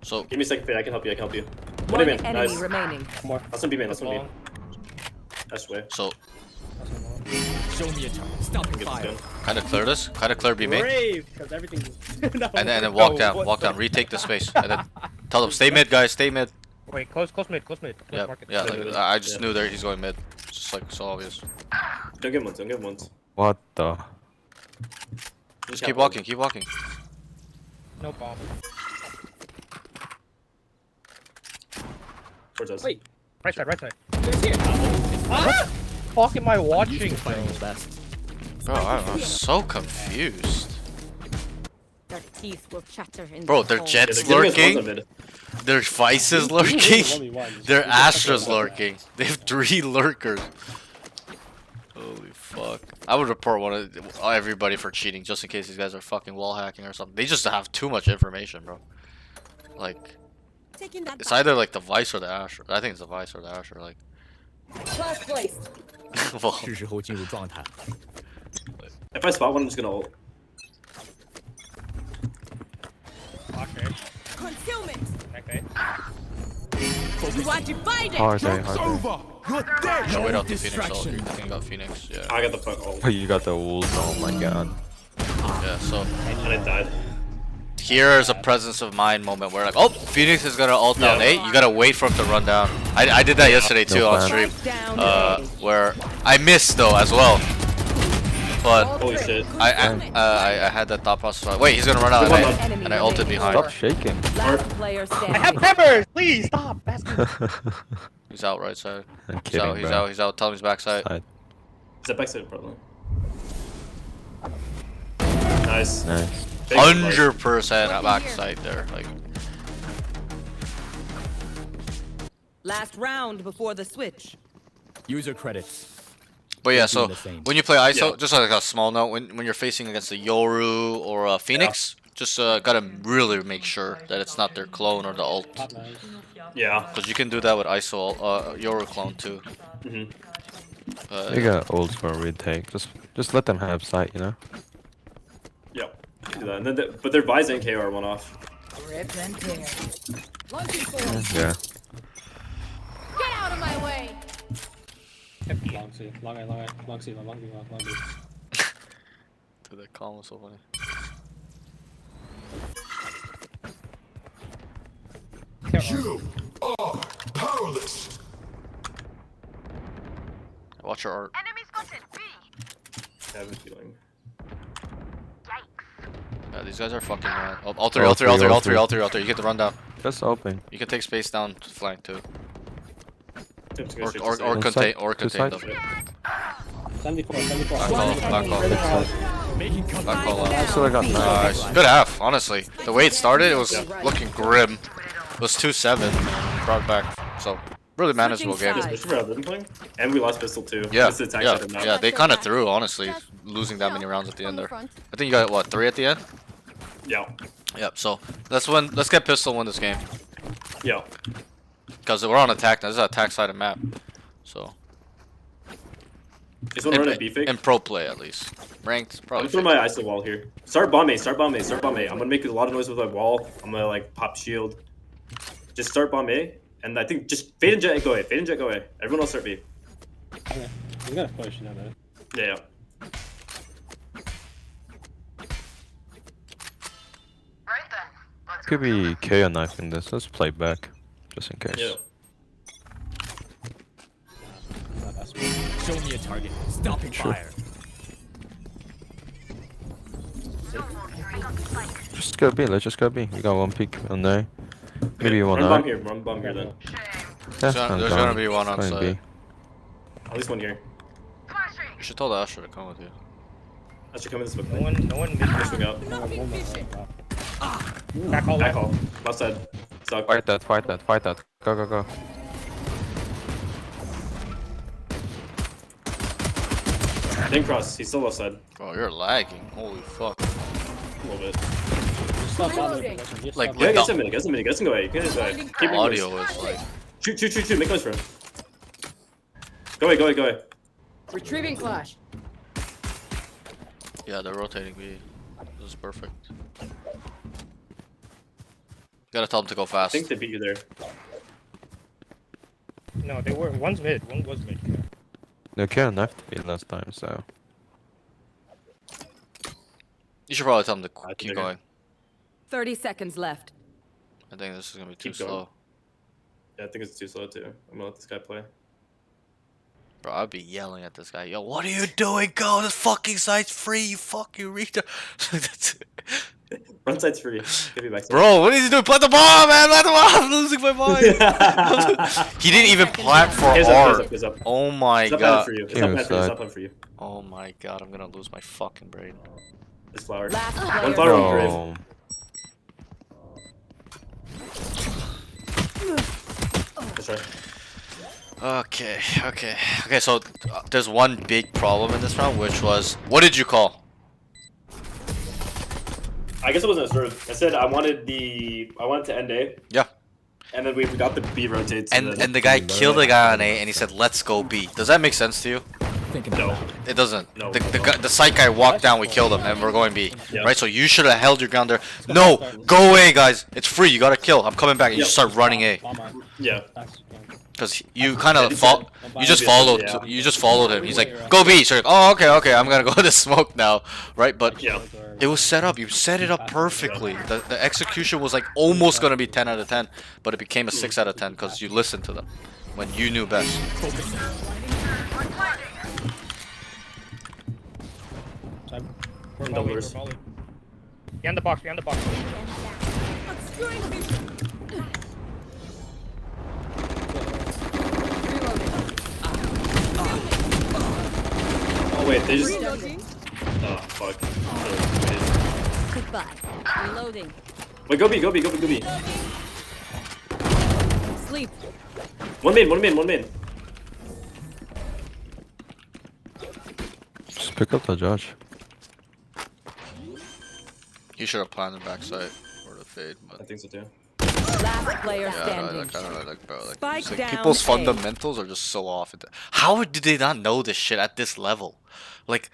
Speaker 1: So,
Speaker 2: Give me a second fade, I can help you, I can help you.
Speaker 5: One
Speaker 2: One A main,
Speaker 5: enemy
Speaker 2: nice.
Speaker 5: remaining.
Speaker 12: More.
Speaker 2: That's one B main, that's one B.
Speaker 12: Long.
Speaker 2: That's way.
Speaker 1: so
Speaker 7: Show me a time. Stop
Speaker 2: Get
Speaker 7: and
Speaker 2: this
Speaker 7: fire.
Speaker 2: done.
Speaker 1: kind of clear this. Kind of clear B main.
Speaker 12: Brave, because everything. No,
Speaker 1: And then
Speaker 12: no,
Speaker 1: walk down.
Speaker 12: what
Speaker 1: Walk
Speaker 12: the-
Speaker 1: down. Retake the space. And then tell them, stay mid, guys. Stay mid.
Speaker 12: Wait, close mid, close mid. Close
Speaker 1: Yeah.
Speaker 12: market.
Speaker 1: Yeah. Like, I just
Speaker 2: Yeah.
Speaker 1: knew there he's going mid. Just like so obvious.
Speaker 2: Don't give him once, don't give him once.
Speaker 11: What the?
Speaker 1: Just keep walking. Keep walking.
Speaker 12: No bomb.
Speaker 2: Towards us.
Speaker 12: Wait. Right side, right side. What fuck am I watching, bro?
Speaker 7: best.
Speaker 1: Bro, I'm so confused.
Speaker 3: Their teeth will chatter in
Speaker 1: Bro,
Speaker 3: the
Speaker 1: their
Speaker 3: hole.
Speaker 2: Yeah,
Speaker 1: Jets
Speaker 2: they're giving us ones on
Speaker 1: lurking.
Speaker 2: mid.
Speaker 1: Their Vices lurking. Their Astras lurking. They have 3 lurkers. Holy fuck. I would report everybody for cheating just in case these guys are fucking wall hacking or something. They just have too much information, bro. Like,
Speaker 3: Taking that
Speaker 1: it's
Speaker 3: back.
Speaker 1: either like the Vice or the Asher. I think it's the Vice or the Asher. Like,
Speaker 5: Flash placed.
Speaker 1: well,
Speaker 7: 是时候进入状态。
Speaker 2: If I spot one, I'm just gonna ult.
Speaker 12: Okay.
Speaker 3: Concealment.
Speaker 12: Okay.
Speaker 3: You are divided.
Speaker 11: Hard A, hard A.
Speaker 1: should wait out the Phoenix ult. You're thinking about Phoenix, yeah.
Speaker 2: I got the fuck ult.
Speaker 11: Oh, you got the ult. Oh my god.
Speaker 1: Yeah, so
Speaker 2: And I died.
Speaker 1: here is a presence of mind moment where like, oh, Phoenix is gonna ult down
Speaker 2: Yeah.
Speaker 1: 8. You gotta wait for him to run down. I did that yesterday too
Speaker 11: No
Speaker 1: on
Speaker 11: plan.
Speaker 1: stream.
Speaker 5: Spike down A.
Speaker 1: Where I missed though as well. But
Speaker 2: Holy shit.
Speaker 1: I had that thought process. Like, wait, he's gonna run out,
Speaker 2: One
Speaker 1: and
Speaker 5: enemy
Speaker 1: I ulted
Speaker 5: remaining.
Speaker 1: behind.
Speaker 11: Stop shaking.
Speaker 5: Last player
Speaker 12: I have
Speaker 5: standing.
Speaker 12: peppers! Please stop! Bastard.
Speaker 1: He's out right side.
Speaker 11: I'm
Speaker 1: He's
Speaker 11: kidding,
Speaker 1: out. He's
Speaker 11: bro.
Speaker 1: out. He's out. Tell him he's backside.
Speaker 11: Side.
Speaker 2: Is that backside probably? Nice.
Speaker 11: Nice.
Speaker 2: Big advice.
Speaker 1: 100% backside there. Like,
Speaker 5: Last round before the switch.
Speaker 7: User credits.
Speaker 1: but yeah.
Speaker 7: Doing
Speaker 1: So
Speaker 7: the same.
Speaker 1: when you play ISO,
Speaker 2: Yeah.
Speaker 1: just like a small note, when you're facing against a Yoru or a Phoenix, just gotta really make sure that it's not their clone or the ult,
Speaker 2: Yeah.
Speaker 1: because you can do that with ISO Yoru clone too.
Speaker 2: Mhm.
Speaker 11: They got ults for a retake. Just let them have sight, you know?
Speaker 2: Yeah. Do that. And then but their Vise and KR went off.
Speaker 5: Rip and tear.
Speaker 3: Launching forward.
Speaker 11: Yeah.
Speaker 3: Get out of my way.
Speaker 1: Dude, that calm was so funny. Watch your art.
Speaker 2: I have a feeling.
Speaker 1: Yeah, these guys are fucking mad. All three. You get the rundown.
Speaker 11: Just open.
Speaker 1: You can take space down to flank too.
Speaker 2: I'm just gonna
Speaker 1: Or
Speaker 2: straight
Speaker 1: or
Speaker 2: to
Speaker 1: or
Speaker 2: side.
Speaker 1: contain
Speaker 11: Two
Speaker 1: contain
Speaker 11: sides.
Speaker 1: them.
Speaker 12: 74, 74.
Speaker 1: Back call. Back call.
Speaker 7: Making contact.
Speaker 1: Back call.
Speaker 11: I still got nice.
Speaker 1: Nice. Good half, honestly. The way it started, it was looking grim. It was 2-7. Brought back. So really manageable game.
Speaker 5: Switching
Speaker 2: Especially for our living playing. And we lost pistol too.
Speaker 1: Yeah,
Speaker 2: It's the attack
Speaker 1: yeah,
Speaker 2: side of the map.
Speaker 1: yeah. They kind of threw, honestly, losing that many rounds at the end there. I think you got what 3 at the end.
Speaker 2: Yeah.
Speaker 1: Yep. So let's get pistol win this game
Speaker 2: Yeah.
Speaker 1: because we're on attack now. This is an attack side of map. So
Speaker 2: Is one running B fake?
Speaker 1: in pro play at least. Ranked
Speaker 2: I'm
Speaker 1: probably.
Speaker 2: throwing my ISO wall here. Start bomb A, start bomb A, start bomb A. I'm gonna make a lot of noise with my wall. I'm gonna like pop shield. Just start bomb A, And I think just fade and jet and go away. Fade and jet, go away. Everyone else start B.
Speaker 8: Okay. We gotta push, you know that.
Speaker 2: Yeah.
Speaker 11: Could be KO knifing this. Let's play back, just in case.
Speaker 2: Yeah.
Speaker 7: Show me a target. Stopping fire.
Speaker 11: Just go B. Let's just go B. We got one peek on there. Maybe one
Speaker 2: Run bomb
Speaker 11: out.
Speaker 2: here. Run bomb here then.
Speaker 11: Yeah,
Speaker 1: There's
Speaker 11: I'm
Speaker 1: gonna
Speaker 11: going.
Speaker 1: be one on
Speaker 11: Going
Speaker 1: site.
Speaker 11: B.
Speaker 2: At least one here.
Speaker 1: You should tell the Asher to come with you.
Speaker 2: I should come in this book.
Speaker 12: No one mid.
Speaker 2: Just swing out.
Speaker 12: Back all
Speaker 2: Back
Speaker 12: left.
Speaker 2: hall. Left side. Stuck.
Speaker 11: Fight that. Fight that. Fight that. Go go go.
Speaker 2: Didn't cross. He's still left side.
Speaker 1: Bro, you're lagging. Holy fuck.
Speaker 2: A little bit.
Speaker 8: Just stop bothering. Just
Speaker 1: Like,
Speaker 8: stop
Speaker 2: Yeah,
Speaker 1: the
Speaker 2: get some minute. Get some minute. Get some go away. Get his way. Keep making noise.
Speaker 1: audio is like.
Speaker 2: Shoot. Make noise for him. Go away.
Speaker 5: Retrieving flash.
Speaker 1: Yeah, they're rotating B. This is perfect. Gotta tell them to go
Speaker 2: I
Speaker 1: fast.
Speaker 2: think they beat you there.
Speaker 12: No, they were. One's mid. One was mid.
Speaker 11: No, KO knifed B last time, so.
Speaker 1: You should probably tell them to
Speaker 2: think
Speaker 1: keep
Speaker 2: they're
Speaker 1: going.
Speaker 5: 30 seconds left.
Speaker 1: I think this is gonna be too
Speaker 2: Keep going.
Speaker 1: slow.
Speaker 2: Yeah, I think it's too slow too. I'm gonna let this guy play.
Speaker 1: Bro, I'd be yelling at this guy. Yo, what are you doing? Go, this fucking site's free, you fucking retard.
Speaker 2: Front side's free. Give me back.
Speaker 1: Bro, what is he doing? Plant the bomb, man! Plant the bomb! I'm losing my mind. He didn't even plant for
Speaker 2: Here's
Speaker 1: R.
Speaker 2: up, here's up.
Speaker 1: Oh my
Speaker 2: It's not bad
Speaker 1: god.
Speaker 2: for you. It's
Speaker 11: Give
Speaker 2: not
Speaker 11: him
Speaker 2: bad for you. It's
Speaker 11: side.
Speaker 2: not bad for you.
Speaker 1: Oh my god, I'm gonna lose my fucking brain.
Speaker 2: This flower.
Speaker 5: Last
Speaker 2: One
Speaker 5: player.
Speaker 2: flower, one grave.
Speaker 11: Oh.
Speaker 2: That's right.
Speaker 1: Okay, so there's one big problem in this round, which was, what did you call?
Speaker 2: I guess it wasn't a swerve. I said I wanted to end A.
Speaker 1: Yeah.
Speaker 2: And then we got the B rotates.
Speaker 1: And the guy killed the guy on A, and he said, let's go B. Does that make sense to you?
Speaker 2: no.
Speaker 1: It doesn't.
Speaker 2: No.
Speaker 1: The site guy walked down, we killed him, and we're going B.
Speaker 2: Yeah.
Speaker 1: Right? So you should have held your ground there. No! Go away, guys! It's free, you gotta kill. I'm coming back, and you
Speaker 2: Yeah.
Speaker 1: just start running A.
Speaker 2: Yeah.
Speaker 1: Because you kind of you just followed him. He's like,
Speaker 8: Yeah.
Speaker 1: go B. So you're like, oh, okay, I'm gonna go to smoke now. Right? But
Speaker 2: Yeah.
Speaker 1: it was set up. You set it up perfectly. The execution was like almost gonna be 10 out of 10, but it became a 6 out of 10 because you listened to them when you knew best.
Speaker 2: Doublers.
Speaker 12: Behind the box.
Speaker 2: Oh wait, they just. Oh fuck.
Speaker 3: Goodbye. Reloading.
Speaker 2: Wait, go B.
Speaker 5: Sleep.
Speaker 2: One main.
Speaker 11: Just pick up the judge.
Speaker 1: You should have planned the backside or the fade,
Speaker 2: I
Speaker 1: but
Speaker 2: think so too.
Speaker 5: Last player
Speaker 1: yeah,
Speaker 5: standing.
Speaker 1: bro,
Speaker 5: Spike
Speaker 1: it's like
Speaker 5: down
Speaker 1: people's
Speaker 5: A.
Speaker 1: fundamentals are just so off. How did they not know this shit at this level? Like,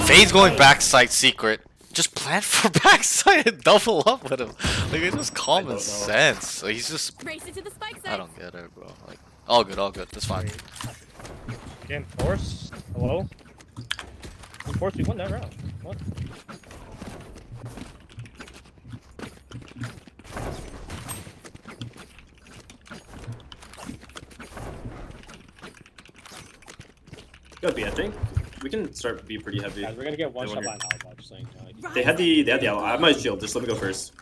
Speaker 1: fade's going backside secret. Just plan for backside and double up with him. Like, it's just common sense. So he's just.
Speaker 3: Race into the spike
Speaker 1: I
Speaker 3: site.
Speaker 1: don't get it, bro. Like, all good. That's fine.
Speaker 12: Damn, force. Hello? Force, we won that round. What?
Speaker 2: Go B, I think. We can start B pretty heavy.
Speaker 8: Guys, we're gonna get one
Speaker 2: They
Speaker 8: shot
Speaker 2: won
Speaker 8: by an alibi, just saying. Like,
Speaker 2: They had the L. I have my shield. Just let me go first.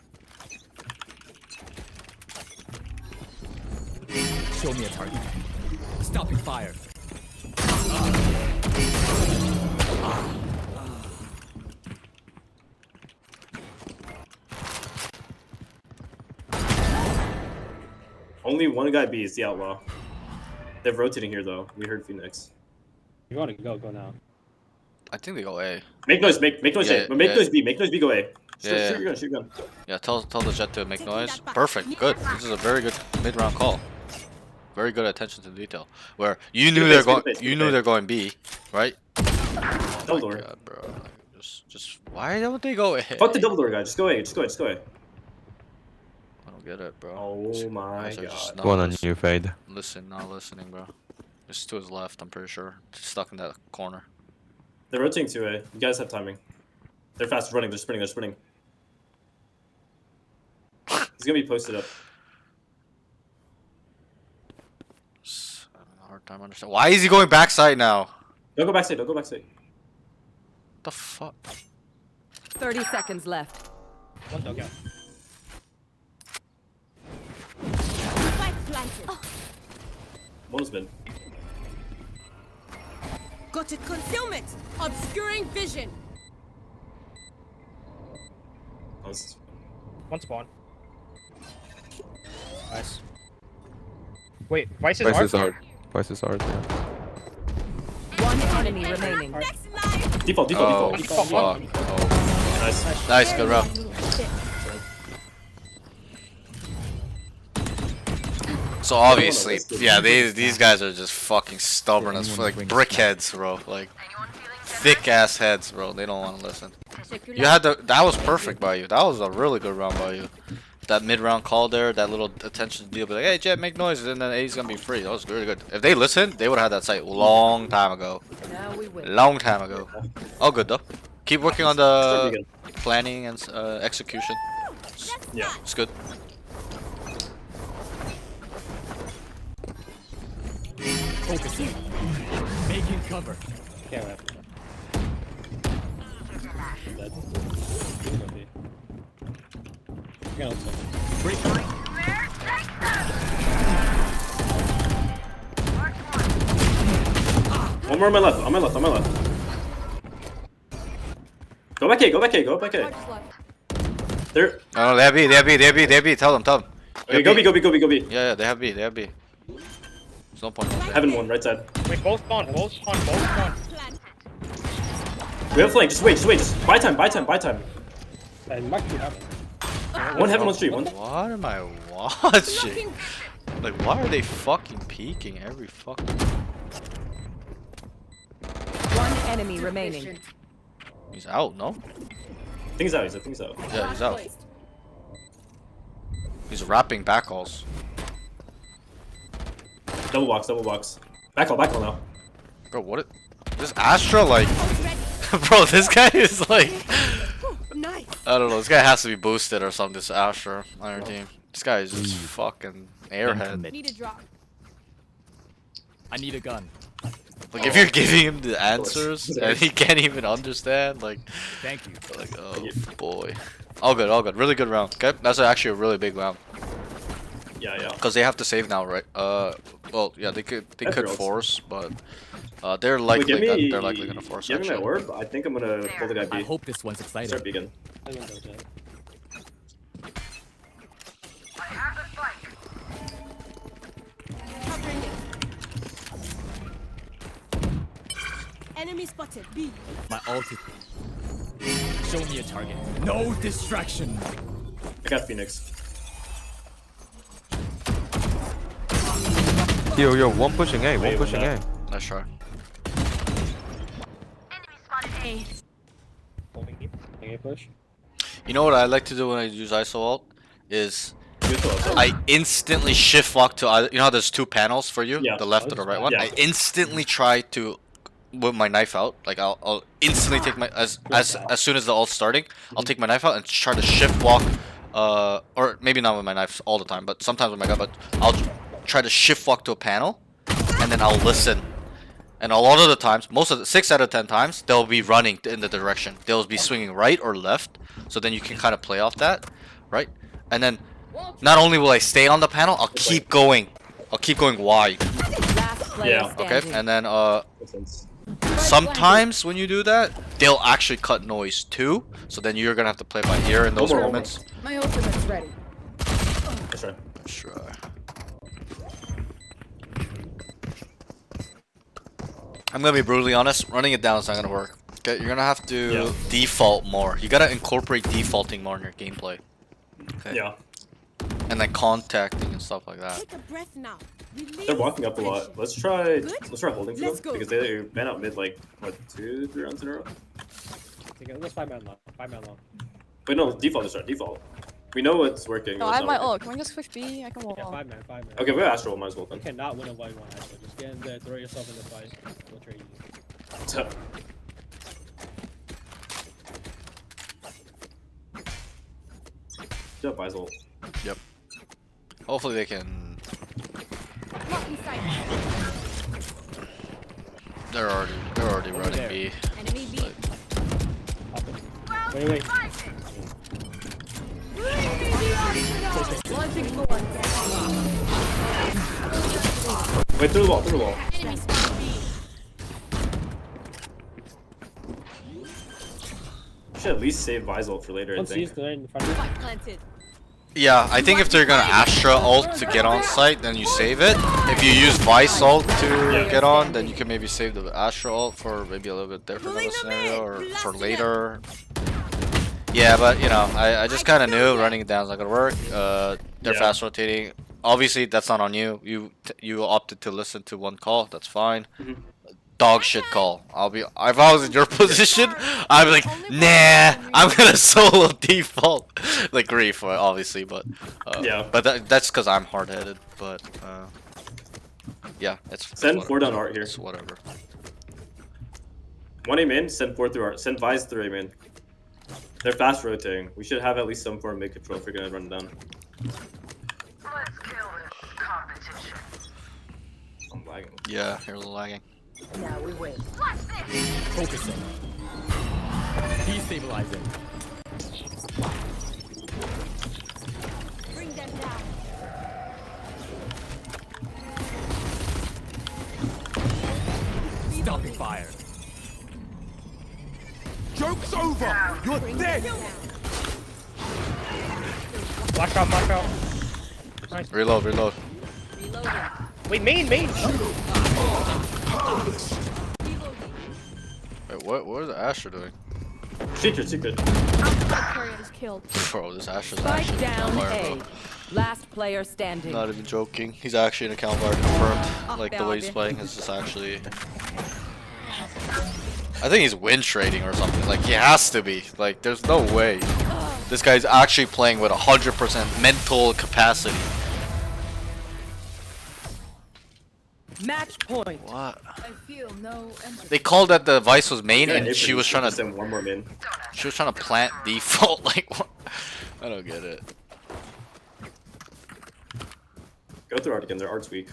Speaker 7: Show me a target. Stopping fire.
Speaker 2: Only one guy B is the outlaw. They're rotating here though. We heard Phoenix.
Speaker 8: if you wanna go now.
Speaker 1: I think they go A.
Speaker 2: Make noise. Make noise.
Speaker 1: Yeah,
Speaker 2: Make
Speaker 1: yeah.
Speaker 2: noise B. Make noise B. Go A.
Speaker 1: Yeah.
Speaker 2: Shoot your gun.
Speaker 1: Yeah, tell the jet to make noise. Perfect. Good. This is a very good mid-round call. Very good attention to detail. Where you knew they're going, they're going B, right?
Speaker 2: Double door.
Speaker 1: God, bro. Like, just why don't they go A?
Speaker 2: Fuck the double door guy. Just go A.
Speaker 1: I don't get it, bro.
Speaker 2: Oh my
Speaker 1: Guys are just
Speaker 2: god.
Speaker 1: not
Speaker 11: One on you, Fade.
Speaker 1: not listening, bro. It's to his left, I'm pretty sure. Stuck in that corner.
Speaker 2: They're rotating 2A. You guys have timing. They're fast running. They're sprinting. They're sprinting. He's gonna be posted up.
Speaker 1: Just having a hard time understanding. Why is he going backside now?
Speaker 2: Don't go backside. Don't go backside.
Speaker 1: What the fuck?
Speaker 5: 30 seconds left.
Speaker 12: One dog out.
Speaker 3: Spike planted.
Speaker 2: One has been.
Speaker 3: Got it. Concealment. Obscuring vision.
Speaker 2: Oh, this is...
Speaker 12: One spawn. Nice. Wait, Vice is
Speaker 11: Vice
Speaker 12: hard?
Speaker 11: is hard. Vice is hard, yeah.
Speaker 5: One enemy remaining.
Speaker 2: Default.
Speaker 1: Oh,
Speaker 2: Default.
Speaker 1: fuck. Oh.
Speaker 2: Nice.
Speaker 1: Nice, good round. So obviously, yeah, these guys are just fucking stubborn as like brickheads, bro. Like thick ass heads, bro. They don't want to listen. You had that was perfect by you. That was a really good round by you. That mid-round call there, that little attention to deal, be like, hey Jet, make noise, and then A's gonna be free. That was really good. If they listened, they would have had that site long time ago.
Speaker 5: Now we win.
Speaker 1: Long time ago. All good though. Keep working on the planning and execution.
Speaker 2: Yeah.
Speaker 1: It's good.
Speaker 7: Focusing. Making cover.
Speaker 8: Can't wrap. Dead. You're gonna look so.
Speaker 2: One more on my left. On my left. Go back A. They're...
Speaker 1: No, they have B. Tell them.
Speaker 2: Okay, go B.
Speaker 1: Yeah, they have B. There's no point.
Speaker 2: Heaven one, right side.
Speaker 12: Wait, both spawn.
Speaker 2: We have a flank. Just wait. Just buy time.
Speaker 8: And Mark, you have it.
Speaker 2: One heaven, one street. One.
Speaker 1: What am I watching? Like, why are they fucking peeking every fucking...
Speaker 5: One enemy remaining.
Speaker 1: He's out, no?
Speaker 2: I think he's out.
Speaker 1: Yeah, he's out. He's wrapping back calls.
Speaker 2: Double box. Back call now.
Speaker 1: Bro, what it... This Astra, like... Bro, this guy is like... I don't know, this guy has to be boosted or something, this Astra on our team. This guy is just fucking airhead.
Speaker 3: Need a drop.
Speaker 7: I need a gun.
Speaker 1: Like, if you're giving him the answers and he can't even understand, like...
Speaker 7: Thank you.
Speaker 1: Like, oh boy. All good. Really good round. Okay, that's actually a really big round.
Speaker 2: Yeah.
Speaker 1: Because they have to save now, right? Well, yeah, they could force, but they're likely gonna force.
Speaker 2: Give me my
Speaker 1: Actually.
Speaker 2: orb. I think I'm gonna pull the guy B.
Speaker 7: I hope this one's exciting.
Speaker 2: Start B again.
Speaker 8: I don't know, Jet.
Speaker 3: Enemy spotted. B.
Speaker 7: My ult is... Show me a target. No distraction.
Speaker 2: I got Phoenix.
Speaker 11: Yo, one pushing A.
Speaker 1: Nice try.
Speaker 8: Holding deep. Can you push?
Speaker 1: You know what I like to do when I use ISO ult is I instantly shift walk to either. You know how there's two panels for you,
Speaker 2: Yeah.
Speaker 1: the left or the right one.
Speaker 2: Yeah.
Speaker 1: I instantly try to, with my knife out, like I'll instantly take my as soon as the ult's starting, I'll take my knife out and try to shift walk, or maybe not with my knife all the time, but sometimes with my gun. But I'll try to shift walk to a panel, and then I'll listen. And a lot of the times, 6 out of 10 times, they'll be running in the direction. They'll be swinging right or left, so then you can kind of play off that, right? And then, not only will I stay on the panel, I'll keep going. I'll keep going wide.
Speaker 5: Last player
Speaker 2: Yeah.
Speaker 1: Okay,
Speaker 5: standing.
Speaker 1: and then
Speaker 2: Makes sense.
Speaker 1: sometimes when you do that, they'll actually cut noise too. So then you're gonna have to play by ear in those moments.
Speaker 5: My ultimate's ready.
Speaker 2: That's right.
Speaker 1: Sure. I'm gonna be brutally honest. Running it down is not gonna work. Okay, you're gonna have to default more. You gotta incorporate defaulting more in your gameplay. Okay.
Speaker 2: Yeah.
Speaker 1: And then contacting and stuff like that.
Speaker 3: Take a breath now.
Speaker 2: They're walking up a lot. Let's try holding for them
Speaker 3: Let's go.
Speaker 2: because they ran out mid like what 2-3 rounds in a row.
Speaker 8: Let's 5 man long. 5 man long.
Speaker 2: Wait, no, default. Just start default. We know what's working.
Speaker 5: No,
Speaker 2: what's
Speaker 5: I have
Speaker 2: not
Speaker 5: my
Speaker 2: working.
Speaker 5: ult. Can we just push B? I can wall.
Speaker 8: Yeah, 5-man, 5-man.
Speaker 2: Okay, we have Astral. Might as well
Speaker 8: You
Speaker 2: then.
Speaker 8: cannot win a 1v1 Astro. Just get in there, throw yourself in the fight. We'll trade you.
Speaker 2: So, yeah, buys ult.
Speaker 1: Yep. Hopefully they can.
Speaker 3: Blocking sight.
Speaker 1: They're already running
Speaker 8: there.
Speaker 1: B.
Speaker 3: Enemy B.
Speaker 8: Wait.
Speaker 3: Launching forward.
Speaker 2: Wait, through the wall, through the wall.
Speaker 3: Enemy spotted B.
Speaker 2: We should at least save Visol for later, I
Speaker 8: Once
Speaker 2: think.
Speaker 8: he's there in front of you.
Speaker 3: Spike planted.
Speaker 1: Yeah, I think if they're gonna Astra ult to get on site, then you save it. If you use Vice ult to get on, then you can maybe save the Astra ult for maybe a little bit different of a scenario or for later. Yeah, but you know, I just kind of knew running it down is not gonna work. They're
Speaker 2: Yeah.
Speaker 1: fast rotating. Obviously, that's not on you. You opted to listen to one call. That's fine. Dog shit call. If I was in your position, I'd be like, nah, I'm gonna solo default. Like grief, obviously, but
Speaker 2: Yeah.
Speaker 1: But that's because I'm hard headed. But yeah, it's
Speaker 2: Send
Speaker 1: whatever.
Speaker 2: 4 down art here.
Speaker 1: It's whatever.
Speaker 2: 1 aim in, send 4 through art. Send Vise through aim in. They're fast rotating. We should have at least some form of mid control if we're gonna run down. I'm lagging.
Speaker 1: Yeah, you're lagging.
Speaker 10: Now we win.
Speaker 7: Focusing. Destabilizing.
Speaker 3: Bring them down.
Speaker 7: Stopping fire. Joke's over! You're dead!
Speaker 12: Flash out. Nice.
Speaker 1: Reload.
Speaker 3: Reloading.
Speaker 12: Wait, main.
Speaker 1: Wait, what is the Astra doing?
Speaker 2: Secret.
Speaker 3: Carrier is killed.
Speaker 1: Bro, this Astra's
Speaker 5: Spike
Speaker 1: actually in
Speaker 5: down
Speaker 1: Calvire,
Speaker 5: A.
Speaker 1: bro.
Speaker 5: Last player standing.
Speaker 1: Not even joking. He's actually in a Calvire confirmed. Like the way he's playing is just actually. I think he's win trading or something. Like he has to be. Like there's no way. This guy's actually playing with 100% mental capacity.
Speaker 5: Match point.
Speaker 1: What?
Speaker 3: I feel no empathy.
Speaker 1: They called that the Vice was main,
Speaker 2: Yeah,
Speaker 1: and
Speaker 2: April,
Speaker 1: she was trying to.
Speaker 2: send 1 more min.
Speaker 1: She was trying to plant default. Like what? I don't get it.
Speaker 2: Go through art again. Their art's weak.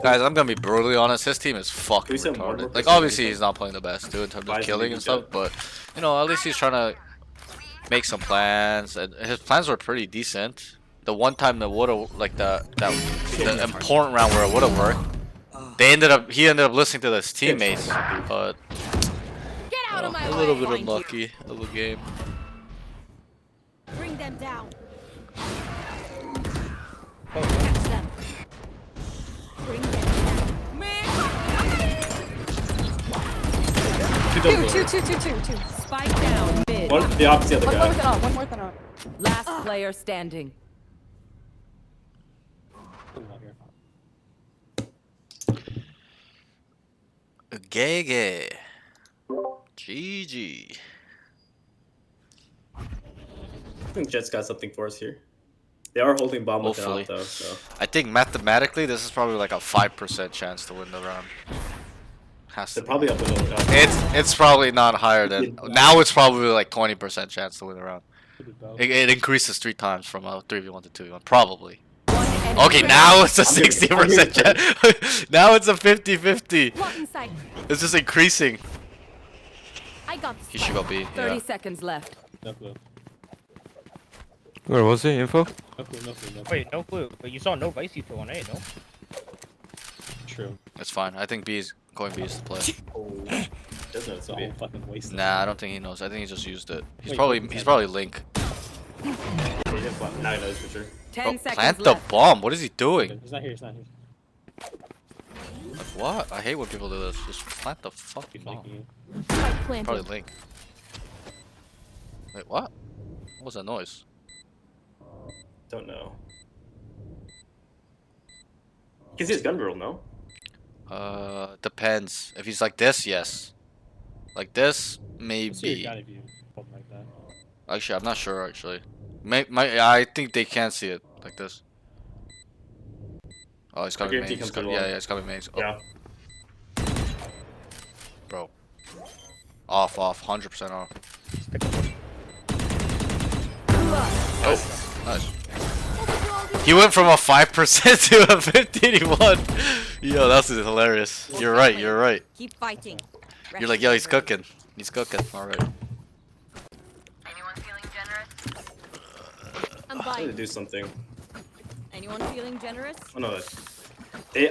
Speaker 1: Guys, I'm gonna be brutally honest. His team is fucking
Speaker 2: We send one more
Speaker 1: retarded. Like,
Speaker 2: person
Speaker 1: obviously
Speaker 2: anything?
Speaker 1: he's not playing the best too in terms of
Speaker 2: Visor
Speaker 1: killing
Speaker 2: maybe
Speaker 1: and stuff,
Speaker 2: jet.
Speaker 1: but you know, at least he's trying to make some plans, and his plans were pretty decent. The one time that would've like the important round where it would've worked, he ended up listening to his teammates, but
Speaker 3: Get out of my
Speaker 1: a
Speaker 3: way.
Speaker 1: little bit unlucky of the game.
Speaker 3: Bring them down.
Speaker 12: Oh,
Speaker 3: Catch them. Bring them down. Man.
Speaker 5: Two. Spike down mid.
Speaker 2: One, the opposite of the
Speaker 5: One more with
Speaker 2: guy.
Speaker 5: an ult. One more with an ult. Last player standing.
Speaker 1: Gay. GG.
Speaker 2: I think Jet's got something for us here. They are holding bomb with
Speaker 1: Hopefully.
Speaker 2: it out though, so.
Speaker 1: I think mathematically this is probably like a 5% chance to win the round. Has to
Speaker 2: They're
Speaker 1: be.
Speaker 2: probably up with it.
Speaker 1: It's probably not higher than now. It's probably like 20% chance to win the round. It increases 3 times from a 3v1 to 2v1, probably. Okay, now it's a 60% chance. Now it's a 50-50.
Speaker 3: Blocking sight.
Speaker 1: It's just increasing.
Speaker 3: I got
Speaker 1: He should go B.
Speaker 5: 30
Speaker 1: Yeah.
Speaker 5: seconds left.
Speaker 8: No clue.
Speaker 11: Where was he? Info?
Speaker 8: No clue.
Speaker 12: Wait, no clue. But you saw no Vice for 1A, no?
Speaker 8: True.
Speaker 1: It's fine. I think B is going B is the play.
Speaker 2: Oh, doesn't know it's
Speaker 8: It's a
Speaker 2: a
Speaker 8: whole
Speaker 2: B.
Speaker 8: fucking waste.
Speaker 1: Nah, I don't think he knows. I think he just used it. He's
Speaker 8: Wait,
Speaker 1: probably Link.
Speaker 2: Now he knows for sure.
Speaker 5: 10
Speaker 1: Bro,
Speaker 5: seconds
Speaker 1: plant the
Speaker 5: left.
Speaker 1: bomb. What is he doing?
Speaker 8: He's not here.
Speaker 1: What? I hate when people do this. Just plant the fucking
Speaker 8: He's
Speaker 1: bomb.
Speaker 8: flanking you.
Speaker 3: Spike
Speaker 1: Probably
Speaker 3: planted.
Speaker 1: Link. Wait, what? What was that noise?
Speaker 2: Don't know. You can see his gun barrel, no?
Speaker 1: Depends. If he's like this, yes. Like this,
Speaker 8: Let's see your
Speaker 1: maybe.
Speaker 8: gun if you hold like that.
Speaker 1: Actually, I'm not sure. Actually, I think they can see it like this. Oh, he's
Speaker 2: I
Speaker 1: coming
Speaker 2: guarantee
Speaker 1: main.
Speaker 2: he comes through long.
Speaker 1: Yeah, he's coming main. Oh,
Speaker 2: Yeah.
Speaker 1: bro. Off, 100% off. Oh, nice. He went from a 5% to a 51. Yo, that's hilarious. You're right. You're right.
Speaker 3: Keep fighting.
Speaker 1: You're like, yo, he's cooking. He's cooking. All right.
Speaker 3: Anyone feeling generous? I'm
Speaker 2: I need to
Speaker 3: buying.
Speaker 2: do something.
Speaker 3: Anyone feeling generous?
Speaker 2: Oh no.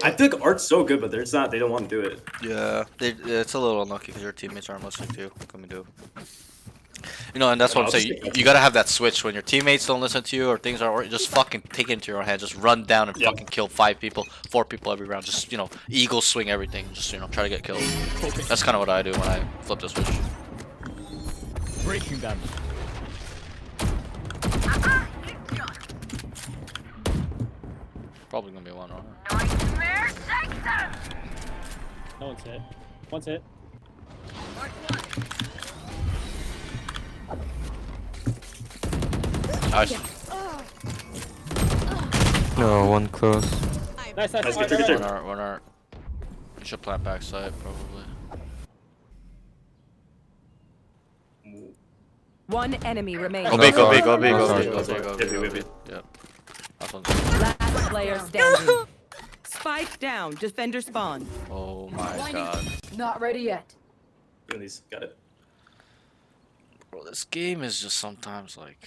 Speaker 2: I feel like Art's so good, but they're just not. They don't want to do it.
Speaker 1: Yeah, it's a little unlucky because your teammates aren't listening to you. What can we do? You know, and that's what I'm saying. You gotta have that switch when your teammates don't listen to you or things are just fucking take it into your own hand. Just run down and fucking kill 5 people, 4 people every round. Just eagle swing everything. Just try to get killed. That's kind of what I do when I flip the switch.
Speaker 7: Breaking them.
Speaker 1: Probably gonna be one, right?
Speaker 8: No one's hit. One's hit.
Speaker 1: Nice.
Speaker 11: No, one close.
Speaker 8: Nice.
Speaker 2: Nice,
Speaker 8: Alright,
Speaker 2: good
Speaker 8: alright,
Speaker 2: turn.
Speaker 1: One art. You should plant backside probably.
Speaker 5: One enemy remaining.
Speaker 1: Go big, go big, go
Speaker 11: sorry.
Speaker 1: big,
Speaker 11: No,
Speaker 1: go
Speaker 11: sorry.
Speaker 1: big, go big, go big,
Speaker 2: Heavy,
Speaker 1: go
Speaker 2: heavy.
Speaker 1: big. Yep. That's one.
Speaker 5: Last player standing. Spike down. Defender spawn.
Speaker 1: Oh my god.
Speaker 3: Not ready yet.
Speaker 2: Doing these. Got it.
Speaker 1: Bro, this game is just sometimes like.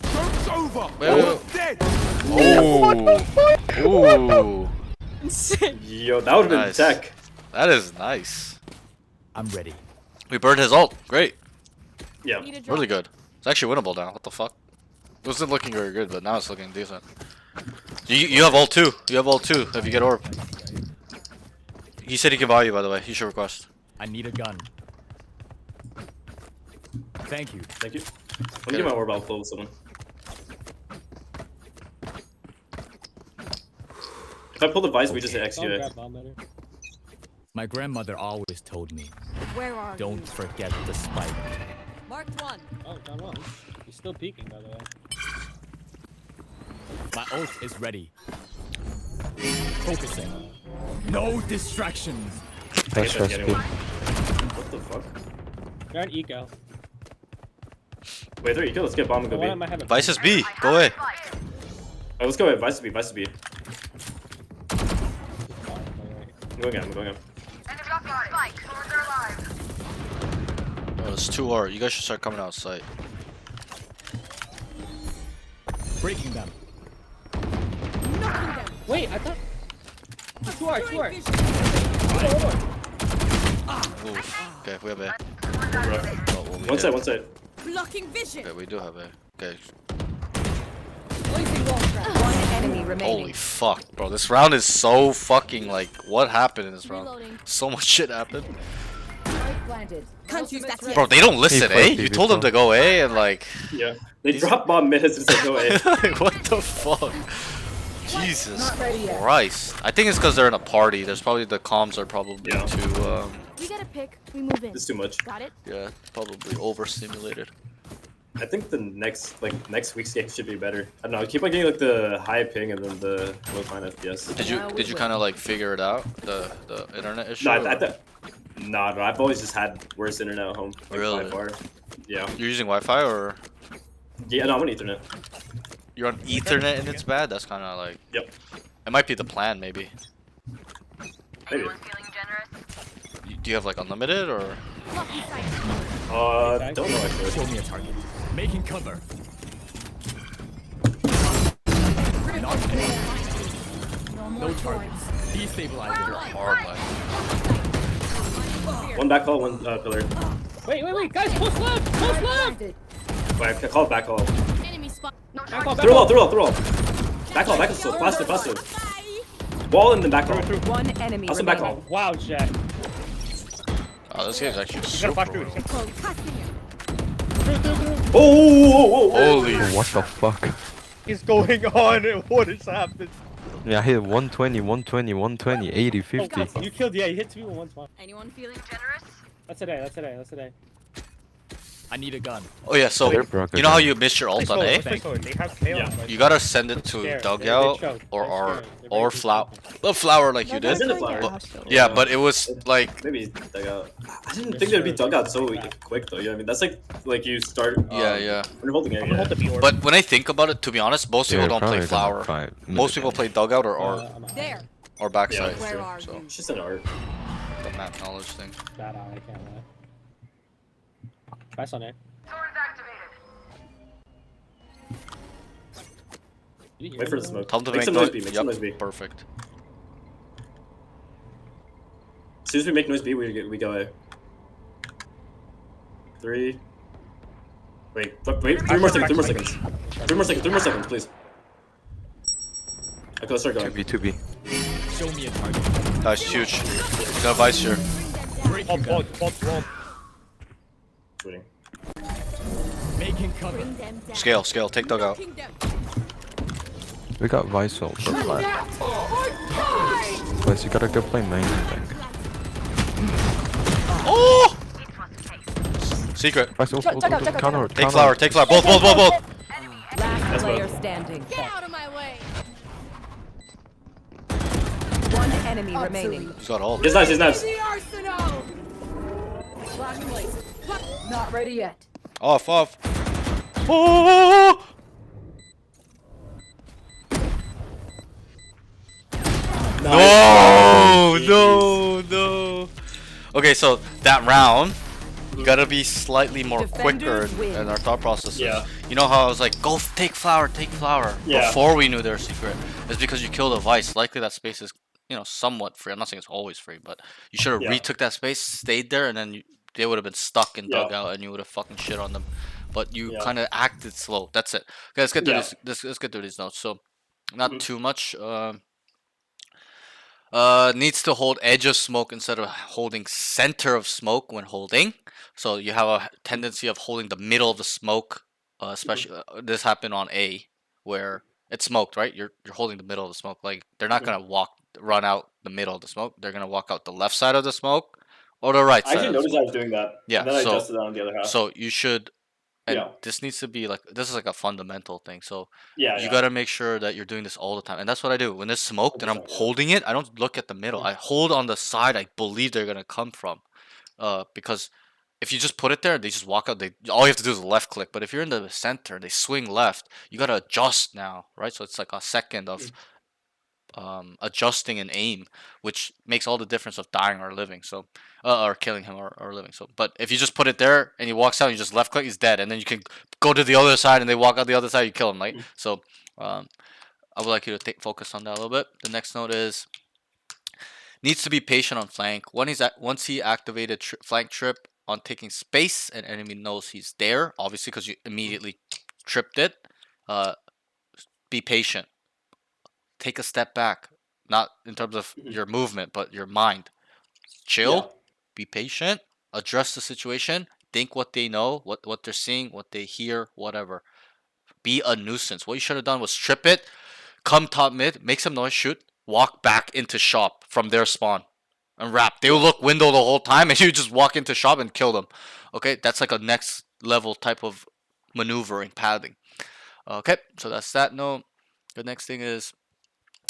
Speaker 7: Joke's over.
Speaker 1: Wait.
Speaker 7: Dead.
Speaker 1: Oh. Ooh.
Speaker 2: Yo, that would have been
Speaker 1: Nice.
Speaker 2: tech.
Speaker 1: That is nice.
Speaker 7: I'm ready.
Speaker 1: We burned his ult. Great.
Speaker 2: Yeah.
Speaker 1: Really good. It's actually winnable now. What the fuck? It wasn't looking very good, but now it's looking decent. You have ult too. You have ult too. If you get orb. He said he can buy you, by the way. You should request.
Speaker 7: I need a gun. Thank you.
Speaker 2: Thank you. Let me get my orb. I'll pull someone. If I pull the vice, we just hit
Speaker 8: Bomb
Speaker 2: XUA.
Speaker 8: grab bomb better.
Speaker 7: My grandmother always told me,
Speaker 3: Where are
Speaker 7: don't forget the spike.
Speaker 3: Marked one.
Speaker 8: Oh, done well. He's still peeking, by the way.
Speaker 7: My ult is ready. Focusing. No distractions.
Speaker 11: Nice
Speaker 2: Get
Speaker 11: recipe.
Speaker 2: What the fuck?
Speaker 8: They're on eco.
Speaker 2: Wait, there you go. Let's get bomb and go
Speaker 8: One
Speaker 2: B.
Speaker 8: of them might have a
Speaker 1: Vice is B. Go away.
Speaker 2: Oh, let's go with Vice to B. Vice to B. I'm going in. I'm going in.
Speaker 1: Oh, there's 2 R. You guys should start coming out sight.
Speaker 7: Breaking them.
Speaker 8: Wait, I thought. 2R, 2R.
Speaker 1: Oof. Okay, we have A.
Speaker 2: Bro.
Speaker 1: Oh, well, we
Speaker 2: One
Speaker 1: did.
Speaker 2: side. One side.
Speaker 3: Blocking vision.
Speaker 1: Okay, we do have A. Okay.
Speaker 5: One enemy remaining.
Speaker 1: Holy fuck, bro. This round is so fucking like. What happened in this round?
Speaker 3: Reloading.
Speaker 1: So much shit happened.
Speaker 3: Planted. Can't use that yet.
Speaker 1: Bro, they don't listen,
Speaker 11: played
Speaker 1: eh? You
Speaker 11: B
Speaker 1: told them to
Speaker 11: before.
Speaker 1: go A and like.
Speaker 2: Yeah. They
Speaker 1: These-
Speaker 2: dropped bomb mid and said no A.
Speaker 1: Like, what the fuck? Jesus Christ. I think it's because they're in a party. There's probably the comms are probably
Speaker 2: Yeah.
Speaker 1: too
Speaker 3: We get a pick. We move in.
Speaker 2: It's too much.
Speaker 3: Got it?
Speaker 1: yeah, probably overstimulated.
Speaker 2: I think the next week's game should be better. I don't know. Keep on getting like the high ping and then the low fine FPS.
Speaker 1: Did you kind of like figure it out the internet issue?
Speaker 2: No,
Speaker 1: or-
Speaker 2: no. I've always just had worse internet at home. Like,
Speaker 1: Really?
Speaker 2: By far. Yeah.
Speaker 1: You're using Wi-Fi or
Speaker 2: Yeah. No, I'm on Ethernet.
Speaker 1: you're on Ethernet and it's bad? That's kind of like.
Speaker 2: Yep.
Speaker 1: It might be the plan, maybe.
Speaker 2: Maybe.
Speaker 1: Do you have like unlimited or?
Speaker 2: Don't know actually.
Speaker 7: Show me a target. Making cover. No targets. Destabilizer.
Speaker 1: Hard like.
Speaker 2: One back call, one pillar.
Speaker 8: Wait, guys, close left! Close left!
Speaker 2: Wait, I call back call.
Speaker 3: Enemy spot.
Speaker 8: Back off,
Speaker 2: Through all. Back call, so faster. Wall and then back call.
Speaker 5: One enemy
Speaker 2: Also back
Speaker 5: remaining.
Speaker 2: call.
Speaker 8: Wow, Jack.
Speaker 1: Oh, this game's actually
Speaker 8: He's gonna flash
Speaker 1: super.
Speaker 8: through.
Speaker 2: Oh.
Speaker 1: Holy.
Speaker 11: What the fuck?
Speaker 8: He's going on. What has happened?
Speaker 11: Yeah, I hit 120, 120, 120, 80, 50.
Speaker 8: You killed, yeah, you hit 2 in one spot.
Speaker 3: Anyone feeling generous?
Speaker 8: That's today.
Speaker 7: I need a gun.
Speaker 1: Oh yeah, so
Speaker 11: They're broke
Speaker 1: you know how
Speaker 11: again.
Speaker 1: you missed your ult on
Speaker 12: Let's
Speaker 1: A?
Speaker 12: play forward. They have chaos.
Speaker 2: Yeah.
Speaker 1: You gotta send it to
Speaker 8: Scared.
Speaker 1: dugout
Speaker 8: They choked.
Speaker 1: or
Speaker 8: They're
Speaker 1: or
Speaker 8: scared. They're very
Speaker 1: or flower.
Speaker 8: scared.
Speaker 1: The flower like you
Speaker 3: They're
Speaker 1: did.
Speaker 2: Isn't it
Speaker 3: trying to
Speaker 2: flower?
Speaker 3: get hostile.
Speaker 1: Yeah, but it was like
Speaker 2: Maybe dugout. I didn't think there'd be dugout so quick though. Yeah, I mean that's like you start.
Speaker 1: yeah.
Speaker 2: When you're holding it.
Speaker 12: I'm gonna hold the B orb.
Speaker 1: But when I think about it, to be honest, most people
Speaker 11: They're
Speaker 1: don't play
Speaker 11: probably gonna
Speaker 1: flower.
Speaker 11: fight mid
Speaker 1: Most people
Speaker 11: again.
Speaker 1: play dugout or
Speaker 8: I'm out.
Speaker 3: There.
Speaker 1: or backside.
Speaker 2: Yeah.
Speaker 3: Where are
Speaker 1: So
Speaker 3: you?
Speaker 2: It's just an art.
Speaker 1: the map knowledge thing.
Speaker 8: Bad eye, I can't lie. Twice on it. Did you
Speaker 2: Wait
Speaker 8: hear
Speaker 2: for
Speaker 8: me?
Speaker 2: the smoke.
Speaker 1: Tell them to
Speaker 2: Make
Speaker 1: make
Speaker 2: some
Speaker 1: noise.
Speaker 2: noise B. Make some noise B.
Speaker 1: Perfect.
Speaker 2: As soon as we make noise B, we go A. 3. Wait. Wait. 3 more seconds. 3 more seconds. 3 more seconds. 3 more seconds, please. Okay, let's start going.
Speaker 11: 2B.
Speaker 7: Show me a target.
Speaker 1: That's huge. Got vice here.
Speaker 7: Break your gun.
Speaker 12: Wall.
Speaker 2: Waiting.
Speaker 7: Making cover.
Speaker 3: Bring them down.
Speaker 1: Scale. Take dugout.
Speaker 3: Knocking them.
Speaker 11: We got Vice ult for flat. Plus, you gotta go play main, I think.
Speaker 1: Oh! Secret.
Speaker 11: Vice ult, counter.
Speaker 1: Take flower. Both.
Speaker 5: Last player standing.
Speaker 3: Get out of my way.
Speaker 5: One enemy remaining.
Speaker 1: He's got all.
Speaker 2: He's nice. He's nice.
Speaker 3: The arsenal.
Speaker 5: Not ready yet.
Speaker 1: Off. Oh! No. Okay, so that round, you gotta be slightly more quicker
Speaker 5: Defenders win.
Speaker 1: in our thought processes.
Speaker 2: Yeah.
Speaker 1: You know how I was like, go take flower.
Speaker 2: Yeah.
Speaker 1: Before we knew their secret. It's because you killed a vice. Likely that space is, somewhat free. I'm not saying it's always free, but you should have
Speaker 2: Yeah.
Speaker 1: retook that space, stayed there, and then they would have been stuck in
Speaker 2: Yeah.
Speaker 1: dugout, and you would have fucking shit on them. But you
Speaker 2: Yeah.
Speaker 1: kind of acted slow. That's it. Okay, let's get through
Speaker 2: Yeah.
Speaker 1: this. Let's get through these notes. So, not
Speaker 2: Mhm.
Speaker 1: too much. Needs to hold edge of smoke instead of holding center of smoke when holding. So you have a tendency of holding the middle of the smoke. Especially this happened on A, where it's smoked, right? You're holding the middle of the smoke. Like they're not gonna run out the middle of the smoke. They're gonna walk out the left side of the smoke or the right
Speaker 2: I
Speaker 1: side.
Speaker 2: actually
Speaker 1: of the
Speaker 2: noticed I
Speaker 1: smoke.
Speaker 2: was doing that.
Speaker 1: Yeah,
Speaker 2: And then I
Speaker 1: so-
Speaker 2: adjusted that on the other half.
Speaker 1: So you should. And
Speaker 2: Yeah.
Speaker 1: this needs to be this is like a fundamental thing. So
Speaker 2: Yeah.
Speaker 1: you gotta make sure that you're doing this all the time, and that's what I do. When it's smoked and I'm
Speaker 2: 100%, yeah.
Speaker 1: holding it, I don't look at the middle. I hold on the side I believe they're gonna come from, because if you just put it there, they just walk out. All you have to do is left click. But if you're in the center and they swing left, you gotta adjust now, right? So it's like a second of adjusting an aim, which makes all the difference of dying or living. So or killing him or living. So but if you just put it there and he walks out, and you just left click, he's dead, and then you can go to the other side and they walk out the other side, you kill him, right? So I would like you to focus on that a little bit. The next note is needs to be patient on flank. Once he activated flank trip on taking space, and enemy knows he's there, obviously because you immediately tripped it. Be patient. Take a step back, not in terms of your movement, but your mind. Chill,
Speaker 2: Yeah.
Speaker 1: be patient, address the situation, think what they know, what they're seeing, what they hear, whatever. Be a nuisance. What you should have done was trip it, come top mid, make some noise, shoot, walk back into shop from their spawn, and wrap. They will look window the whole time, and you just walk into shop and kill them. Okay, that's like a next level type of maneuvering, padding. Okay, so that's that note. The next thing is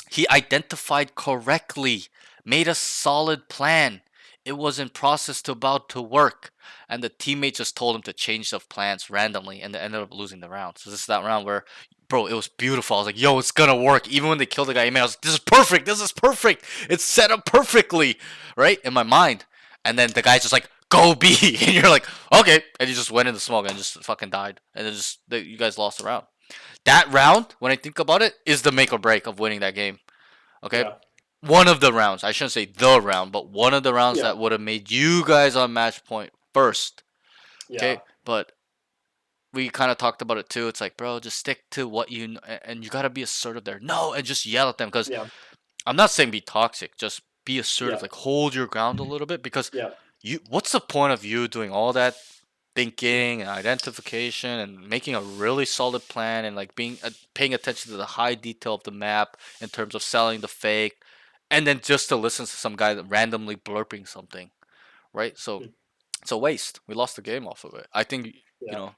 Speaker 1: he identified correctly, made a solid plan. It was in process to about to work, and the teammate just told him to change of plans randomly, and they ended up losing the round. So this is that round where, bro, it was beautiful. I was like, yo, it's gonna work. Even when they killed the guy, I was like, this is perfect. It's set up perfectly, right? In my mind. And then the guy's just like, go B, and you're like, okay, and he just went in the smoke and just fucking died, and then you guys lost the round. That round, when I think about it, is the make or break of winning that game. Okay?
Speaker 2: Yeah.
Speaker 1: One of the rounds. I shouldn't say the round, but one of the rounds
Speaker 2: Yeah.
Speaker 1: that would have made you guys on match point first. Okay?
Speaker 2: Yeah.
Speaker 1: But we kind of talked about it too. It's like, bro, just stick to what you know, and you got to be assertive there. No, and just yell at them, because
Speaker 2: Yeah.
Speaker 1: I'm not saying be toxic. Just be assertive.
Speaker 2: Yeah.
Speaker 1: Like, hold your ground a little bit, because
Speaker 2: Yeah.
Speaker 1: what's the point of you doing all that thinking and identification and making a really solid plan and like paying attention to the high detail of the map in terms of selling the fake, and then just to listen to some guy that randomly blurping something, right? So it's a waste. We lost the game off of it. I think
Speaker 2: Yeah.
Speaker 1: you know.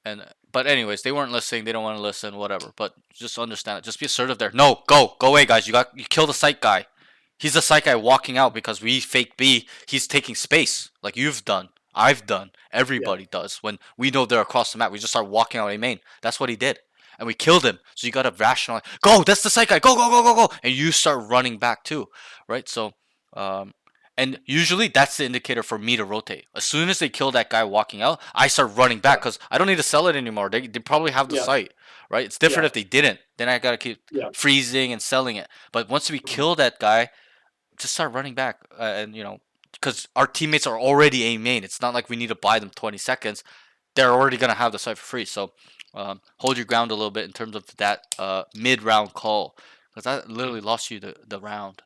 Speaker 1: And but anyways, they weren't listening. They don't want to listen. Whatever. But just understand it. Just be assertive there. No, go away, guys. You kill the site guy. He's the site guy walking out because we fake B. He's taking space like you've done. I've done. Everybody does. When we know they're across the map, we just start walking out A main. That's what he did. And we killed him. So you gotta rationalize. Go, that's the site guy. Go, go, go, go, go. And you start running back too. Right? So and usually that's the indicator for me to rotate. As soon as they kill that guy walking out, I start running back because I don't need to sell it anymore. They probably have the site, right? It's different if they didn't. Then I gotta keep freezing and selling it. But once we kill that guy, just start running back, and because our teammates are already A main. It's not like we need to buy them 20 seconds. They're already gonna have the site for free. So hold your ground a little bit in terms of that mid round call, because that literally lost you the round.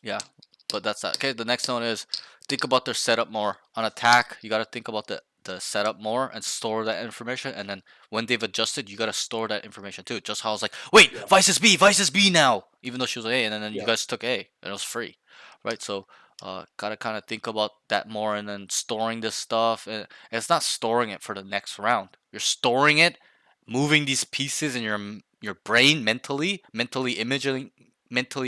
Speaker 1: Yeah, but that's that. Okay, the next one is think about their setup more. On attack, you got to think about the setup more and store that information. And then when they've adjusted, you got to store that information too. Just how I was like, wait, Vice is B now, even though she was A, and then you guys took A, and it was free, right? So gotta kind of think about that more, and then storing this stuff. And it's not storing it for the next round. You're storing it, moving these pieces in your brain mentally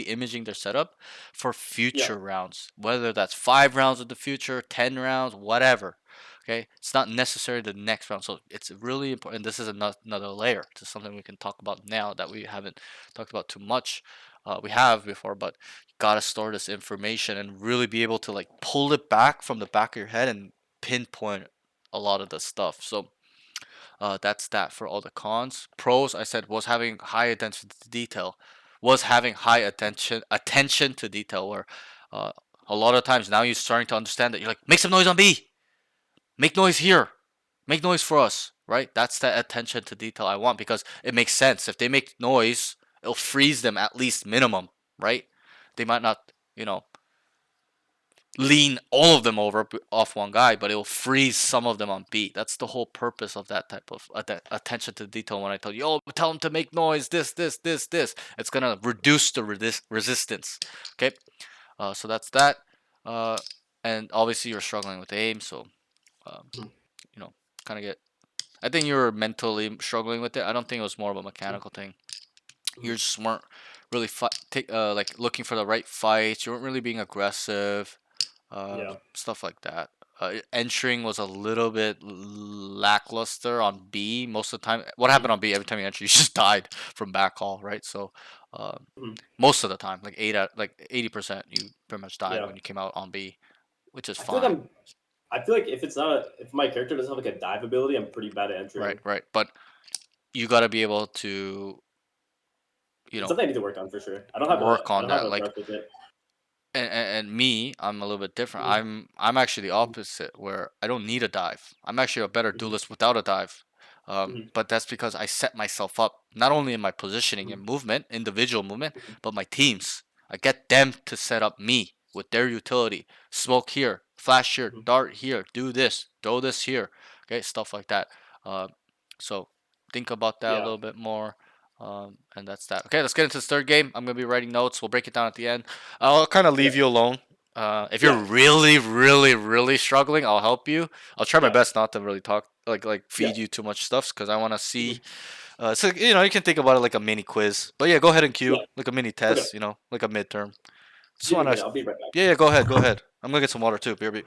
Speaker 1: imaging their setup for future rounds, whether that's 5 rounds of the future, 10 rounds, whatever. Okay, it's not necessarily the next round, so it's really important. This is another layer to something we can talk about now that we haven't talked about too much. We have before, but you gotta store this information and really be able to like pull it back from the back of your head and pinpoint a lot of the stuff. So that's that for all the cons. Pros, I said, was having high attention to detail, was having high attention to detail. Where uh, a lot of times now you're starting to understand that you're like, make some noise on B, make noise here, make noise for us, right? That's that attention to detail I want, because it makes sense. If they make noise, it'll freeze them at least minimum, right? They might not, lean all of them over off one guy, but it will freeze some of them on B. That's the whole purpose of that type of attention to detail. When I tell you, oh, tell them to make noise, this, it's gonna reduce the resistance. Okay, so that's that. And obviously you're struggling with aim, so you know, kind of get. I think you were mentally struggling with it. I don't think it was more of a mechanical thing. You just weren't really like looking for the right fights. You weren't really being aggressive. Stuff like that. Entering was a little bit lackluster on B most of the time. What happened on B? Every time you enter, you just died from backhaul, right? So, most of the time, like 80%, you pretty much died when you came out on B, which is fine.
Speaker 2: I feel like if my character doesn't have like a dive ability, I'm pretty bad at entering.
Speaker 1: Right. But you got to be able to,
Speaker 2: It's something I need to work on for sure. I don't have
Speaker 1: work on that.
Speaker 2: a
Speaker 1: Like,
Speaker 2: brush with it.
Speaker 1: and me, I'm a little bit different. I'm actually the opposite, where I don't need a dive. I'm actually a better duelist without a dive. But that's because I set myself up not only in my positioning and movement, individual movement, but my teams. I get them to set up me with their utility. Smoke here, flash here, dart here, do this, throw this here. Okay, stuff like that. So think about that a little bit more. And that's that. Okay, let's get into this third game. I'm gonna be writing notes. We'll break it down at the end. I'll kind of leave you alone. If you're really, really, really struggling, I'll help you. I'll try my best not to really talk, like feed you too much stuff, because I want to see. So you can think about it like a mini quiz. But yeah, go ahead and queue like a mini test. Like a midterm. Just want to.
Speaker 2: I'll be right back.
Speaker 1: Yeah, go ahead, go ahead. I'm gonna get some water too. BRB.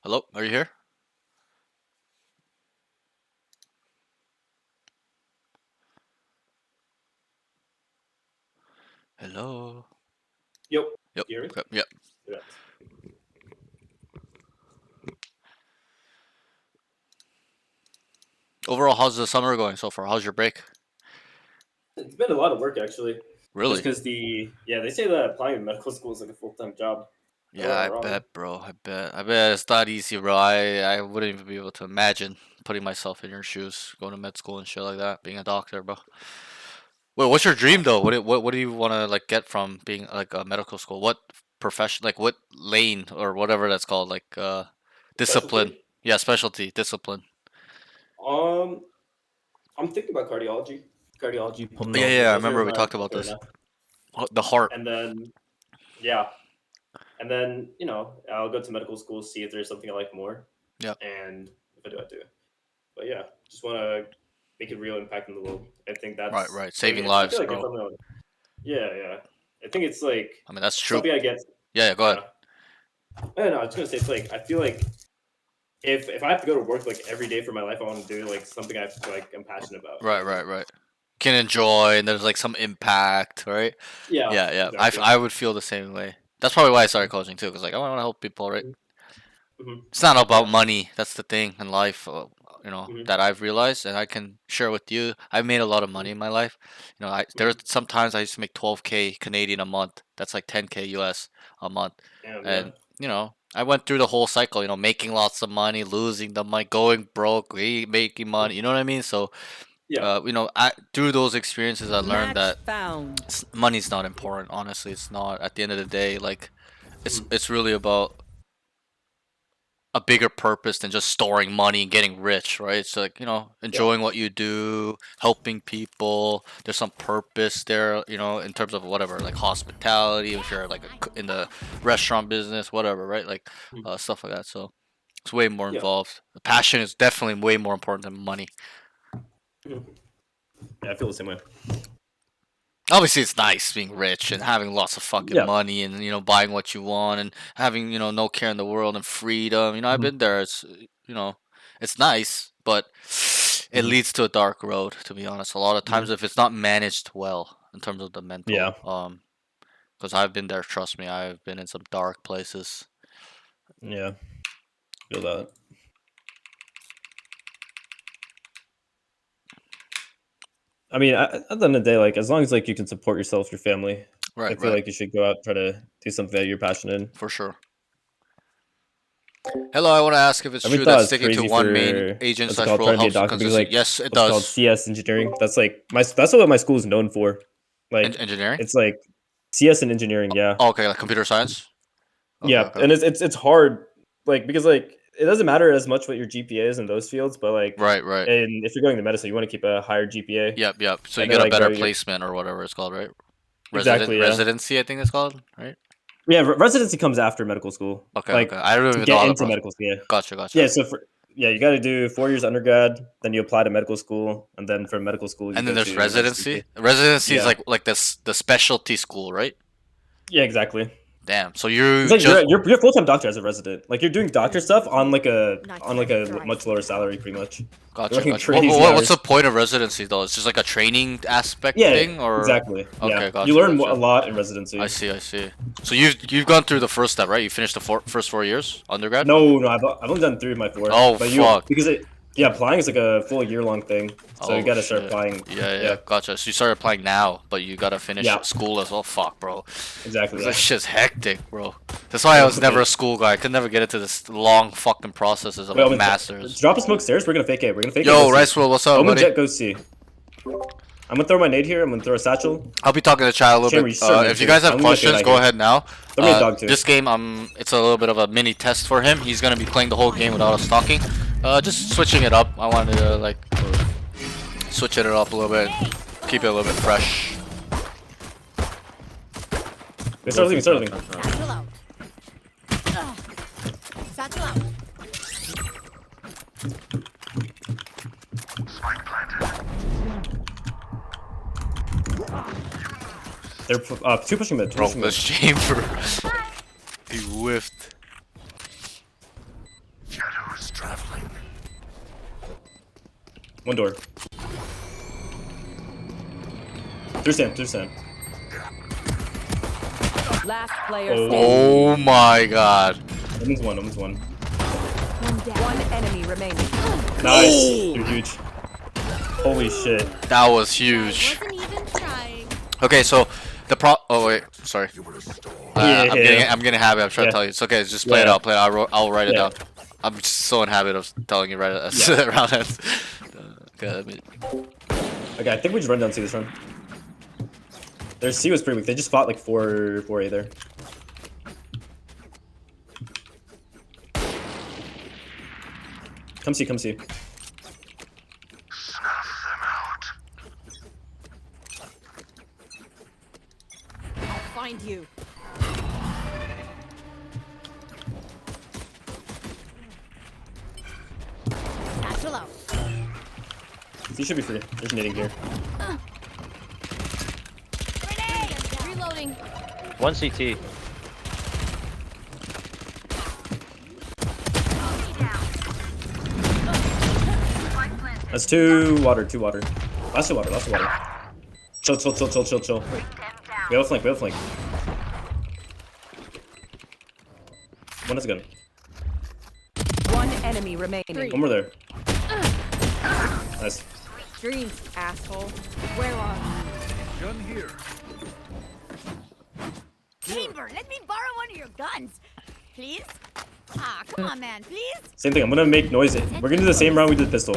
Speaker 1: Hello, are you here? Hello.
Speaker 2: Yep.
Speaker 1: Yep.
Speaker 2: You hear me?
Speaker 1: Okay, yep.
Speaker 2: Yeah.
Speaker 1: Overall, how's the summer going so far? How's your break?
Speaker 2: It's been a lot of work actually. Just
Speaker 1: Really?
Speaker 2: because they say that applying to medical school is like a full-time job.
Speaker 1: Yeah,
Speaker 2: Am I
Speaker 1: I
Speaker 2: wrong?
Speaker 1: bet, bro. I bet it's not easy, bro. I wouldn't even be able to imagine putting myself in your shoes, going to med school and shit like that, being a doctor, bro. Wait, what's your dream though? What do you want to like get from being like a medical school? What profession, like what lane or whatever that's called, like discipline?
Speaker 2: Specialty?
Speaker 1: Yeah, specialty, discipline.
Speaker 2: Um, I'm thinking about cardiology,
Speaker 1: Yeah,
Speaker 2: pulmonology.
Speaker 1: yeah, I
Speaker 2: Those are
Speaker 1: remember we
Speaker 2: my
Speaker 1: talked about
Speaker 2: right
Speaker 1: this.
Speaker 2: now.
Speaker 1: The heart.
Speaker 2: And then, yeah, and then I'll go to medical school, see if there's something I like more,
Speaker 1: Yeah.
Speaker 2: and if I do, I do. But yeah, just want to make a real impact in the world. I think that's
Speaker 1: Right.
Speaker 2: like,
Speaker 1: Saving
Speaker 2: I
Speaker 1: lives,
Speaker 2: feel like if
Speaker 1: bro.
Speaker 2: yeah. I think it's like
Speaker 1: I mean, that's true.
Speaker 2: something I get.
Speaker 1: Yeah, go ahead.
Speaker 2: Yeah. No, I was gonna say it's like I feel like if I have to go to work like every day for my life, I want to do like something I'm passionate about.
Speaker 1: Right. Can enjoy and there's like some impact, right?
Speaker 2: Yeah.
Speaker 1: Yeah.
Speaker 2: Exactly.
Speaker 1: I would feel the same way. That's probably why I started coaching too, because like I want to help people, right?
Speaker 2: Mhm.
Speaker 1: It's not about
Speaker 2: Yeah.
Speaker 1: money. That's the thing in life,
Speaker 2: Mhm.
Speaker 1: that I've realized, and I can share with you. I've made a lot of money in my life. There's sometimes I used to make 12K Canadian a month. That's like 10K US a month,
Speaker 2: Damn, yeah.
Speaker 1: and I went through the whole cycle. Making lots of money, losing the money, going broke, making money. You know what I mean? So,
Speaker 2: Yeah.
Speaker 1: through those experiences, I learned
Speaker 5: Match
Speaker 1: that
Speaker 5: found.
Speaker 1: money's not important. Honestly, it's not. At the end of the day, like,
Speaker 2: Mhm.
Speaker 1: it's really about a bigger purpose than just storing money and getting rich, right? It's like, enjoying what you do, helping people. There's some purpose there, in terms of whatever, like hospitality, if you're like in the restaurant business, whatever, right? Like
Speaker 2: Mhm.
Speaker 1: stuff like that. So it's way more
Speaker 2: Yeah.
Speaker 1: involved. The passion is definitely way more important than money.
Speaker 2: Mhm. Yeah, I feel the same way.
Speaker 1: Obviously, it's nice being rich and having lots of fucking
Speaker 2: Yeah.
Speaker 1: money and buying what you want and having no care in the world and freedom. I've
Speaker 2: Mhm.
Speaker 1: been there. It's it's nice, but it
Speaker 2: Mhm.
Speaker 1: leads to a dark road. To be honest, a lot of times
Speaker 2: Mhm.
Speaker 1: if it's not managed well in terms of the
Speaker 2: Yeah.
Speaker 1: mental, because I've been there. Trust me, I've been in some dark places.
Speaker 2: Yeah. Feel that. I mean, at the end of the day, like as long as like you can support yourself, your family, I
Speaker 1: Right,
Speaker 2: feel
Speaker 1: right,
Speaker 2: like you should go out and try to do something that you're passionate in.
Speaker 1: for sure. Hello, I want to ask if it's
Speaker 2: I really
Speaker 1: true
Speaker 2: thought
Speaker 1: that
Speaker 2: it's
Speaker 1: sticking to
Speaker 2: crazy
Speaker 1: one main
Speaker 2: for
Speaker 1: agent
Speaker 2: what's it
Speaker 1: slash
Speaker 2: called
Speaker 1: role
Speaker 2: trying to be a
Speaker 1: helps with
Speaker 2: doctor because
Speaker 1: consistency.
Speaker 2: like
Speaker 1: Yes, it
Speaker 2: what's it called
Speaker 1: does.
Speaker 2: CS engineering. That's like that's what my school is known for. Like
Speaker 1: Engineering.
Speaker 2: it's like CS and engineering. Yeah.
Speaker 1: Oh, okay, like computer science. Okay,
Speaker 2: Yeah,
Speaker 1: okay.
Speaker 2: and it's hard, like because like it doesn't matter as much what your GPA is in those fields, but like,
Speaker 1: Right, right.
Speaker 2: and if you're going to medicine, you want to keep a higher GPA,
Speaker 1: Yep. So you
Speaker 2: and then
Speaker 1: get a
Speaker 2: like
Speaker 1: better
Speaker 2: where you
Speaker 1: placement or whatever it's called, right?
Speaker 2: exactly, yeah,
Speaker 1: Residency, I think it's called, right?
Speaker 2: yeah. Residency comes after medical school,
Speaker 1: Okay, okay.
Speaker 2: like
Speaker 1: I don't
Speaker 2: to
Speaker 1: even know
Speaker 2: get
Speaker 1: how the
Speaker 2: into
Speaker 1: process.
Speaker 2: medical school. Yeah,
Speaker 1: Gotcha.
Speaker 2: yeah. So you got to do 4 years undergrad, then you apply to medical school, and then from medical school you
Speaker 1: And then
Speaker 2: go
Speaker 1: there's
Speaker 2: to
Speaker 1: residency.
Speaker 2: residency.
Speaker 1: Residency is
Speaker 2: Yeah,
Speaker 1: like the specialty school, right?
Speaker 2: yeah, exactly.
Speaker 1: Damn. So
Speaker 2: It's
Speaker 1: you
Speaker 2: like
Speaker 1: just
Speaker 2: you're a full time doctor as a resident. Like you're doing doctor stuff on like a much lower salary, pretty much. You're
Speaker 1: gotcha.
Speaker 2: working crazy
Speaker 1: What's
Speaker 2: hours.
Speaker 1: the point of residency though? It's just like a training aspect
Speaker 2: Yeah,
Speaker 1: thing, or
Speaker 2: exactly. Yeah,
Speaker 1: okay,
Speaker 2: you
Speaker 1: gotcha,
Speaker 2: learn a
Speaker 1: gotcha.
Speaker 2: lot in residency.
Speaker 1: I see. So you've gone through the first step, right? You finished the first 4 years undergrad.
Speaker 2: No, I've only done 3 of my 4.
Speaker 1: Oh
Speaker 2: But you
Speaker 1: fuck.
Speaker 2: because applying is like a full year long thing, so you
Speaker 1: Oh
Speaker 2: got to start
Speaker 1: shit.
Speaker 2: applying.
Speaker 1: Yeah,
Speaker 2: Yeah,
Speaker 1: gotcha. So you started applying now, but you gotta finish
Speaker 2: yeah,
Speaker 1: school as well. Fuck, bro.
Speaker 2: exactly.
Speaker 1: This
Speaker 2: Yeah.
Speaker 1: shit's hectic, bro. That's why I was never
Speaker 2: Okay.
Speaker 1: a school guy. I could never get into this long fucking processes of
Speaker 2: Wait,
Speaker 1: a
Speaker 2: I'm gonna
Speaker 1: master's.
Speaker 2: drop a smoke stairs. We're gonna fake it. We're gonna fake it.
Speaker 1: Yo,
Speaker 2: Go C.
Speaker 1: Rice World, what's up,
Speaker 2: Omen
Speaker 1: buddy?
Speaker 2: Jet goes C. I'm gonna throw my nade here. I'm gonna throw a satchel.
Speaker 1: I'll be talking to chat a little
Speaker 2: Chamber,
Speaker 1: bit.
Speaker 2: you certainly
Speaker 1: If you
Speaker 2: do.
Speaker 1: guys have
Speaker 2: I'm gonna get
Speaker 1: questions,
Speaker 2: that
Speaker 1: go
Speaker 2: here.
Speaker 1: ahead now.
Speaker 2: Throw me a dog too.
Speaker 1: This game, it's a little bit of a mini test for him. He's gonna be playing the whole game without us talking. Just switching it up. I wanted to like switch it up a little bit, keep it a little bit fresh.
Speaker 2: It's starting.
Speaker 3: Satchel out. Satchel out.
Speaker 2: They're 2 pushing mid. 2
Speaker 1: Bro,
Speaker 2: pushing mid.
Speaker 1: this chamber. He whiffed.
Speaker 2: One door. Through stand.
Speaker 5: Last player
Speaker 2: Oh.
Speaker 5: standing.
Speaker 1: Oh my god.
Speaker 2: Omen's one.
Speaker 5: One enemy remaining.
Speaker 2: Nice. You're huge. Holy shit.
Speaker 1: That was huge.
Speaker 3: Wasn't even trying.
Speaker 1: Okay, so oh wait, sorry. I'm getting habit. I'm trying to
Speaker 2: Yeah.
Speaker 1: tell you. It's okay. Just play it
Speaker 2: Yeah.
Speaker 1: out. Play it out. I'll write it
Speaker 2: Yeah.
Speaker 1: down. I'm just so in habit of telling you right around that. Okay, let me.
Speaker 2: Okay, I think we just run down C this run. Their C was pretty weak. They just fought like 4A there. Come see.
Speaker 3: I'll find you. Satchel out.
Speaker 2: C should be free. There's nading here.
Speaker 3: Grenade! Reloading.
Speaker 8: One CT.
Speaker 2: That's two water. Last two water. Chill. We have a flank. One has a gun.
Speaker 5: One enemy remaining.
Speaker 2: One more there. Nice.
Speaker 3: Dreams, asshole. Where are you?
Speaker 7: Gun here.
Speaker 3: Chamber, let me borrow one of your guns. Please? Ah, come on, man, please?
Speaker 2: Same thing. I'm gonna make noise. We're gonna do the same round we did pistol.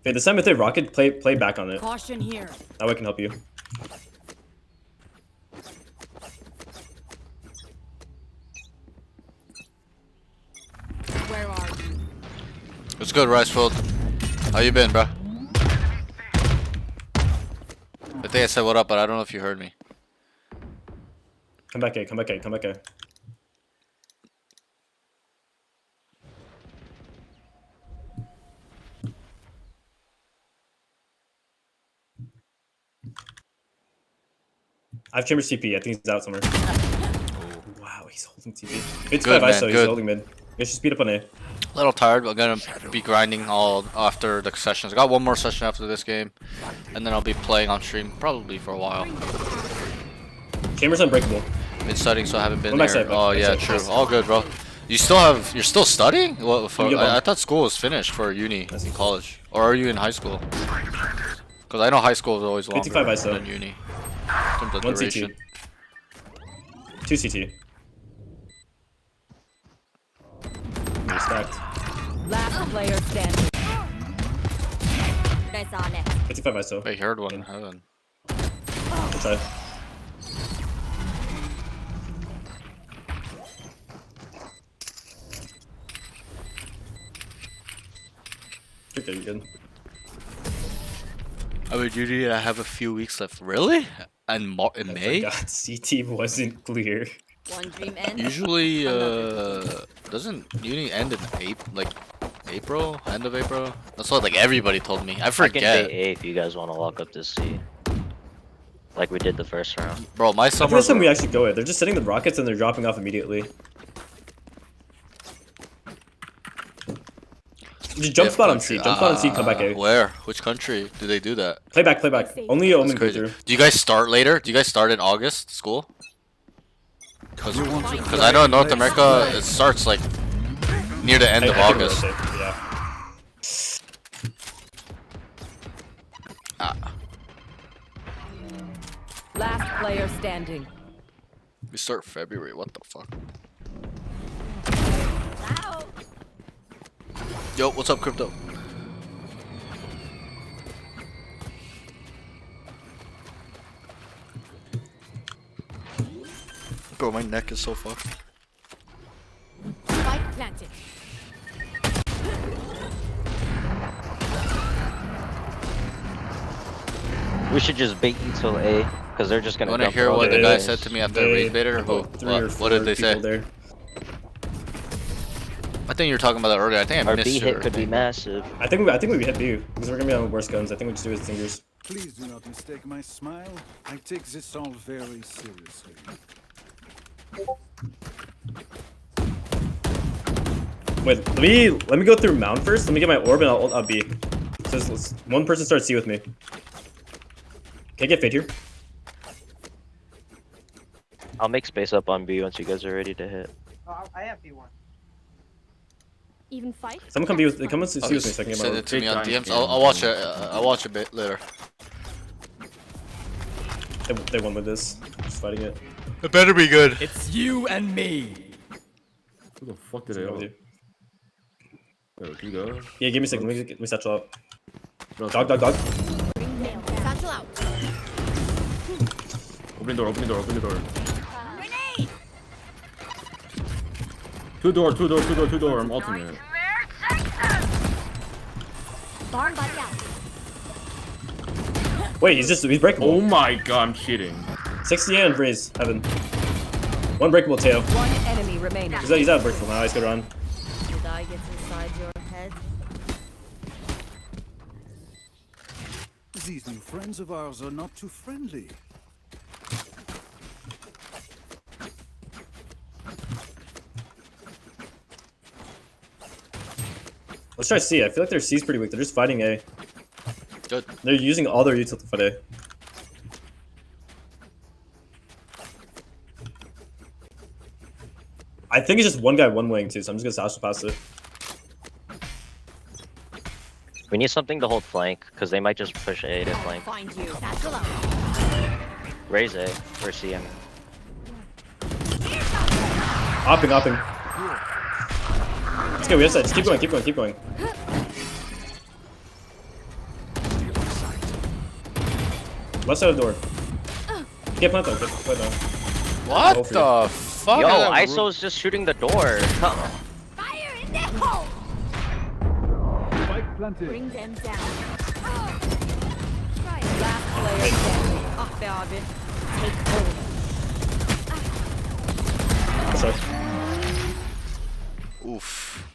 Speaker 2: Okay, this time if they rocket, play back on it.
Speaker 3: Caution here.
Speaker 2: That way I can help you.
Speaker 3: Where are you?
Speaker 1: What's good, Ricefield? How you been, bro? I think I said what up, but I don't know if you heard me.
Speaker 2: Come back A. I have chamber CP. I think he's out somewhere. Wow, he's holding TP. It's
Speaker 1: Good,
Speaker 2: 5 ISO.
Speaker 1: man,
Speaker 2: He's
Speaker 1: good.
Speaker 2: holding mid. You should speed up on A.
Speaker 1: A little tired, but I'm gonna be grinding all after the sessions. I got one more session after this game, and then I'll be playing on stream probably for a while.
Speaker 2: Chamber's unbreakable.
Speaker 1: Been studying, so I haven't been
Speaker 2: One
Speaker 1: there.
Speaker 2: backside,
Speaker 1: Oh
Speaker 2: backside,
Speaker 1: yeah,
Speaker 2: backside.
Speaker 1: true. All good, bro. You're still studying? Well,
Speaker 2: You get
Speaker 1: I
Speaker 2: one.
Speaker 1: thought school was finished for uni in college, or are you in high school? Because I know high school is always longer
Speaker 2: 55 ISO.
Speaker 1: than uni. In terms of
Speaker 2: One
Speaker 1: duration.
Speaker 2: CT. 2 CT. We're stacked.
Speaker 5: Last player standing.
Speaker 3: Nice on it.
Speaker 2: 55 ISO.
Speaker 1: I heard one in heaven.
Speaker 2: Good try. Okay, you're good.
Speaker 1: I mean, uni, I have a few weeks left. Really? And in May?
Speaker 2: God, CT wasn't clear.
Speaker 3: One dream ends.
Speaker 1: Usually, doesn't uni end in April? End of April? That's what like everybody told me. I
Speaker 8: I can
Speaker 1: forget.
Speaker 8: pay A if you guys want to lock up this C. Like we did the first round.
Speaker 1: Bro, my
Speaker 2: I think
Speaker 1: summer.
Speaker 2: this time we actually go it. They're just sitting the rockets and they're dropping off immediately. Just jump spot on C. Jump spot on C. Come back A.
Speaker 1: Where? Which country do they do that?
Speaker 2: Play back. Only Omen
Speaker 1: That's
Speaker 2: go
Speaker 1: crazy.
Speaker 2: through.
Speaker 1: Do you guys start later? Do you guys start in August school? Because I know in North America it starts like near the end of
Speaker 2: I think we're
Speaker 1: August.
Speaker 2: okay, yeah.
Speaker 5: Last player standing.
Speaker 1: We start February. What the fuck?
Speaker 3: Out.
Speaker 1: Yo, what's up, Crypto? Bro, my neck is so fucked.
Speaker 3: Spike planted.
Speaker 8: We should just bait until A, because they're just
Speaker 1: You
Speaker 8: gonna.
Speaker 1: wanna
Speaker 8: dump
Speaker 1: hear
Speaker 8: all
Speaker 1: what the
Speaker 8: their
Speaker 1: guy
Speaker 8: kills.
Speaker 1: said to me after Raid Baiter?
Speaker 2: About three or
Speaker 1: What did they
Speaker 2: four
Speaker 1: say?
Speaker 2: people there.
Speaker 1: I think you were talking about that earlier. I think I
Speaker 8: Our
Speaker 1: missed
Speaker 8: B
Speaker 1: your
Speaker 8: hit could be
Speaker 1: thing.
Speaker 8: massive.
Speaker 2: I think we hit B because we're gonna be on the worst guns. I think we just do it as singers.
Speaker 10: Please do not mistake my smile. I take this all very seriously.
Speaker 2: Wait, let me go through Mount first. Let me get my orb and I'll B. So one person starts C with me. Can I get Fade here?
Speaker 8: I'll make space up on B once you guys are ready to hit.
Speaker 12: I have B1.
Speaker 3: Even fight?
Speaker 2: Someone come C with me so I can get my
Speaker 1: Send it
Speaker 2: orb.
Speaker 1: to me on DMs. I'll watch it. I'll watch a bit later.
Speaker 2: They won with this. Just fighting it.
Speaker 1: It better be good.
Speaker 7: It's you and me.
Speaker 13: Who the fuck did
Speaker 2: Go
Speaker 13: they
Speaker 2: with
Speaker 13: go?
Speaker 2: you.
Speaker 13: Wait, can you go?
Speaker 2: Yeah, give me a second. Let me satchel out. Dog.
Speaker 3: Satchel out.
Speaker 13: Open the door.
Speaker 3: Grenade!
Speaker 13: Two door. I'm ultimate.
Speaker 3: Barn buddy out.
Speaker 2: Wait, he's breakable.
Speaker 13: Oh my god, I'm cheating.
Speaker 2: 60 and Breeze, Heaven. One breakable tail.
Speaker 5: One enemy remaining.
Speaker 2: He's out of breakable now. He's good run.
Speaker 3: Your die gets inside your head.
Speaker 10: These new friends of ours are not too friendly.
Speaker 2: Let's try C. I feel like their C's pretty weak. They're just fighting A.
Speaker 1: Good.
Speaker 2: They're using all their util to fight A. I think it's just one guy one wing too, so I'm just gonna satchel past it.
Speaker 8: We need something to hold flank, because they might just push A to flank.
Speaker 3: Find you. Satchel out.
Speaker 8: Raise A or C.
Speaker 2: Opping. Let's go, we have side. Just keep going. Left side of the door. Can't plant though.
Speaker 1: What
Speaker 2: Go for
Speaker 1: the fuck?
Speaker 8: Yo,
Speaker 1: I
Speaker 8: ISO's just shooting the door.
Speaker 3: Fire in the hole!
Speaker 10: Spike planted.
Speaker 3: Bring them down.
Speaker 5: Last player standing. Ah be abi.
Speaker 3: Take hold.
Speaker 2: Sorry.
Speaker 1: Oof.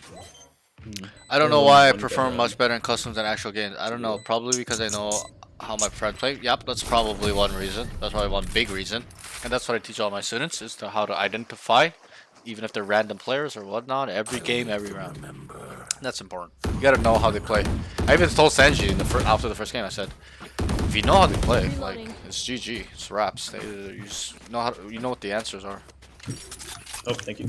Speaker 1: I don't know why I perform much better in customs than actual games. I don't know. Probably because I know how my friends play. Yep, that's probably one reason. That's probably one big reason. And that's what I teach all my students, is to how to identify, even if they're random players or whatnot, every game, every round. That's important. You gotta know how they play. I even told Sanji after the first game, I said, if you know how they play, like, it's GG, it's raps. You just know you know what the answers are.
Speaker 2: Oh, thank you.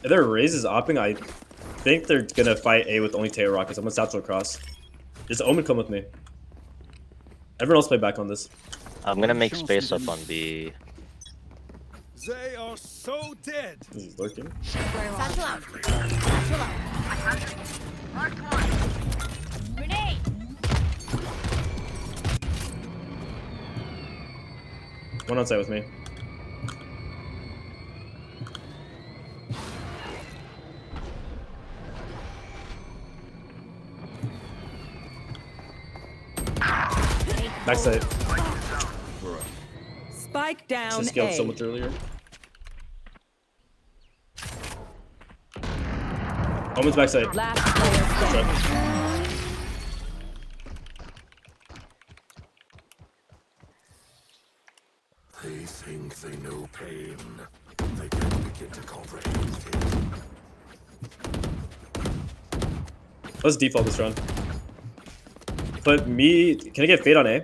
Speaker 2: If their raise is opping, I think they're gonna fight A with only Tail Rockets. I'm gonna satchel across. Just Omen come with me. Everyone else play back on this.
Speaker 8: I'm gonna make space up on B.
Speaker 10: They are so dead.
Speaker 2: He's lurking.
Speaker 3: Satchel out. Grenade!
Speaker 2: One on site with me. Backside.
Speaker 5: Spike down
Speaker 2: Just scaled
Speaker 5: A.
Speaker 2: so much earlier. Omen's backside.
Speaker 5: Last player standing.
Speaker 10: They think they know pain. They can begin to comprehend it.
Speaker 2: Let's default this round. But me, can I get Fade on A?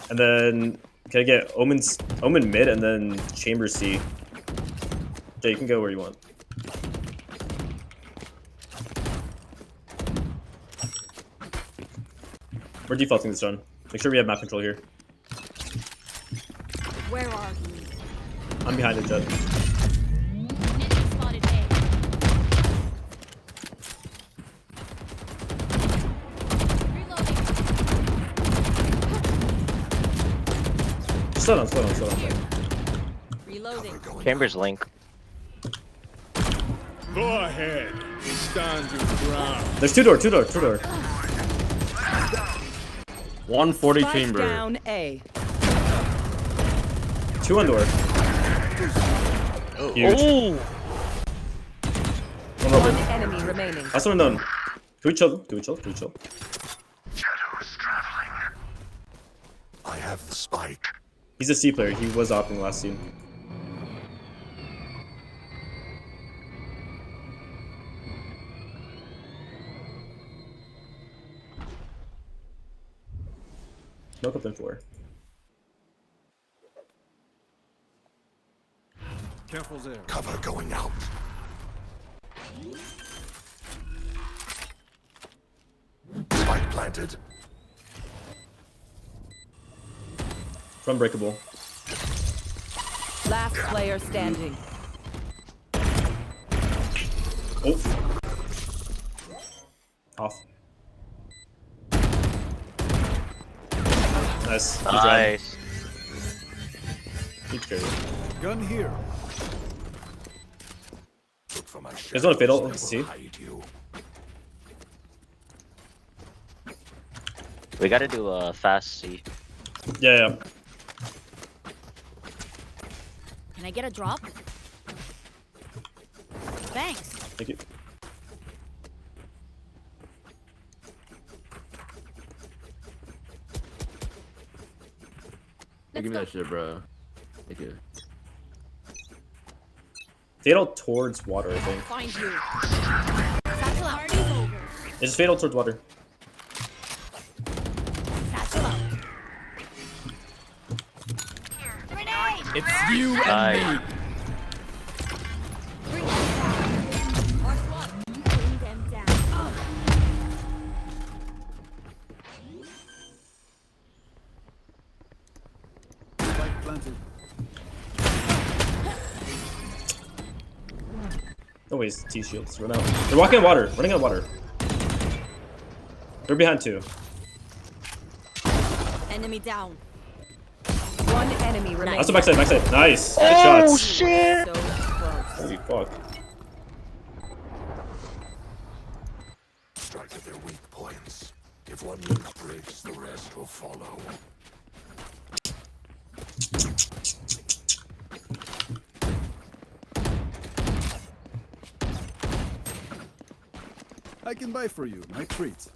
Speaker 2: And then can I get Omen mid and then Chamber C? Jay, you can go where you want. We're defaulting this round. Make sure we have map control here.
Speaker 3: Where are you?
Speaker 2: I'm behind it, Jed.
Speaker 3: Enemy spotted A. Reloading.
Speaker 2: Slow down.
Speaker 3: Reloading.
Speaker 8: Chamber's link.
Speaker 10: Go ahead. Stand your ground.
Speaker 2: There's two door.
Speaker 13: 140
Speaker 5: Spike
Speaker 13: chamber.
Speaker 5: down A.
Speaker 2: Two on door.
Speaker 1: Oh.
Speaker 2: Huge.
Speaker 8: Ooh!
Speaker 2: One
Speaker 5: One
Speaker 2: over.
Speaker 5: enemy remaining.
Speaker 2: Last one done. Do we chill?
Speaker 10: have the spike.
Speaker 2: He's a C player. He was opting last scene. Smoke up in 4.
Speaker 10: Careful there. Cover going out. Spike planted.
Speaker 2: From breakable.
Speaker 5: Last player standing.
Speaker 2: Oh. Off. Nice. Good round. Keep carry.
Speaker 10: Gun here.
Speaker 2: There's one fatal. See?
Speaker 9: We gotta do a fast C.
Speaker 2: Yeah.
Speaker 3: Can I get a drop? Thanks.
Speaker 2: Thank you.
Speaker 13: Hey, give me that shit, bro. Thank you.
Speaker 2: Fatal towards water, I think.
Speaker 3: Find you. Satchel out. Party's over.
Speaker 2: It's fatal towards water.
Speaker 3: Satchel out. Grenade!
Speaker 7: It's you and me.
Speaker 3: Bring them down.
Speaker 10: Spike planted.
Speaker 2: No ways, T shields. Run out. They're walking on water. Running on water. They're behind 2.
Speaker 3: Enemy down.
Speaker 5: One enemy remaining.
Speaker 2: Also backside. Nice. Good
Speaker 9: Oh
Speaker 2: shots.
Speaker 9: shit!
Speaker 5: So close.
Speaker 2: Holy fuck.
Speaker 10: Strike at their weak points. If one link breaks, the rest will follow. I can buy for you, my treat.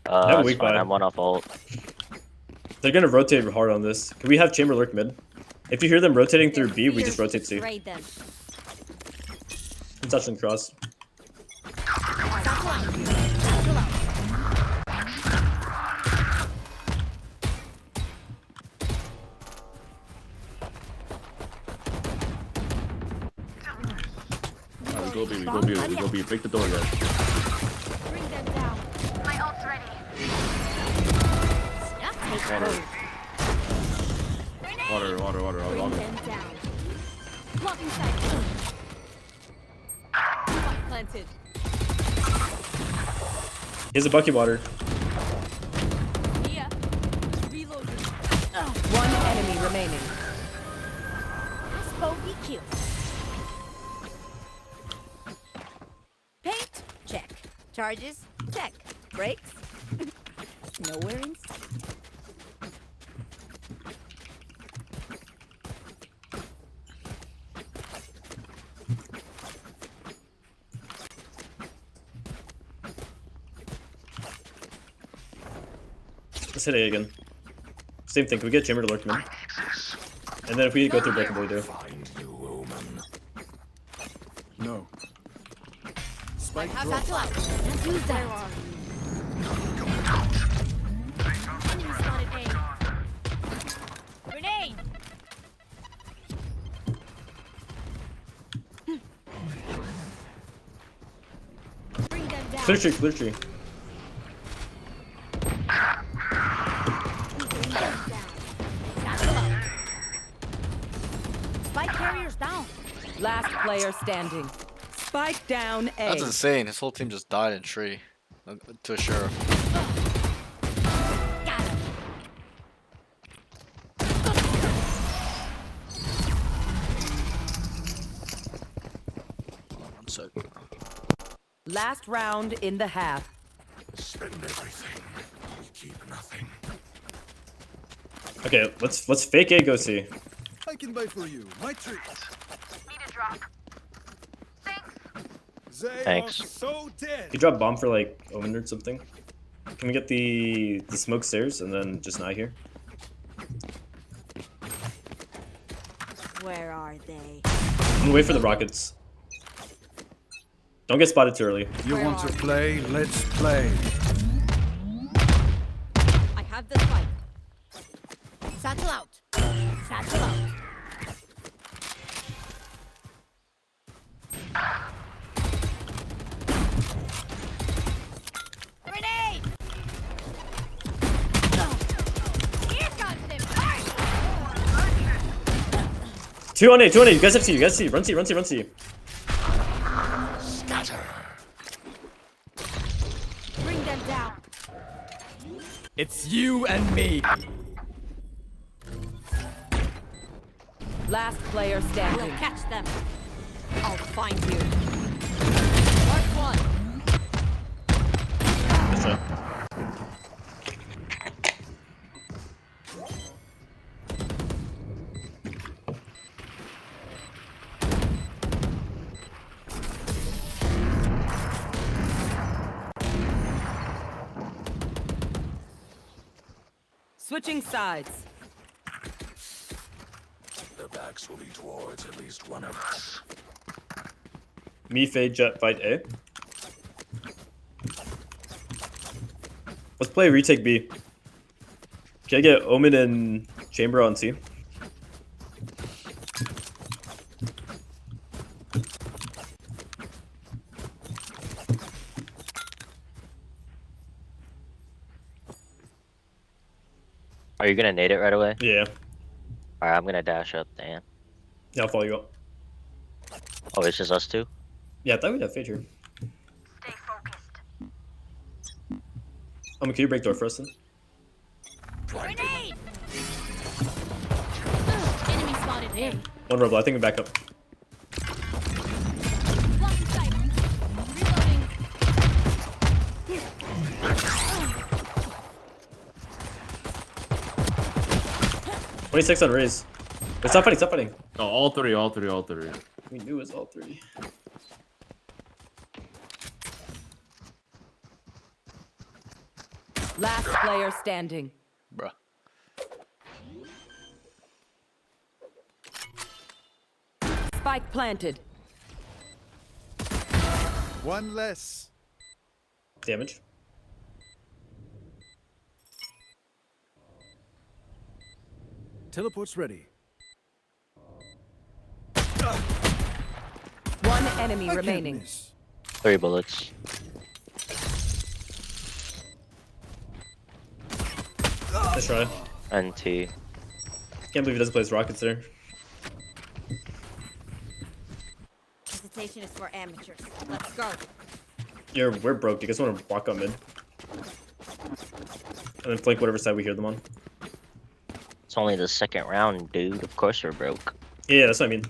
Speaker 2: Have a
Speaker 9: It's
Speaker 2: weak
Speaker 9: fine,
Speaker 2: buy.
Speaker 9: I'm one off ult.
Speaker 2: They're gonna rotate hard on this. Can we have chamber lurk mid? If you hear them rotating through B, we just rotate C.
Speaker 3: Trade them.
Speaker 2: Touch and cross.
Speaker 3: Satchel out. Satchel out.
Speaker 13: Alright, we go B. Break the door, guys.
Speaker 3: Bring them down. My ult's ready. Snap take
Speaker 13: Water.
Speaker 3: Grenade!
Speaker 13: Water.
Speaker 3: Bring them down. Blocking sight. Spike planted.
Speaker 2: Here's a bucket water.
Speaker 3: Mia. Reloading.
Speaker 5: One enemy remaining.
Speaker 3: This bogey kill. Paint? Check. Charges? Check. Brakes? Nowhere in sight.
Speaker 2: Let's hit A again. Same thing. Can we get chamber to lurk mid? And then if we go through breakable, we do.
Speaker 10: Find you, Omen. No. Spike drop.
Speaker 3: Satchel out. Let's use that. Enemy spotted A. Grenade! Bring them down.
Speaker 2: Clear tree.
Speaker 3: Bring them down. Satchel out. Spike carriers down.
Speaker 5: Last player standing. Spike down A.
Speaker 1: That's insane. His whole team just died in tree. To a sheriff.
Speaker 3: Got him.
Speaker 1: One second.
Speaker 5: Last round in the half.
Speaker 10: Spend everything. Keep nothing.
Speaker 2: Okay, let's fake A, go C.
Speaker 10: I can buy for you, my treat.
Speaker 3: Need a drop.
Speaker 10: They
Speaker 9: Thanks.
Speaker 10: are so dead.
Speaker 2: You drop bomb for like Omen or something. Can we get the smoke stairs and then just not here?
Speaker 3: Where are they?
Speaker 2: I'm gonna wait for the rockets. Don't get spotted too early.
Speaker 7: You want to play? Let's play.
Speaker 3: I have the spike. Satchel out. Satchel out. Grenade! Here comes the fire!
Speaker 2: 2 on A, 2 on A. You guys have C, you guys see. Run C, run C, run C.
Speaker 3: Bring them down.
Speaker 7: It's you and me.
Speaker 5: Last player standing.
Speaker 3: We'll catch them. I'll find you. Mark one.
Speaker 2: Nice try.
Speaker 5: Switching sides.
Speaker 7: Their backs will be towards at least one of us.
Speaker 2: Me, Fade, Jet, fight A. Let's play retake B. Can I get Omen and Chamber on C?
Speaker 9: Are you gonna nade it right away?
Speaker 2: Yeah.
Speaker 9: Alright, I'm gonna dash up, Dan.
Speaker 2: Yeah, I'll follow you up.
Speaker 9: Oh, it's just us two?
Speaker 2: Yeah, I thought we'd have Fade here. Stay focused. Can you break door for us then?
Speaker 3: Grenade! Enemy spotted A.
Speaker 2: One rebel, I think we back up.
Speaker 3: Blocking sight. Reloading.
Speaker 2: 26 on raise. Wait, stop fighting, stop fighting.
Speaker 13: Oh, all three, all three, all three.
Speaker 2: We knew it was all three.
Speaker 5: Last player standing.
Speaker 1: Bruh.
Speaker 5: Spike planted.
Speaker 7: One less.
Speaker 2: Damage.
Speaker 7: Teleport's ready.
Speaker 5: One enemy
Speaker 7: I can't
Speaker 5: remaining.
Speaker 7: miss.
Speaker 9: 3 bullets.
Speaker 2: Nice try.
Speaker 9: NT.
Speaker 2: Can't believe he doesn't place rockets there.
Speaker 3: Hesitation is for amateurs. Let's go.
Speaker 2: We're broke. You guys want to walk up mid? And then flank whatever side we hear them on.
Speaker 9: It's only the second round, dude. Of course we're broke.
Speaker 2: Yeah, that's what I mean.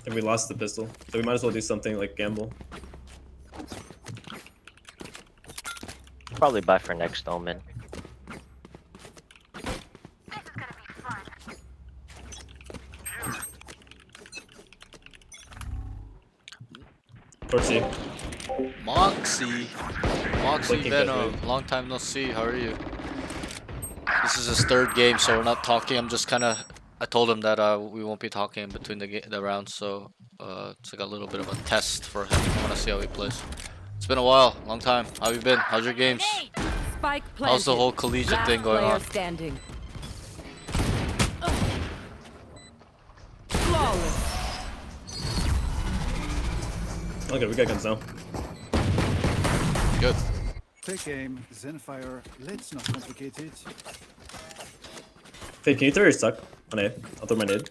Speaker 2: And we lost the pistol. So we might as well do something like gamble.
Speaker 9: Probably buy for next Omen.
Speaker 2: Towards C.
Speaker 1: Moxie. Moxie
Speaker 2: Blinking
Speaker 1: Venom.
Speaker 2: quickly.
Speaker 1: Long time no see. How are you? This is his third game, so we're not talking. I'm just kind of. I told him that we won't be talking in between the rounds, so it's like a little bit of a test for him. I want to see how he plays. It's been a while, long time. How you been? How's your games?
Speaker 5: Spike planted.
Speaker 1: How's the whole collegiate
Speaker 5: Last
Speaker 1: thing going
Speaker 5: player
Speaker 1: on?
Speaker 5: standing. Flawless.
Speaker 2: Okay, we got guns now.
Speaker 1: Good.
Speaker 7: Take aim, Zenfire. Let's not complicate it.
Speaker 2: Fade, can you throw your suck on A? I'll throw my nade.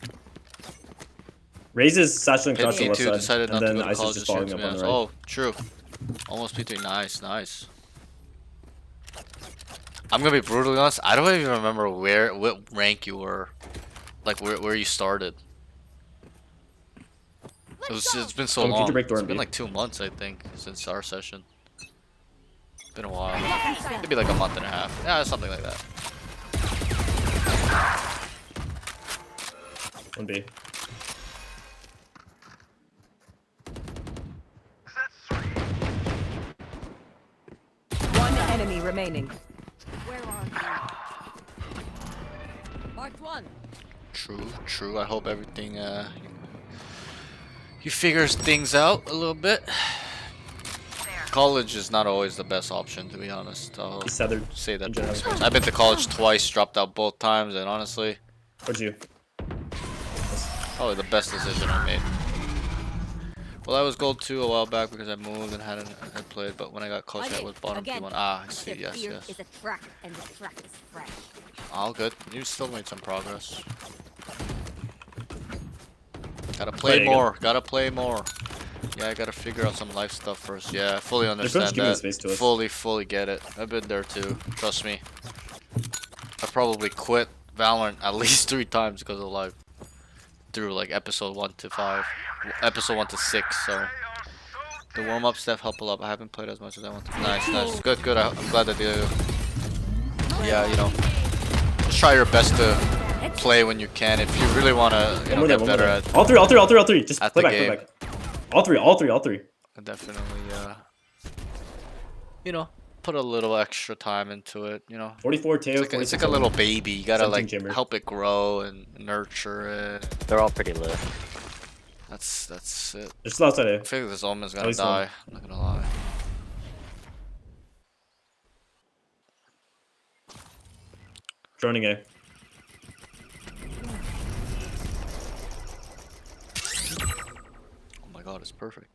Speaker 2: Raises Satchel and
Speaker 1: Hit
Speaker 2: Cross on the
Speaker 1: P2
Speaker 2: left
Speaker 1: decided
Speaker 2: side,
Speaker 1: not
Speaker 2: and
Speaker 1: to
Speaker 2: then
Speaker 1: go to
Speaker 2: Ice is
Speaker 1: college
Speaker 2: just
Speaker 1: this year,
Speaker 2: following
Speaker 1: to
Speaker 2: up
Speaker 1: be
Speaker 2: on the
Speaker 1: honest.
Speaker 2: right.
Speaker 1: Oh, true. Almost P3. Nice, nice. I'm gonna be brutally honest. I don't even remember what rank you were, like where you started. It's been so
Speaker 2: Could
Speaker 1: long.
Speaker 2: you break door
Speaker 1: It's
Speaker 2: and
Speaker 1: been
Speaker 2: B?
Speaker 1: like 2 months, I think, since our session. It's been a while. Maybe like a month and a half. Yeah, something like that.
Speaker 2: 1B.
Speaker 5: One enemy remaining.
Speaker 3: Where are you? Marked one.
Speaker 1: True. I hope everything he figures things out a little bit. College is not always the best option, to be honest. I'll
Speaker 2: He's tethered.
Speaker 1: say that
Speaker 2: in
Speaker 1: from
Speaker 2: general.
Speaker 1: experience. I've been to college twice, dropped out both times, and honestly,
Speaker 2: What'd you?
Speaker 1: probably the best decision I made. Well, I was gold 2 a while back because I moved and hadn't played, but when I got coach, I was bottom P1. Ah, I see. Yes.
Speaker 3: Is a track, and the track is fresh.
Speaker 1: All good. You still made some progress. Gotta play more. Gotta play more. Yeah, I gotta figure out some life stuff first. Yeah, I fully understand that. Fully get it. I've been there too. Trust me. I probably quit Valorant at least 3 times because of life. Through like episode 1 to 5. Episode 1 to 6, so. The warm-up stuff help a lot. I haven't played as much as I want to. Nice. Good. I'm glad that you. Yeah, you know. Just try your best to play when you can. If you really want to, you know, get better at.
Speaker 2: All three. Just play back. All three.
Speaker 1: Definitely, you know, put a little extra time into it, you know.
Speaker 2: 44 tail.
Speaker 1: It's like a little baby. You gotta like help it grow and nurture it.
Speaker 9: They're all pretty low.
Speaker 1: That's it.
Speaker 2: There's still outside.
Speaker 1: I feel like this Omen's gonna die. I'm not gonna lie.
Speaker 2: Droning A.
Speaker 1: Oh my god, it's perfect.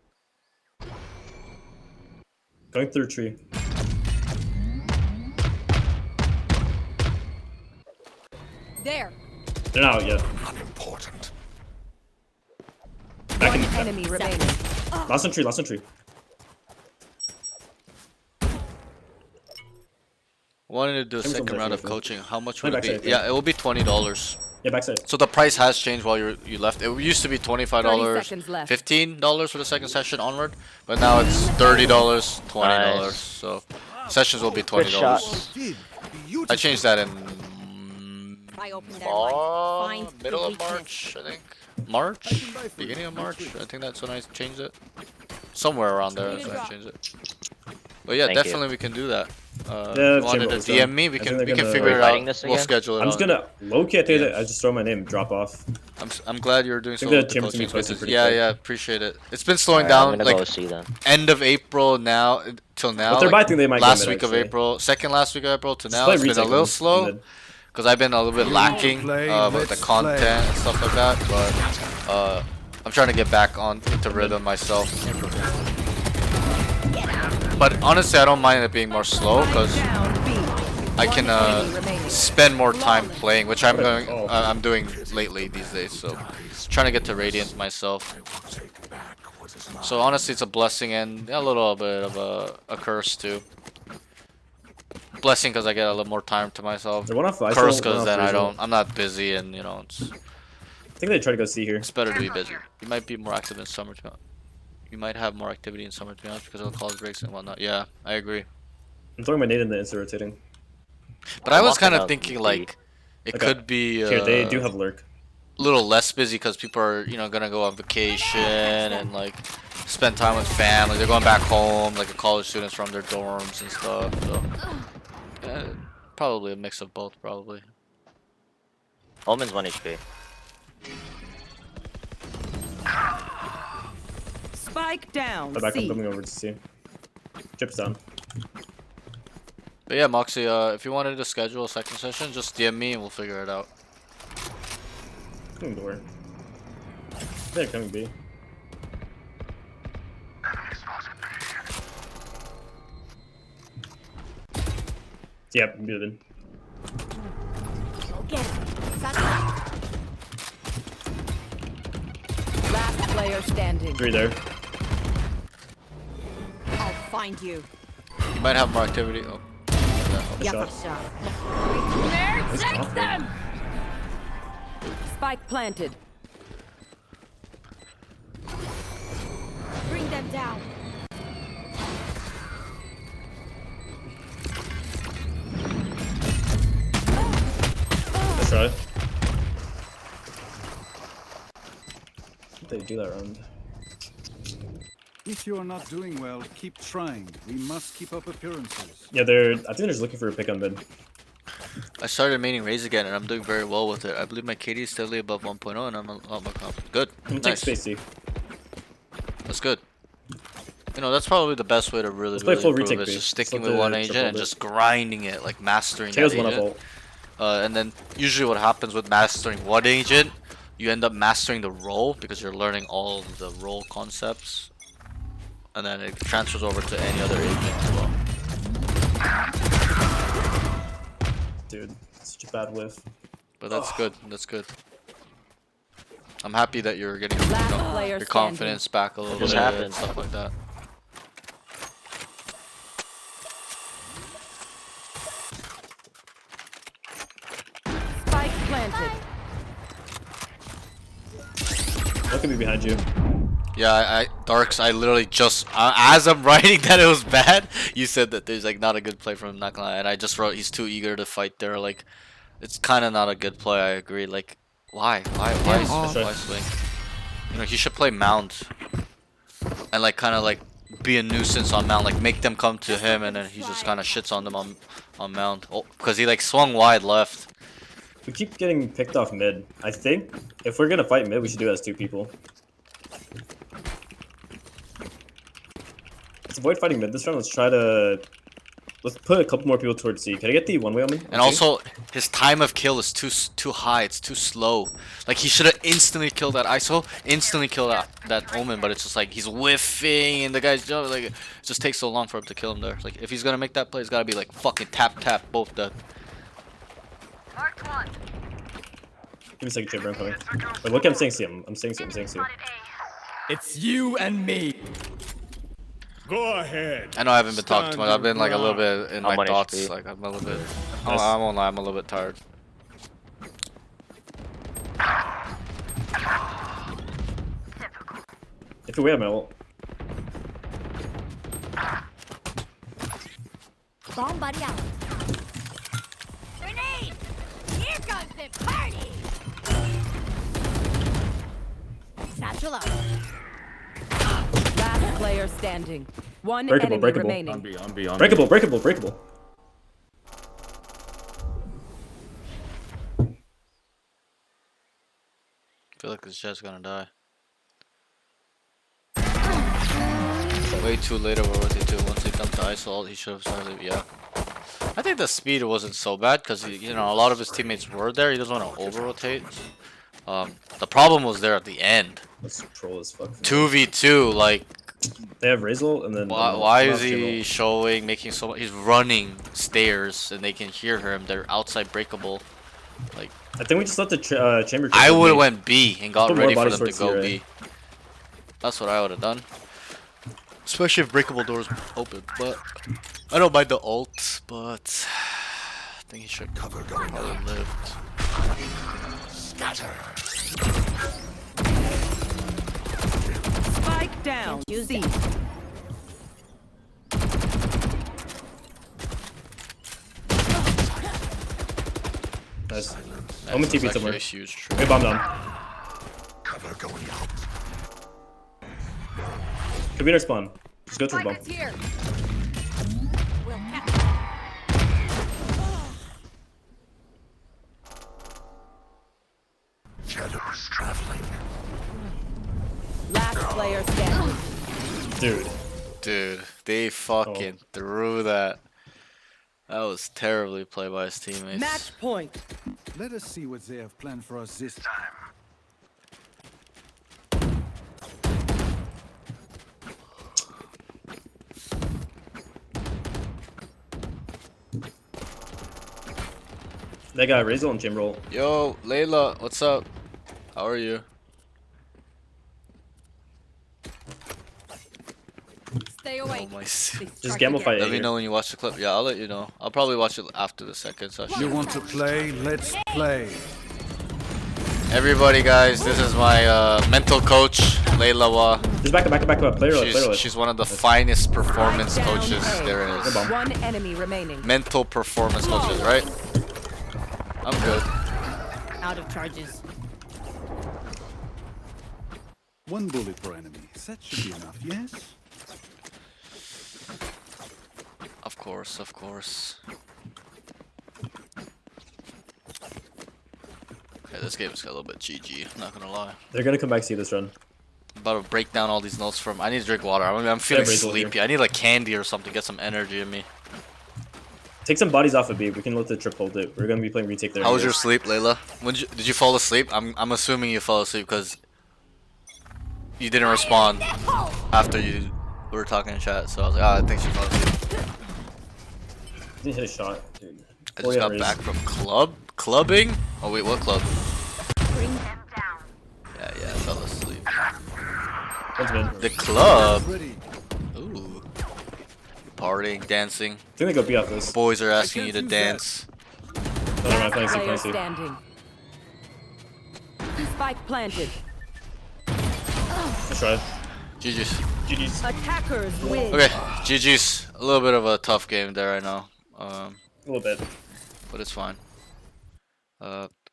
Speaker 2: Going through tree.
Speaker 3: There.
Speaker 2: They're not out yet.
Speaker 7: Unimportant.
Speaker 2: Back in the
Speaker 5: Enemy remaining.
Speaker 2: Last on tree.
Speaker 1: Wanted to do a second round of coaching. How much would it be?
Speaker 2: Backside,
Speaker 1: Yeah, it will be $20.
Speaker 2: Yeah, backside.
Speaker 1: So the price has changed while you left. It used to be $25,
Speaker 5: 30 seconds left.
Speaker 1: $15 for the second session onward, but now it's $30, $20.
Speaker 9: Nice.
Speaker 1: So sessions will be
Speaker 9: Good shot.
Speaker 1: $20. I changed that in
Speaker 3: I opened their light. Find
Speaker 1: middle
Speaker 3: the
Speaker 1: of
Speaker 3: weakness.
Speaker 1: March, I think. March? Beginning of March? I think that's when I changed it. Somewhere around there is when I changed it. But yeah,
Speaker 9: Thank
Speaker 1: definitely we can do that.
Speaker 2: Yeah,
Speaker 1: if you wanted to DM me, we can figure it
Speaker 9: Fighting
Speaker 1: out.
Speaker 9: this
Speaker 1: We'll
Speaker 9: again?
Speaker 1: schedule it.
Speaker 2: I'm just gonna low-key. I think that I just throw my name, drop off.
Speaker 1: I'm glad you're doing so
Speaker 2: the
Speaker 1: with the
Speaker 2: Champions
Speaker 1: coaching.
Speaker 2: League posted
Speaker 1: Because,
Speaker 2: pretty
Speaker 1: yeah,
Speaker 2: quick.
Speaker 1: yeah, appreciate it. It's been slowing
Speaker 9: I'm
Speaker 1: down
Speaker 9: gonna
Speaker 1: like
Speaker 9: go see them.
Speaker 1: end of April now till now.
Speaker 2: If they're
Speaker 1: like,
Speaker 2: by, I think they might
Speaker 1: last
Speaker 2: go mid,
Speaker 1: week of
Speaker 2: actually.
Speaker 1: April, second last week of April to
Speaker 2: Just
Speaker 1: now.
Speaker 2: play
Speaker 1: It's been a
Speaker 2: retake
Speaker 1: little
Speaker 2: them,
Speaker 1: slow
Speaker 2: and then-
Speaker 1: because I've been a little bit lacking with the content and stuff like that. But I'm trying to get back into rhythm myself. But honestly, I don't mind it being more slow because I can spend more time playing, which I'm doing lately these days. So trying to get to Radiant myself. So honestly, it's a blessing and a little bit of a curse too. Blessing because I get a little more time to myself.
Speaker 2: They're one off ice,
Speaker 1: Curse
Speaker 2: one
Speaker 1: because
Speaker 2: off
Speaker 1: then
Speaker 2: visual.
Speaker 1: I'm not busy and you know
Speaker 2: I think they try to go C here.
Speaker 1: it's better to be busy. You might be more active in summer. You might have more activity in summer to be honest because of the college breaks and whatnot. Yeah, I agree.
Speaker 2: I'm throwing my nade in the instant rotating.
Speaker 1: But I was
Speaker 9: walking
Speaker 1: kind of
Speaker 9: up
Speaker 1: thinking
Speaker 9: deep.
Speaker 1: like it could be
Speaker 2: Here, they do have lurk.
Speaker 1: a little less busy because people are gonna go on vacation and like spend time with family. They're going back home, like the college students from their dorms and stuff. So yeah, probably a mix of both, probably.
Speaker 9: Omen's 1 HP.
Speaker 5: Spike down.
Speaker 2: I'm
Speaker 5: C.
Speaker 2: coming over to C. Chips down.
Speaker 1: But yeah, Moxie, if you wanted to schedule a second session, just DM me and we'll figure it out.
Speaker 2: Coming door. They're coming B. Yep, muted.
Speaker 3: Go get it. Satellite.
Speaker 5: Last player standing.
Speaker 2: 3 there.
Speaker 3: I'll find you.
Speaker 1: You might have more activity. Oh.
Speaker 2: Good shot.
Speaker 3: There, take them!
Speaker 5: Spike planted.
Speaker 3: Bring them down.
Speaker 2: Let's try. What did they do that round?
Speaker 14: If you are not doing well, keep trying. We must keep up appearances.
Speaker 2: Yeah, I think they're just looking for a pick on mid.
Speaker 1: I started maining Raze again, and I'm doing very well with it. I believe my KD is steadily above 1.0, and I'm a lot more confident. Good.
Speaker 2: I'm gonna take
Speaker 1: Nice.
Speaker 2: space C.
Speaker 1: That's good. You know, that's probably the best way to really,
Speaker 2: play
Speaker 1: really
Speaker 2: full
Speaker 1: improve.
Speaker 2: retake
Speaker 1: Is
Speaker 2: B.
Speaker 1: just
Speaker 2: Let's
Speaker 1: sticking
Speaker 2: let
Speaker 1: with one
Speaker 2: the
Speaker 1: agent
Speaker 2: triple
Speaker 1: and
Speaker 2: bit.
Speaker 1: just grinding it, like mastering that
Speaker 2: Tails one up
Speaker 1: agent.
Speaker 2: ult.
Speaker 1: And then usually what happens with mastering one agent, you end up mastering the role because you're learning all of the role concepts, and then it transfers over to any other agent as well.
Speaker 2: Dude, such a bad whiff.
Speaker 1: But that's good. That's good. I'm happy that you're getting
Speaker 5: player
Speaker 1: your confidence back a little
Speaker 9: just
Speaker 1: bit and
Speaker 9: happened.
Speaker 1: stuff like that.
Speaker 5: Spike planted.
Speaker 2: What could be behind you?
Speaker 1: Yeah, Darks, I literally just, as I'm writing that it was bad, you said that there's like not a good play from him, not gonna lie, and I just wrote he's too eager to fight there, like, it's kind of not a good play, I agree, like, why swing? You know, he should play Mount, and like, kind of like, be a nuisance on Mount, like, make them come to him, and then he just kind of shits on them on Mount, because he like swung wide left.
Speaker 2: We keep getting picked off mid. I think if we're gonna fight mid, we should do it as 2 people. Let's avoid fighting mid this round. Let's put a couple more people towards C. Can I get the one-way on mid?
Speaker 1: And also, his time of kill is too high. It's too slow. Like, he should have instantly killed that ISO, instantly killed that Omen, but it's just like he's whiffing and the guy's just, like, it just takes so long for him to kill him there. Like, if he's gonna make that play, it's gotta be like fucking tap both dead.
Speaker 2: Give me a second, Chamber. I'm coming. Wait, look, I'm staying C. I'm staying C.
Speaker 7: It's you and me. Go ahead.
Speaker 1: I know I haven't been talking too much. I've been like a little bit in my
Speaker 9: much
Speaker 1: thoughts.
Speaker 9: HP?
Speaker 1: Like, I'm a little bit.
Speaker 2: Nice.
Speaker 1: I won't lie, I'm a little bit tired.
Speaker 2: If you wait, I'm ult.
Speaker 3: Bomb buddy out. Grenade! Here comes the party! Satchel out.
Speaker 5: Last player standing. One
Speaker 2: Breakable,
Speaker 5: enemy
Speaker 2: breakable.
Speaker 5: remaining.
Speaker 13: On B, on B, on B.
Speaker 2: Breakable.
Speaker 1: I feel like this jet's gonna die. Way too late over what they do. Once they come to ISO, he should have started. Yeah. I think the speed wasn't so bad because, you know, a lot of his teammates were there. He doesn't want to over-rotate. The problem was there at the end.
Speaker 2: Let's troll as fuck.
Speaker 1: 2v2, like,
Speaker 2: They have Razor and then.
Speaker 1: why is he showing, making so much? He's running stairs and they can hear him. They're outside breakable. Like,
Speaker 2: I think we just let the chamber.
Speaker 1: I would have went B and got
Speaker 2: Put more
Speaker 1: ready for
Speaker 2: bodies
Speaker 1: them to
Speaker 2: towards
Speaker 1: go
Speaker 2: C, right?
Speaker 1: B. That's what I would have done. Especially if breakable doors open. But I don't mind the ult, but I think he should cover going lived.
Speaker 7: Scatter.
Speaker 5: Spike down. C.
Speaker 2: Nice. I'm gonna TP somewhere.
Speaker 1: A huge tree.
Speaker 2: Hey, bomb down.
Speaker 7: Cover going out.
Speaker 2: Could be in our spawn. Just go through the bomb.
Speaker 3: Spike is here. We'll catch.
Speaker 7: Shadows traveling.
Speaker 5: Last player standing.
Speaker 2: Dude,
Speaker 1: they fucking threw that. That was terribly played by his teammates.
Speaker 5: Match point.
Speaker 14: Let us see what they have planned for us this time.
Speaker 2: They got Razor and Chamber ult.
Speaker 1: Yo, Layla, what's up? How are you?
Speaker 3: Stay awake.
Speaker 1: Oh my.
Speaker 2: Just gamble fight.
Speaker 1: Let me know when you watch the clip. Yeah, I'll let you know. I'll probably watch it after the second session.
Speaker 14: You want to play? Let's play.
Speaker 1: Everybody, guys, this is my mental coach, Layla Wa.
Speaker 2: Just back up. Player left.
Speaker 1: She's one of the finest performance coaches there is.
Speaker 5: One enemy remaining.
Speaker 1: Mental performance coaches, right? I'm good.
Speaker 3: Out of charges.
Speaker 14: One bullet per enemy. That should be enough, yes?
Speaker 1: course, of course. Okay, this game is a little bit GG. I'm not gonna lie.
Speaker 2: They're gonna come back to you this run.
Speaker 1: I'm about to break down all these notes from. I need to drink water. I'm feeling
Speaker 2: Brazel here.
Speaker 1: sleepy. I need like candy or something. Get some energy in me.
Speaker 2: Take some bodies off of B. We can let the trip hold it. We're gonna be playing retake there.
Speaker 1: How was your
Speaker 2: anyways.
Speaker 1: sleep, Layla? Did you fall asleep? I'm assuming you fell asleep because you didn't respond after you were talking in chat. So I was like, I think she fell asleep.
Speaker 2: Didn't hit a shot, dude.
Speaker 1: I just got back from clubbing. Oh wait, what club? Yeah, I fell asleep.
Speaker 2: One's mid.
Speaker 1: The club. Ooh. Partying, dancing.
Speaker 2: I think they go B off this.
Speaker 1: Boys are asking you to dance.
Speaker 2: No, never mind, playing C,
Speaker 5: Player
Speaker 2: playing C.
Speaker 5: standing. Spike planted.
Speaker 2: Let's try.
Speaker 1: GG's.
Speaker 2: GG's.
Speaker 5: Attackers win.
Speaker 1: Okay, GG's. A little bit of a tough game there, I know.
Speaker 2: A little bit.
Speaker 1: But it's fine.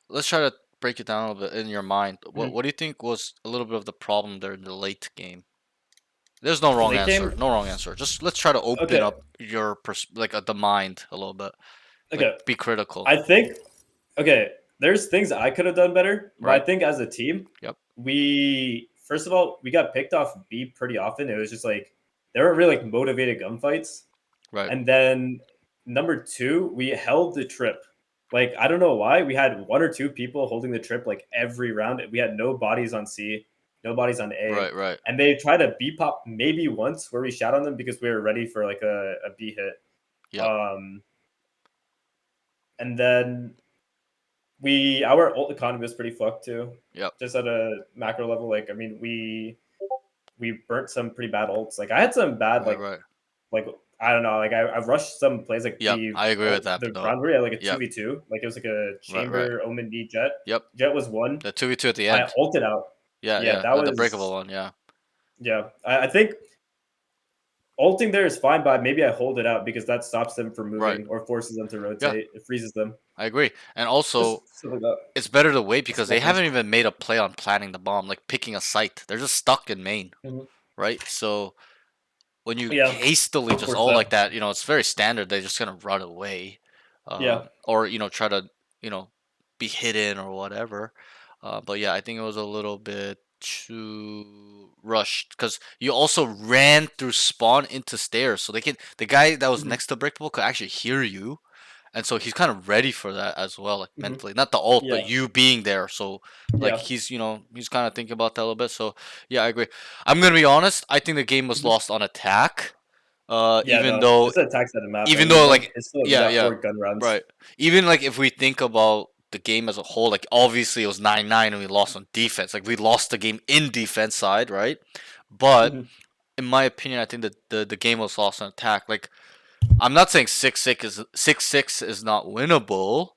Speaker 1: Let's try to break it down a little bit in your mind. What do you think was a little bit of the problem there in the late game? There's no wrong answer.
Speaker 2: Game?
Speaker 1: No wrong answer. Just let's try to open up your the mind a little bit.
Speaker 2: Okay.
Speaker 1: Be critical.
Speaker 2: I think. Okay. There's things I could have done better, but I think as a team, we first of all we got picked off B pretty often. It was just like they weren't really like motivated gunfights.
Speaker 1: Right.
Speaker 2: And then number two, we held the trip. Like I don't know why we had one or two people holding the trip like every round. We had no bodies on C. Nobody's on A.
Speaker 1: Right.
Speaker 2: And they tried a B pop maybe once where we shot on them because we were ready for like a B hit.
Speaker 1: Yeah.
Speaker 2: And then our ult economy was pretty fucked too.
Speaker 1: Yep.
Speaker 2: Just at a macro level, like I mean we burnt some pretty bad ults. Like I had some bad like I don't know, like I rushed some plays like
Speaker 1: I agree with that.
Speaker 2: The round where we had like a 2v2. Like it was like a chamber Omen B Jet.
Speaker 1: Yep.
Speaker 2: Jet was one.
Speaker 1: The 2v2 at the end.
Speaker 2: I ulted out.
Speaker 1: Yeah.
Speaker 2: That was
Speaker 1: the breakable one. Yeah.
Speaker 2: Yeah, I think ulting there is fine, but maybe I hold it out because that stops them from moving or forces them to rotate. It freezes them.
Speaker 1: I agree. And also, it's better to wait because they haven't even made a play on planting the bomb, like picking a site. They're just stuck in main, right? So when you hastily just like that, it's very standard. They're just gonna run away, or try to be hidden or whatever. But yeah, I think it was a little bit too rushed because you also ran through spawn into stairs, so the guy that was next to Breakable could actually hear you, and so he's kind of ready for that as well, like mentally, not the ult, but you being there. So like he's he's kind of thinking about that a little bit. So yeah, I agree. I'm gonna be honest. I think the game was lost on attack. Even though
Speaker 2: it's attacks at a map,
Speaker 1: even though like
Speaker 2: gun runs.
Speaker 1: right, even like if we think about the game as a whole, like obviously it was 9-9 and we lost on defense. Like we lost the game in defense side, right? But in my opinion, I think that the game was lost on attack. Like I'm not saying 6-6 is not winnable,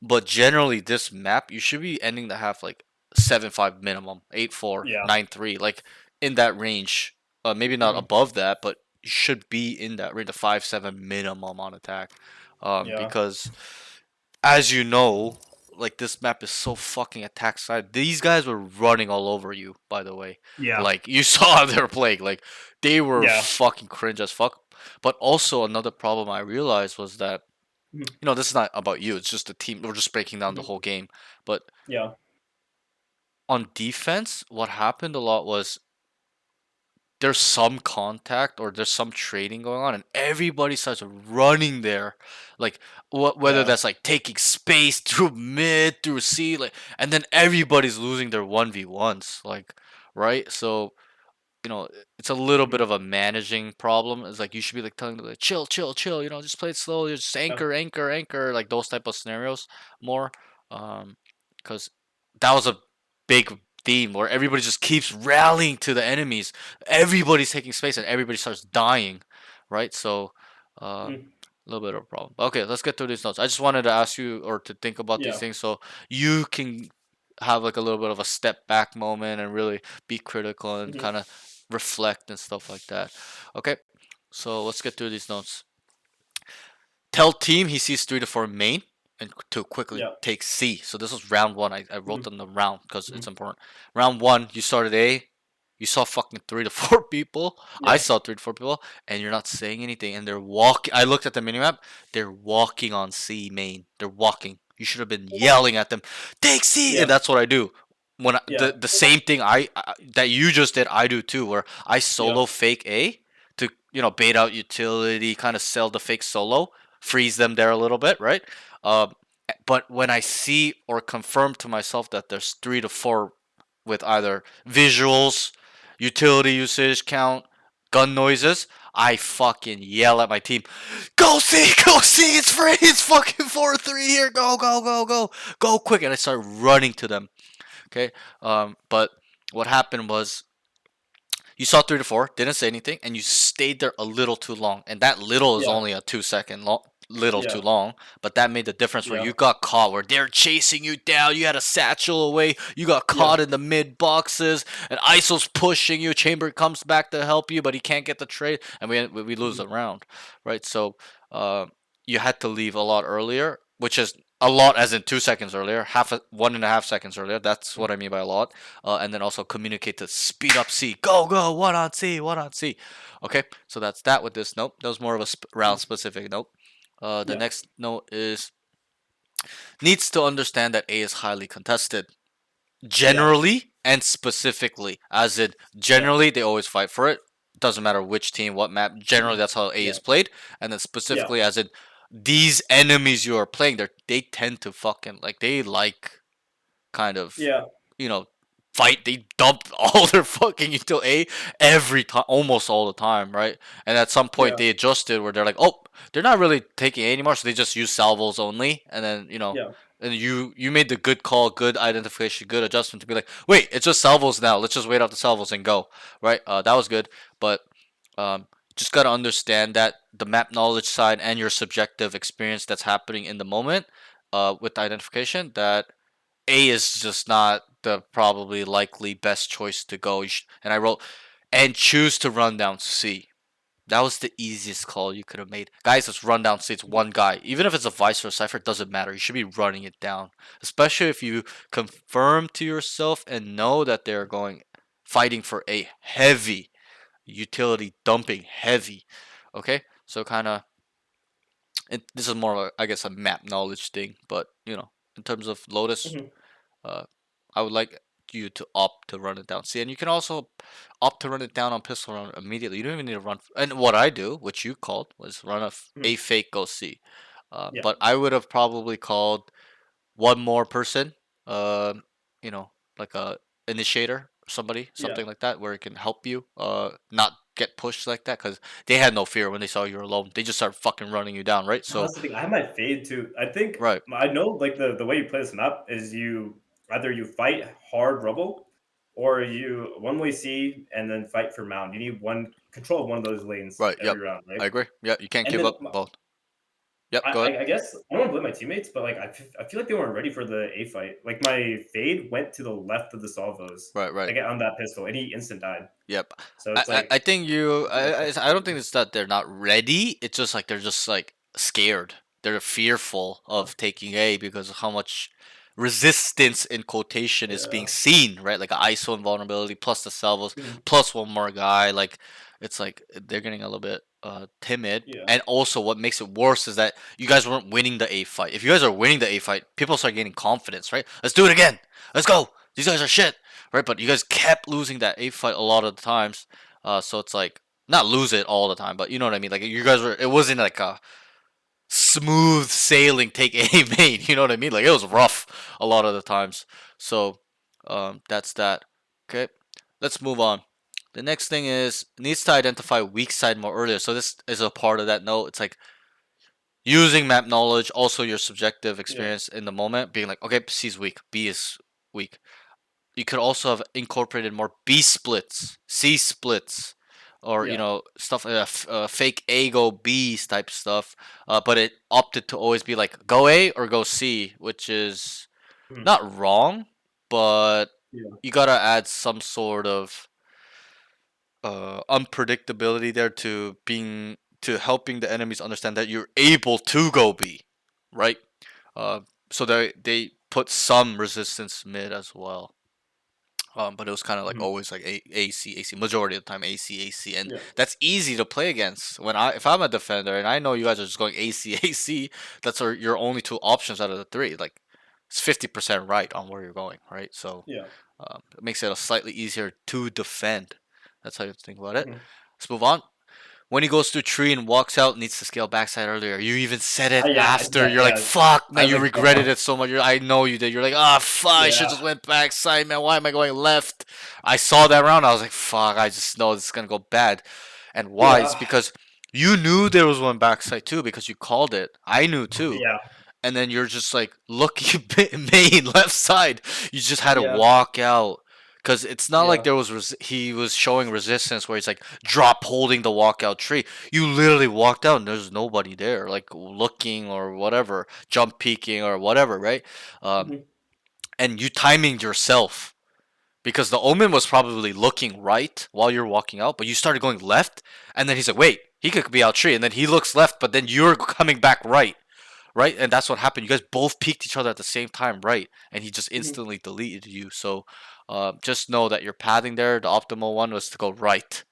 Speaker 1: but generally this map you should be ending the half like 7-5 minimum, 8-4, 9-3, like in that range. Maybe not above that, but you should be in that range, the 5-7 minimum on attack. Because as you know, like this map is so fucking attack side. These guys were running all over you, by the way.
Speaker 2: Yeah.
Speaker 1: Like you saw how they were playing. Like they were fucking cringe as fuck. But also another problem I realized was that this is not about you. It's just the team. We're just breaking down the whole game. But on defense, what happened a lot was there's some contact or there's some trading going on and everybody starts running there, like whether that's like taking space through mid, through C, like, and then everybody's losing their 1v1s, like, right? So it's a little bit of a managing problem. It's like you should be like telling them like chill, just play it slowly, just anchor, like those type of scenarios more, because that was a big theme where everybody just keeps rallying to the enemies. Everybody's taking space and everybody starts dying, right? So a little bit of a problem. Okay, let's get through these notes. I just wanted to ask you or to think about these things so you can have like a little bit of a step back moment and really be critical and kind of reflect and stuff like that. Okay, so let's get through these notes. Tell team he sees 3 to 4 main and to quickly take C. So this was round 1. I wrote them the round because it's important. Round 1, you started A, You saw fucking 3 to 4 people. I
Speaker 2: Yeah.
Speaker 1: saw 3 to 4 people, and you're not saying anything. And they're walking. I looked at the minimap. They're walking on C main. They're walking. You should have been yelling at them, take C,
Speaker 2: Yeah.
Speaker 1: and that's what I do. When
Speaker 2: Yeah.
Speaker 1: the same thing I that you just did, I do too. Where I
Speaker 2: Yeah.
Speaker 1: solo fake A to bait out utility, kind of sell the fake solo, freeze them there a little bit, right? Um, but when I see or confirm to myself that there's 3 to 4 with either visuals, utility usage count, gun noises, I fucking yell at my team, go see, go see, it's free, it's fucking 4-3 here, go, go, go, go, go quick, and I start running to them. Okay, but what happened was you saw 3 to 4, didn't say anything, and you stayed there a little too long. And that little is
Speaker 2: Yeah.
Speaker 1: only a 2 second little
Speaker 2: Yeah.
Speaker 1: too long, but that made the difference where
Speaker 2: Yeah.
Speaker 1: you got caught, where they're chasing you down. You had a satchel away, you got
Speaker 2: Yeah.
Speaker 1: caught in the mid boxes, and ISO's pushing you. Chamber comes back to help you, but he can't get the trade, and we lose the round, right? So you had to leave a lot earlier, which is a lot, as in 2 seconds earlier, 1.5 seconds earlier. That's what I mean by a lot. And then also communicate to speed up C. Go, go, one on C, one on C. Okay, so that's that with this note. That was more of a round specific note. The
Speaker 2: Yeah.
Speaker 1: next note is needs to understand that A is highly contested. Generally and specifically. As in, generally, they always fight for it. Doesn't matter which team, what map. Generally, that's how A is played. And then specifically, as in, these enemies you are playing, they tend to fucking, like, they like kind of,
Speaker 2: Yeah.
Speaker 1: fight. They dump all their fucking util A every time, almost all the time, right? And at some point
Speaker 2: Yeah.
Speaker 1: they adjusted where they're like, oh, they're not really taking A anymore, so they just use salvos only. And then
Speaker 2: Yeah.
Speaker 1: and you made the good call, good identification, good adjustment to be like, wait, it's just salvos now. Let's just wait out the salvos and go, right? That was good, but just gotta understand that the map knowledge side and your subjective experience that's happening in the moment, with the identification, that A is just not the probably likely best choice to go. And I wrote, and choose to run down C. That was the easiest call you could have made. Guys, let's run down C. It's one guy. Even if it's a Vice or a Cypher, it doesn't matter. You should be running it down. Especially if you confirm to yourself and know that they're fighting for a heavy utility, dumping heavy. Okay? So kind of, this is more of a, I guess, a map knowledge thing. But, in terms of Lotus, uh, I would like you to opt to run it down. See, and you can also opt to run it down on pistol round immediately. You don't even need to run. And what I do, which you called, was run a fake go C. But I would have probably called one more person, you know, like a initiator, something like that, where it can help you, not get pushed like that, because they had no fear when they saw you were alone. They just started fucking running you down, right?
Speaker 2: No,
Speaker 1: So
Speaker 2: that's the thing. I have my fade too. I think
Speaker 1: right.
Speaker 2: I know like the way you play this map is you either you fight hard rubble or you one way C and then fight for mount. You need one control of one of those lanes
Speaker 1: Right.
Speaker 2: every
Speaker 1: Yep.
Speaker 2: round, right?
Speaker 1: I agree. Yeah. You can't
Speaker 2: And
Speaker 1: give
Speaker 2: then
Speaker 1: up both. Yep. Go ahead.
Speaker 2: I guess I don't want to blame my teammates, but like I feel like they weren't ready for the A fight. Like my fade went to the left of the salvos,
Speaker 1: Right. Right.
Speaker 2: like on that pistol, and he instant died.
Speaker 1: Yep.
Speaker 2: So it's like
Speaker 1: I think I don't think it's that they're not ready. It's just like they're just like scared. They're fearful of taking A because of how much resistance in quotation is being seen, right? Like an ISO invulnerability plus the salvos plus one more guy. Like it's like they're getting a little bit timid. And also what makes it worse is that you guys weren't winning the A fight. If you guys are winning the A fight, people start getting confidence, right? Let's do it again. Let's go. These guys are shit. Right, but you guys kept losing that A fight a lot of the times, so it's like not lose it all the time, but you know what I mean. Like you guys were, it wasn't like a smooth sailing take A main. You know what I mean? Like it was rough a lot of the times. So that's that. Okay, let's move on. The next thing is needs to identify weak side more earlier. So this is a part of that note. It's like using map knowledge, also your subjective experience in the moment, being like, okay, C is weak, B is weak. You could also have incorporated more B splits, C splits, or stuff, fake A go B type stuff. But it opted to always be like go A or go C, which is not wrong, but you gotta add some sort of unpredictability there to helping the enemies understand that you're able to go B, right? So they put some resistance mid as well. But it was kind of like always like AC, majority of the time AC, and
Speaker 2: Yeah.
Speaker 1: that's easy to play against. If I'm a defender and I know you guys are just going AC, that's your only two options out of the three. Like it's 50% right on where you're going, right? So
Speaker 2: Yeah.
Speaker 1: it makes it a slightly easier to defend. That's how you think about it.
Speaker 2: Mhm.
Speaker 1: Let's move on. When he goes through tree and walks out, needs to scale backside earlier. You even said it after. You're like, fuck,
Speaker 2: I
Speaker 1: man,
Speaker 2: was
Speaker 1: you
Speaker 2: like,
Speaker 1: regretted
Speaker 2: fuck.
Speaker 1: it so much. I know you did. You're like, ah, fuck, I should
Speaker 2: Yeah.
Speaker 1: just went backside, man. Why am I going left? I saw that round. I was like, fuck, I just know this is going to go bad. And why? It's
Speaker 2: Yeah.
Speaker 1: because you knew there was one backside too because you called it. I knew too.
Speaker 2: Yeah.
Speaker 1: And then you're just like looking main left side. You just had to
Speaker 2: Yeah.
Speaker 1: walk out. Because it's not like
Speaker 2: Yeah.
Speaker 1: there was he was showing resistance where he's like drop holding the walkout tree. You literally walked out and there's nobody there, like looking or whatever, jump peeking or whatever, right? Um,
Speaker 2: Mhm.
Speaker 1: and you timing yourself because the omen was probably looking right while you're walking out, but you started going left, and then he's like, wait, he could be out tree, and then he looks left, but then you're coming back right. Right, and that's what happened. You guys both peeked each other at the same time, right? And he just instantly deleted you. So, just know that your pathing there, the optimal one was to go right.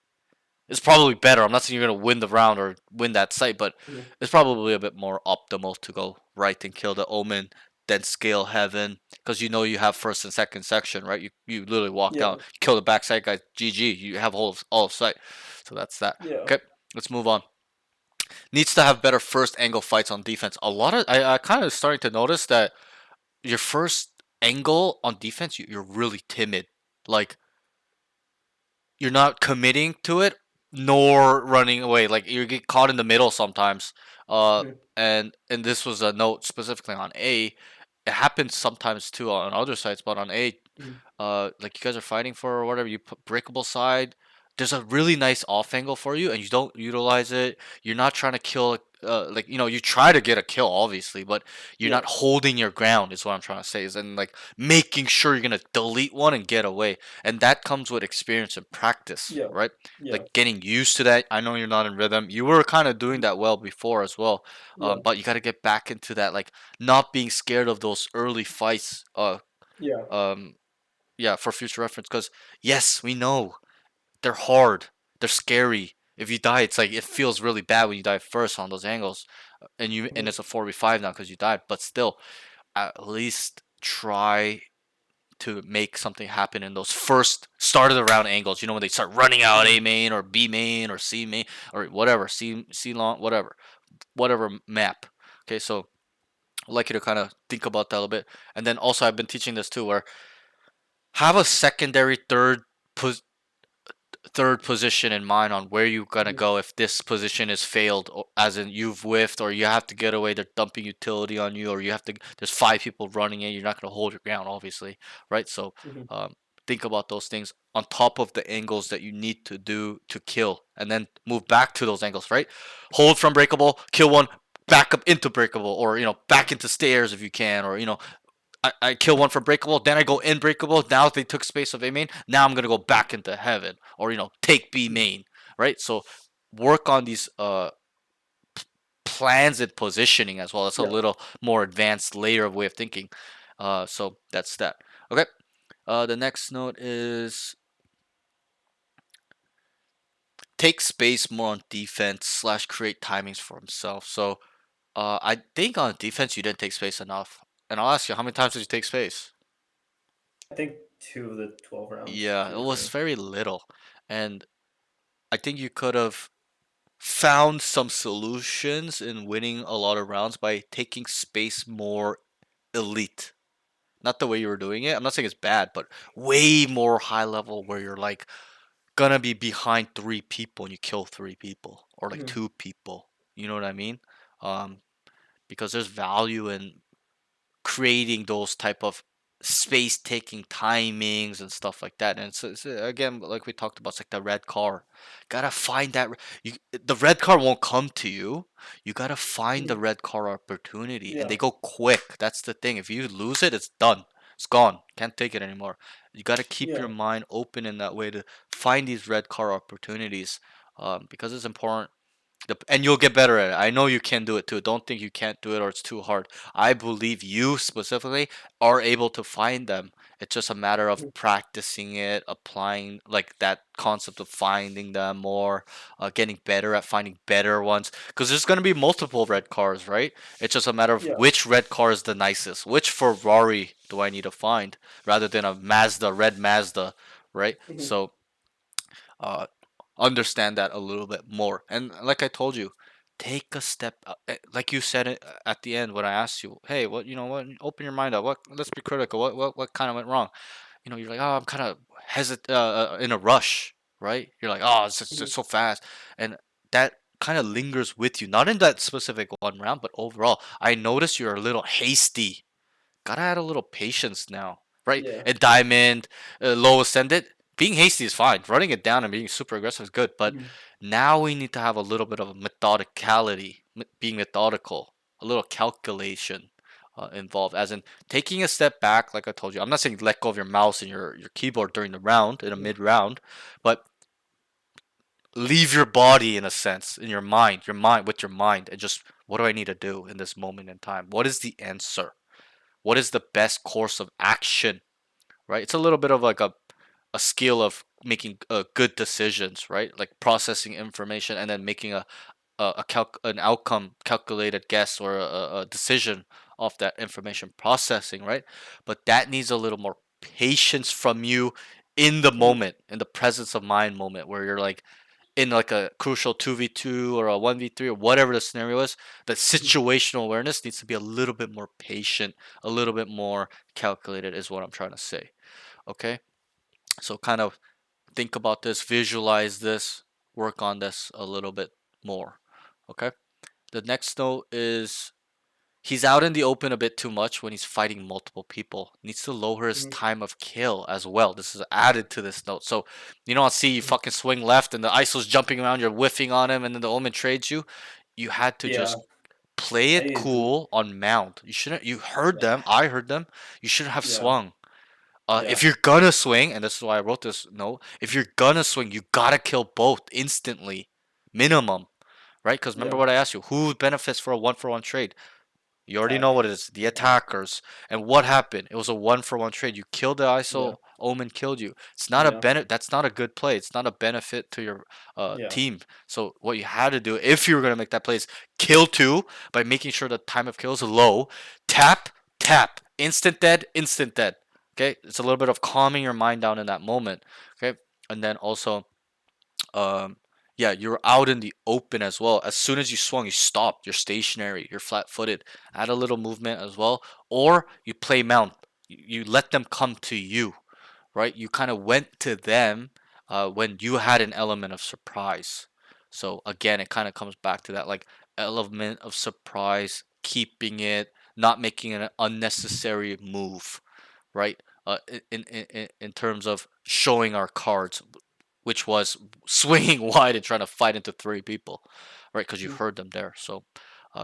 Speaker 1: It's probably better. I'm not saying you're gonna win the round or win that site, but it's probably a bit more optimal to go right and kill the omen, then scale heaven, because you know you have first and second section, right? You literally walk
Speaker 2: Yeah.
Speaker 1: down, kill the backside guy, GG. You have all of sight. So that's that.
Speaker 2: Yeah.
Speaker 1: Okay, let's move on. Needs to have better first angle fights on defense. A lot of I kind of starting to notice that your first angle on defense, you're really timid. Like you're not committing to it nor running away. Like you get caught in the middle sometimes. And this was a note specifically on A. It happens sometimes too on other sites, but on A, like you guys are fighting for or whatever, you put breakable side. There's a really nice off angle for you, and you don't utilize it. You're not trying to kill, like you try to get a kill, obviously, but you're not holding your ground. Is what I'm trying to say. Is and like making sure you're gonna delete one and get away, and that comes with experience and practice,
Speaker 2: Yeah.
Speaker 1: right?
Speaker 2: Yeah.
Speaker 1: Like getting used to that. I know you're not in rhythm. You were kind of doing that well before as well,
Speaker 2: Yeah.
Speaker 1: but you got to get back into that, like not being scared of those early fights.
Speaker 2: Yeah.
Speaker 1: Yeah, for future reference, because yes, we know they're hard, they're scary. If you die, it's like it feels really bad when you die first on those angles, and it's a 4v5 now because you died. But still, at least try to make something happen in those first start of the round angles. You know when they start running out A main or B main or C main or whatever, C long, whatever map. Okay, so I'd like you to kind of think about that a little bit. And then also I've been teaching this too, where have a secondary third position in mind on where you're gonna go if this position is failed, or, as in you've whiffed, or you have to get away. They're dumping utility on you, or you have to. There's 5 people running in. You're not gonna hold your ground, obviously, right? So, think about those things on top of the angles that you need to do to kill, and then move back to those angles, right? Hold from breakable, kill one, back up into breakable, or back into stairs if you can, or I kill one for breakable, then I go in breakable. Now they took space of A main. Now I'm gonna go back into heaven, or take B main, right? So work on these plans and positioning as well. That's a little more advanced layer of way of thinking. So that's that. Okay. The next note is take space more on defense / create timings for himself. So I think on defense you didn't take space enough. And I'll ask you, how many times did you take space?
Speaker 2: I think 2 of the 12 rounds.
Speaker 1: Yeah,
Speaker 2: 2
Speaker 1: it
Speaker 2: or
Speaker 1: was
Speaker 2: 3.
Speaker 1: very little. And I think you could have found some solutions in winning a lot of rounds by taking space more elite. Not the way you were doing it. I'm not saying it's bad, but way more high level where you're like gonna be behind 3 people and you kill 3 people or like 2 people. You know what I mean? Um, because there's value in creating those type of space taking timings and stuff like that. And it's again, like we talked about, it's like the red car. Gotta find that. The red car won't come to you. You gotta find the red car opportunity, and they go quick. That's the thing. If you lose it, it's done. It's gone. Can't take it anymore. You gotta keep your mind open in that way to find these red car opportunities, because it's important. And you'll get better at it. I know you can do it too. Don't think you can't do it or it's too hard. I believe you specifically are able to find them It's just a matter of practicing it, applying like that concept of finding them more, getting better at finding better ones. Because there's gonna be multiple red cars, right? It's just a matter of which red car is the nicest. Which Ferrari do I need to find rather than a Mazda, red Mazda, right? So, uh, understand that a little bit more. And like I told you, take a step. Like you said it at the end when I asked you, hey, what you know, what? Open your mind up. What? Let's be critical. What kind of went wrong? You know, you're like, oh, I'm kind of in a rush, right? You're like, oh, it's so fast, and that kind of lingers with you. Not in that specific one round, but overall, I notice you're a little hasty. Gotta add a little patience now, right? And diamond, low ascendant, being hasty is fine. Running it down and being super aggressive is good, but now we need to have a little bit of a methodicality, being methodical, a little calculation involved, as in taking a step back. Like I told you, I'm not saying let go of your mouse and your keyboard during the round, in a mid round, but leave your body in a sense, in your mind with your mind, and just what do I need to do in this moment in time? What is the answer? What is the best course of action, right? It's a little bit of like a skill of making good decisions, right? Like processing information and then making an outcome calculated guess or a decision off that information processing, right? But that needs a little more patience from you in the moment, in the presence of mind moment, where you're like in like a crucial 2v2 or a 1v3 or whatever the scenario is. The situational awareness needs to be a little bit more patient, a little bit more calculated, is what I'm trying to say. Okay, so kind of think about this, visualize this, work on this a little bit more. Okay, the next note is he's out in the open a bit too much when he's fighting multiple people. Needs to lower his time of kill as well. This is added to this note. So, you know, I see you fucking swing left and the ISO's jumping around, you're whiffing on him, and then the Omen trades you. You had to just play it cool on mount. You shouldn't. You heard them. I heard them. You shouldn't have swung. If you're gonna swing, and this is why I wrote this note, if you're gonna swing, you gotta kill both instantly, minimum, right? Because remember what I asked you: who benefits for a one-for-one trade? You already know what it is. The attackers. And what happened? It was a one-for-one trade. You killed the ISO. Omen killed you. It's not a benefit. That's not a good play. It's not a benefit to your team. So what you had to do, if you were gonna make that play, is kill two by making sure the time of kill is low. Tap, tap. Instant dead. Instant dead. Okay. It's a little bit of calming your mind down in that moment. Okay. And then also, um, yeah, you're out in the open as well. As soon as you swung, you stopped. You're stationary. You're flat-footed. Add a little movement as well, or you play mount. You let them come to you, right? You kind of went to them when you had an element of surprise. So again, it kind of comes back to that like element of surprise, keeping it, not making an unnecessary move, right? In terms of showing our cards, which was swinging wide and trying to fight into three people, right? Because you heard them there. So,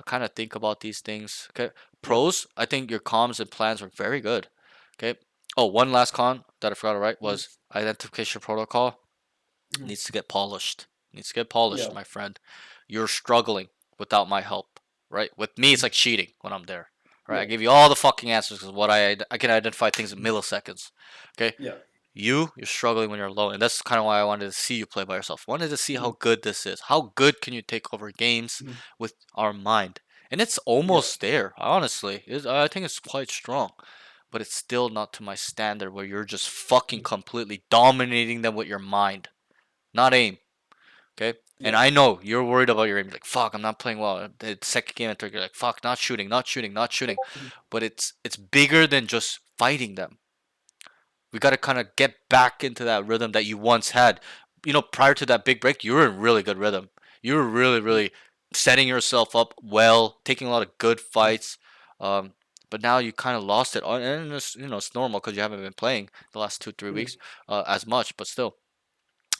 Speaker 1: kind of think about these things. Okay, pros. I think your comms and plans were very good. Okay. Oh, one last con that I forgot to write was identification protocol needs to get polished. Needs to get polished, my friend. You're struggling without my help, right? With me, it's like cheating when I'm there. Right, I give you all the fucking answers because I can identify things in milliseconds. Okay, you're struggling when you're alone, and that's kind of why I wanted to see you play by yourself. Wanted to see how good this is. How good can you take over games with our mind? And it's almost there, honestly. I think it's quite strong, but it's still not to my standard where you're just fucking completely dominating them with your mind, not aim. Okay. And I know you're worried about your aim. You're like, fuck, I'm not playing well. The second game at you're like, fuck, not shooting, not shooting, not shooting. But it's bigger than just fighting them. We got to kind of get back into that rhythm that you once had. You know, prior to that big break, you were in really good rhythm. You were really, really setting yourself up well, taking a lot of good fights. But now you kind of lost it. And it's, you know, it's normal because you haven't been playing the last 2-3 weeks as much. But still,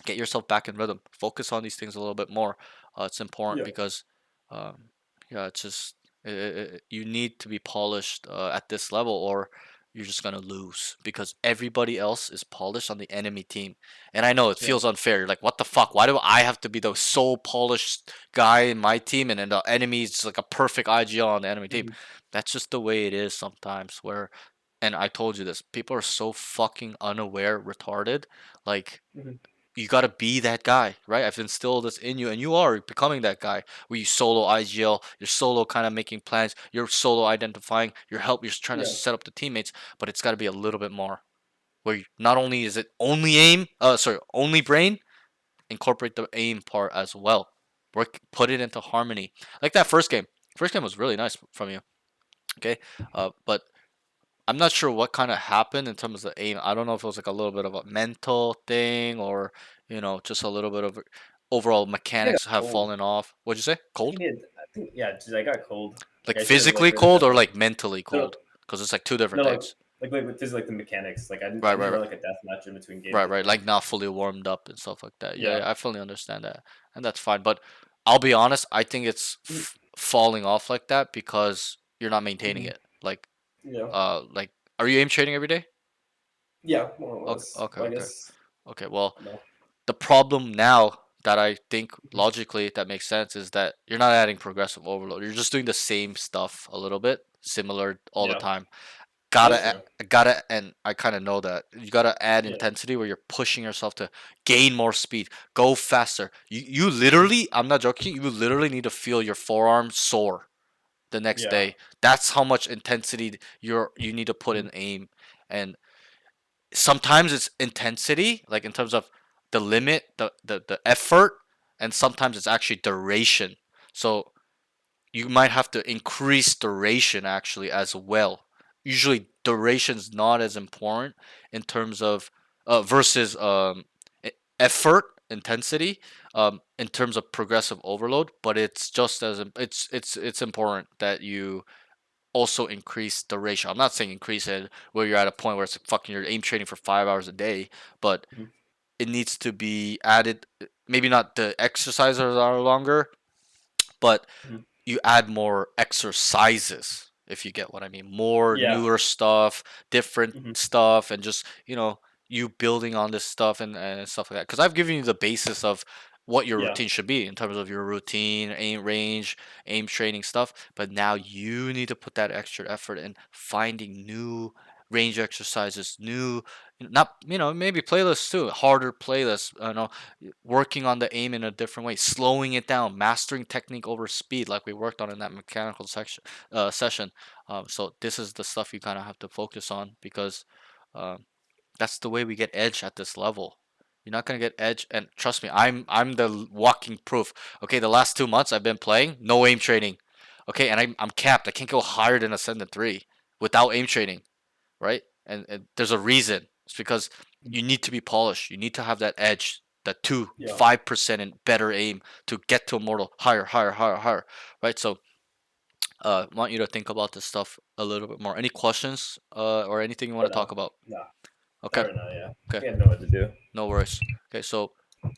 Speaker 1: get yourself back in rhythm. Focus on these things a little bit more. It's important because, yeah, it's just you need to be polished at this level, or you're just gonna lose because everybody else is polished on the enemy team. And I know it feels unfair. You're like, what the fuck? Why do I have to be the sole polished guy in my team, and then the enemy is like a perfect IGL on the enemy team? That's just the way it is sometimes. Where and I told you this, people are so fucking unaware, retarded. Like,
Speaker 2: Mhm.
Speaker 1: you gotta be that guy, right? I've instilled this in you, and you are becoming that guy. Where you solo IGL, you're solo kind of making plans, you're solo identifying, you're trying to
Speaker 2: Yeah.
Speaker 1: set up the teammates, but it's gotta be a little bit more. Where not only is it only only brain, incorporate the aim part as well. Put it into harmony. Like that first game. First game was really nice from you. Okay, but I'm not sure what kind of happened in terms of the aim. I don't know if it was like a little bit of a mental thing or just a little bit of overall
Speaker 2: I think I
Speaker 1: mechanics
Speaker 2: got
Speaker 1: have
Speaker 2: cold.
Speaker 1: fallen off. What'd you say? Cold?
Speaker 2: I think yeah, just, I got cold.
Speaker 1: Like
Speaker 2: I shouldn't have
Speaker 1: physically
Speaker 2: really
Speaker 1: cold
Speaker 2: done
Speaker 1: or
Speaker 2: that.
Speaker 1: like mentally
Speaker 2: No,
Speaker 1: cold? Because it's like two different
Speaker 2: no,
Speaker 1: things.
Speaker 2: with this like the mechanics. Like I
Speaker 1: Right,
Speaker 2: didn't
Speaker 1: right, right.
Speaker 2: run like a death match in between games
Speaker 1: Right,
Speaker 2: this
Speaker 1: right.
Speaker 2: time.
Speaker 1: Like not fully warmed up and stuff like that. Yeah,
Speaker 2: Yeah.
Speaker 1: yeah, I fully understand that, and that's fine. But I'll be honest, I think it's falling off like that because you're not maintaining
Speaker 2: Mhm.
Speaker 1: it. Like,
Speaker 2: Yeah.
Speaker 1: like, are you aim training every day?
Speaker 2: Yeah, more or
Speaker 1: Okay,
Speaker 2: less.
Speaker 1: okay,
Speaker 2: Well, I
Speaker 1: okay,
Speaker 2: guess
Speaker 1: okay. Well,
Speaker 2: no.
Speaker 1: the problem now that I think logically that makes sense is that you're not adding progressive overload. You're just doing the same stuff a little bit, similar all the
Speaker 2: Yeah,
Speaker 1: time.
Speaker 2: that's true.
Speaker 1: Gotta, and I kind of know that you gotta add
Speaker 2: Yeah.
Speaker 1: intensity where you're pushing yourself to gain more speed, go faster. You literally, I'm not joking. You literally need to feel your forearm sore the next
Speaker 2: Yeah.
Speaker 1: day. That's how much intensity you need to put
Speaker 2: Mhm.
Speaker 1: in aim, and sometimes it's intensity, like in terms of the limit, the effort, and sometimes it's actually duration. So you might have to increase duration actually as well. Usually duration's not as important in terms of versus effort intensity in terms of progressive overload, but it's just as it's important that you also increase the ratio. I'm not saying increase it where you're at a point where it's like fucking you're aim training for 5 hours a day, but
Speaker 2: Mhm.
Speaker 1: it needs to be added. Maybe not the exercises are longer, but
Speaker 2: Mhm.
Speaker 1: you add more exercises if you get what I mean. More
Speaker 2: Yeah.
Speaker 1: newer stuff, different
Speaker 2: Mhm.
Speaker 1: stuff, and just you building on this stuff and stuff like that. Because I've given you the basis of what your
Speaker 2: Yeah.
Speaker 1: routine should be in terms of your routine, aim range, aim training stuff. But now you need to put that extra effort in finding new range exercises, new not maybe playlists too, harder playlists. Working on the aim in a different way, slowing it down, mastering technique over speed, like we worked on in that mechanical section session. So this is the stuff you kind of have to focus on because um, that's the way we get edge at this level. You're not gonna get edge, and trust me, I'm the walking proof. Okay, the last 2 months I've been playing no aim training. Okay, and I'm capped. I can't go higher than Ascendant 3 without aim training, right? And there's a reason. It's because you need to be polished. You need to have that edge, that
Speaker 2: Yeah.
Speaker 1: 5% and better aim to get to Immortal higher, higher, higher, higher, right? So, want you to think about this stuff a little bit more. Any questions, or anything you want
Speaker 2: For
Speaker 1: to talk
Speaker 2: now.
Speaker 1: about?
Speaker 2: Nah.
Speaker 1: Okay,
Speaker 2: Not right now, yeah. I
Speaker 1: okay,
Speaker 2: think I know what to do.
Speaker 1: no worries. Okay, so,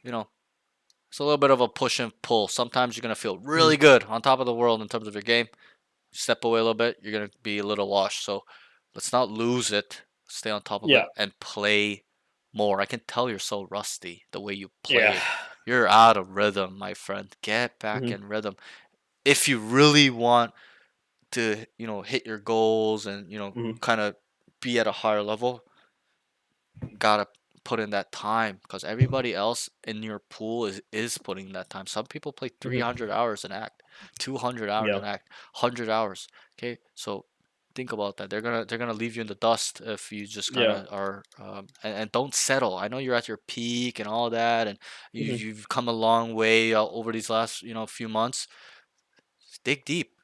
Speaker 1: you know, it's a little bit of a push and pull. Sometimes you're gonna feel really
Speaker 2: Mhm.
Speaker 1: good on top of the world in terms of your game. Step away a little bit, you're gonna be a little washed. So let's not lose it. Stay on top of
Speaker 2: Yeah.
Speaker 1: it and play more. I can tell you're so rusty the way you
Speaker 2: Yeah.
Speaker 1: played. You're out of rhythm, my friend. Get back
Speaker 2: Mhm.
Speaker 1: in rhythm. If you really want to, hit your goals and,
Speaker 2: Mhm.
Speaker 1: kind of be at a higher level, gotta put in that time because everybody else in your pool is putting that time. Some people play
Speaker 2: Mhm.
Speaker 1: 300 hours an act, 200 hours
Speaker 2: Yeah.
Speaker 1: an act, 100 hours. Okay, so think about that. They're gonna leave you in the dust if you just kind
Speaker 2: Yeah.
Speaker 1: of are and don't settle. I know you're at your peak and all that, and
Speaker 2: Mhm.
Speaker 1: you've come a long way over these last few months. Dig deep.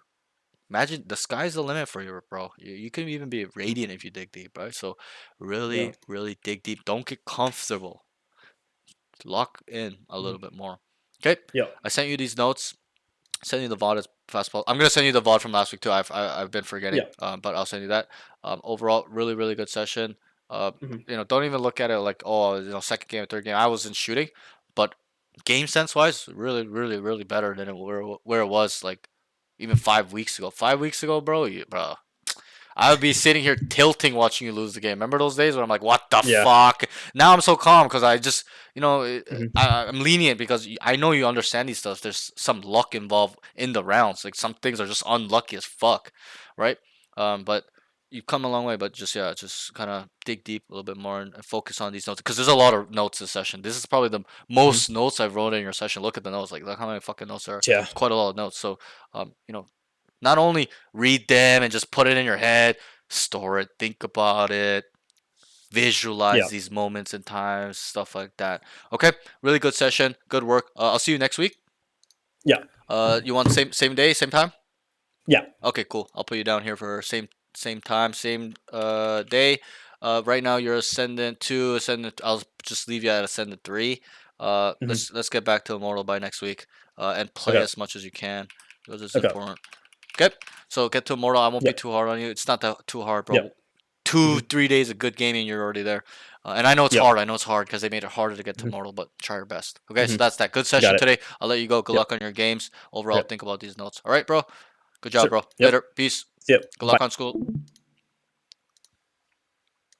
Speaker 1: Imagine the sky's the limit for you, bro. You can even be radiant if you dig deep, right? So
Speaker 2: Yeah.
Speaker 1: really, really dig deep. Don't get comfortable. Lock in a
Speaker 2: Mhm.
Speaker 1: little bit more. Okay.
Speaker 2: Yeah.
Speaker 1: I sent you these notes. Send you the VOD as fast as possible. I'm gonna send you the VOD from last week too. I've been forgetting.
Speaker 2: Yeah.
Speaker 1: But I'll send you that. Overall, really, really good session. Uh,
Speaker 2: Mhm.
Speaker 1: don't even look at it like, oh, second game, third game. I wasn't shooting, but game sense wise, really, really, really better than where it was like even 5 weeks ago. 5 weeks ago, bro. I would be sitting here tilting watching you lose the game. Remember those days when I'm like, what the
Speaker 2: Yeah.
Speaker 1: fuck? Now I'm so calm because I just,
Speaker 2: Mhm.
Speaker 1: I'm lenient because I know you understand these stuff. There's some luck involved in the rounds. Like some things are just unlucky as fuck, right? But you've come a long way, but just kind of dig deep a little bit more and focus on these notes because there's a lot of notes this session. This is probably the most notes I've wrote in your session. Look at the notes, like look how many fucking notes there are.
Speaker 2: Yeah.
Speaker 1: Quite a lot of notes. So, not only read them and just put it in your head, store it, think about it, visualize these moments and times, stuff like that. Okay, really good session, good work. I'll see you next week.
Speaker 2: Yeah.
Speaker 1: You want same day, same time?
Speaker 2: Yeah.
Speaker 1: Okay, cool. I'll put you down here for same time, same day. Right now you're ascendant 2, ascendant. I'll just leave you at ascendant 3. Let's get back to Immortal by next week. And play as much as you can. Because it's important. Okay, so get to Immortal. I won't be too hard on you. It's not that too hard, bro. 2-3 days of good gaming, you're already there. And I know it's hard. I know it's hard because they made it harder to get to Immortal, but try your best. Okay, so that's that. Good session today. I'll let you go. Good luck on your games. Overall, think about these notes. All right, bro. Good job, bro. Later. Peace.
Speaker 2: Yep.
Speaker 1: Good luck on school.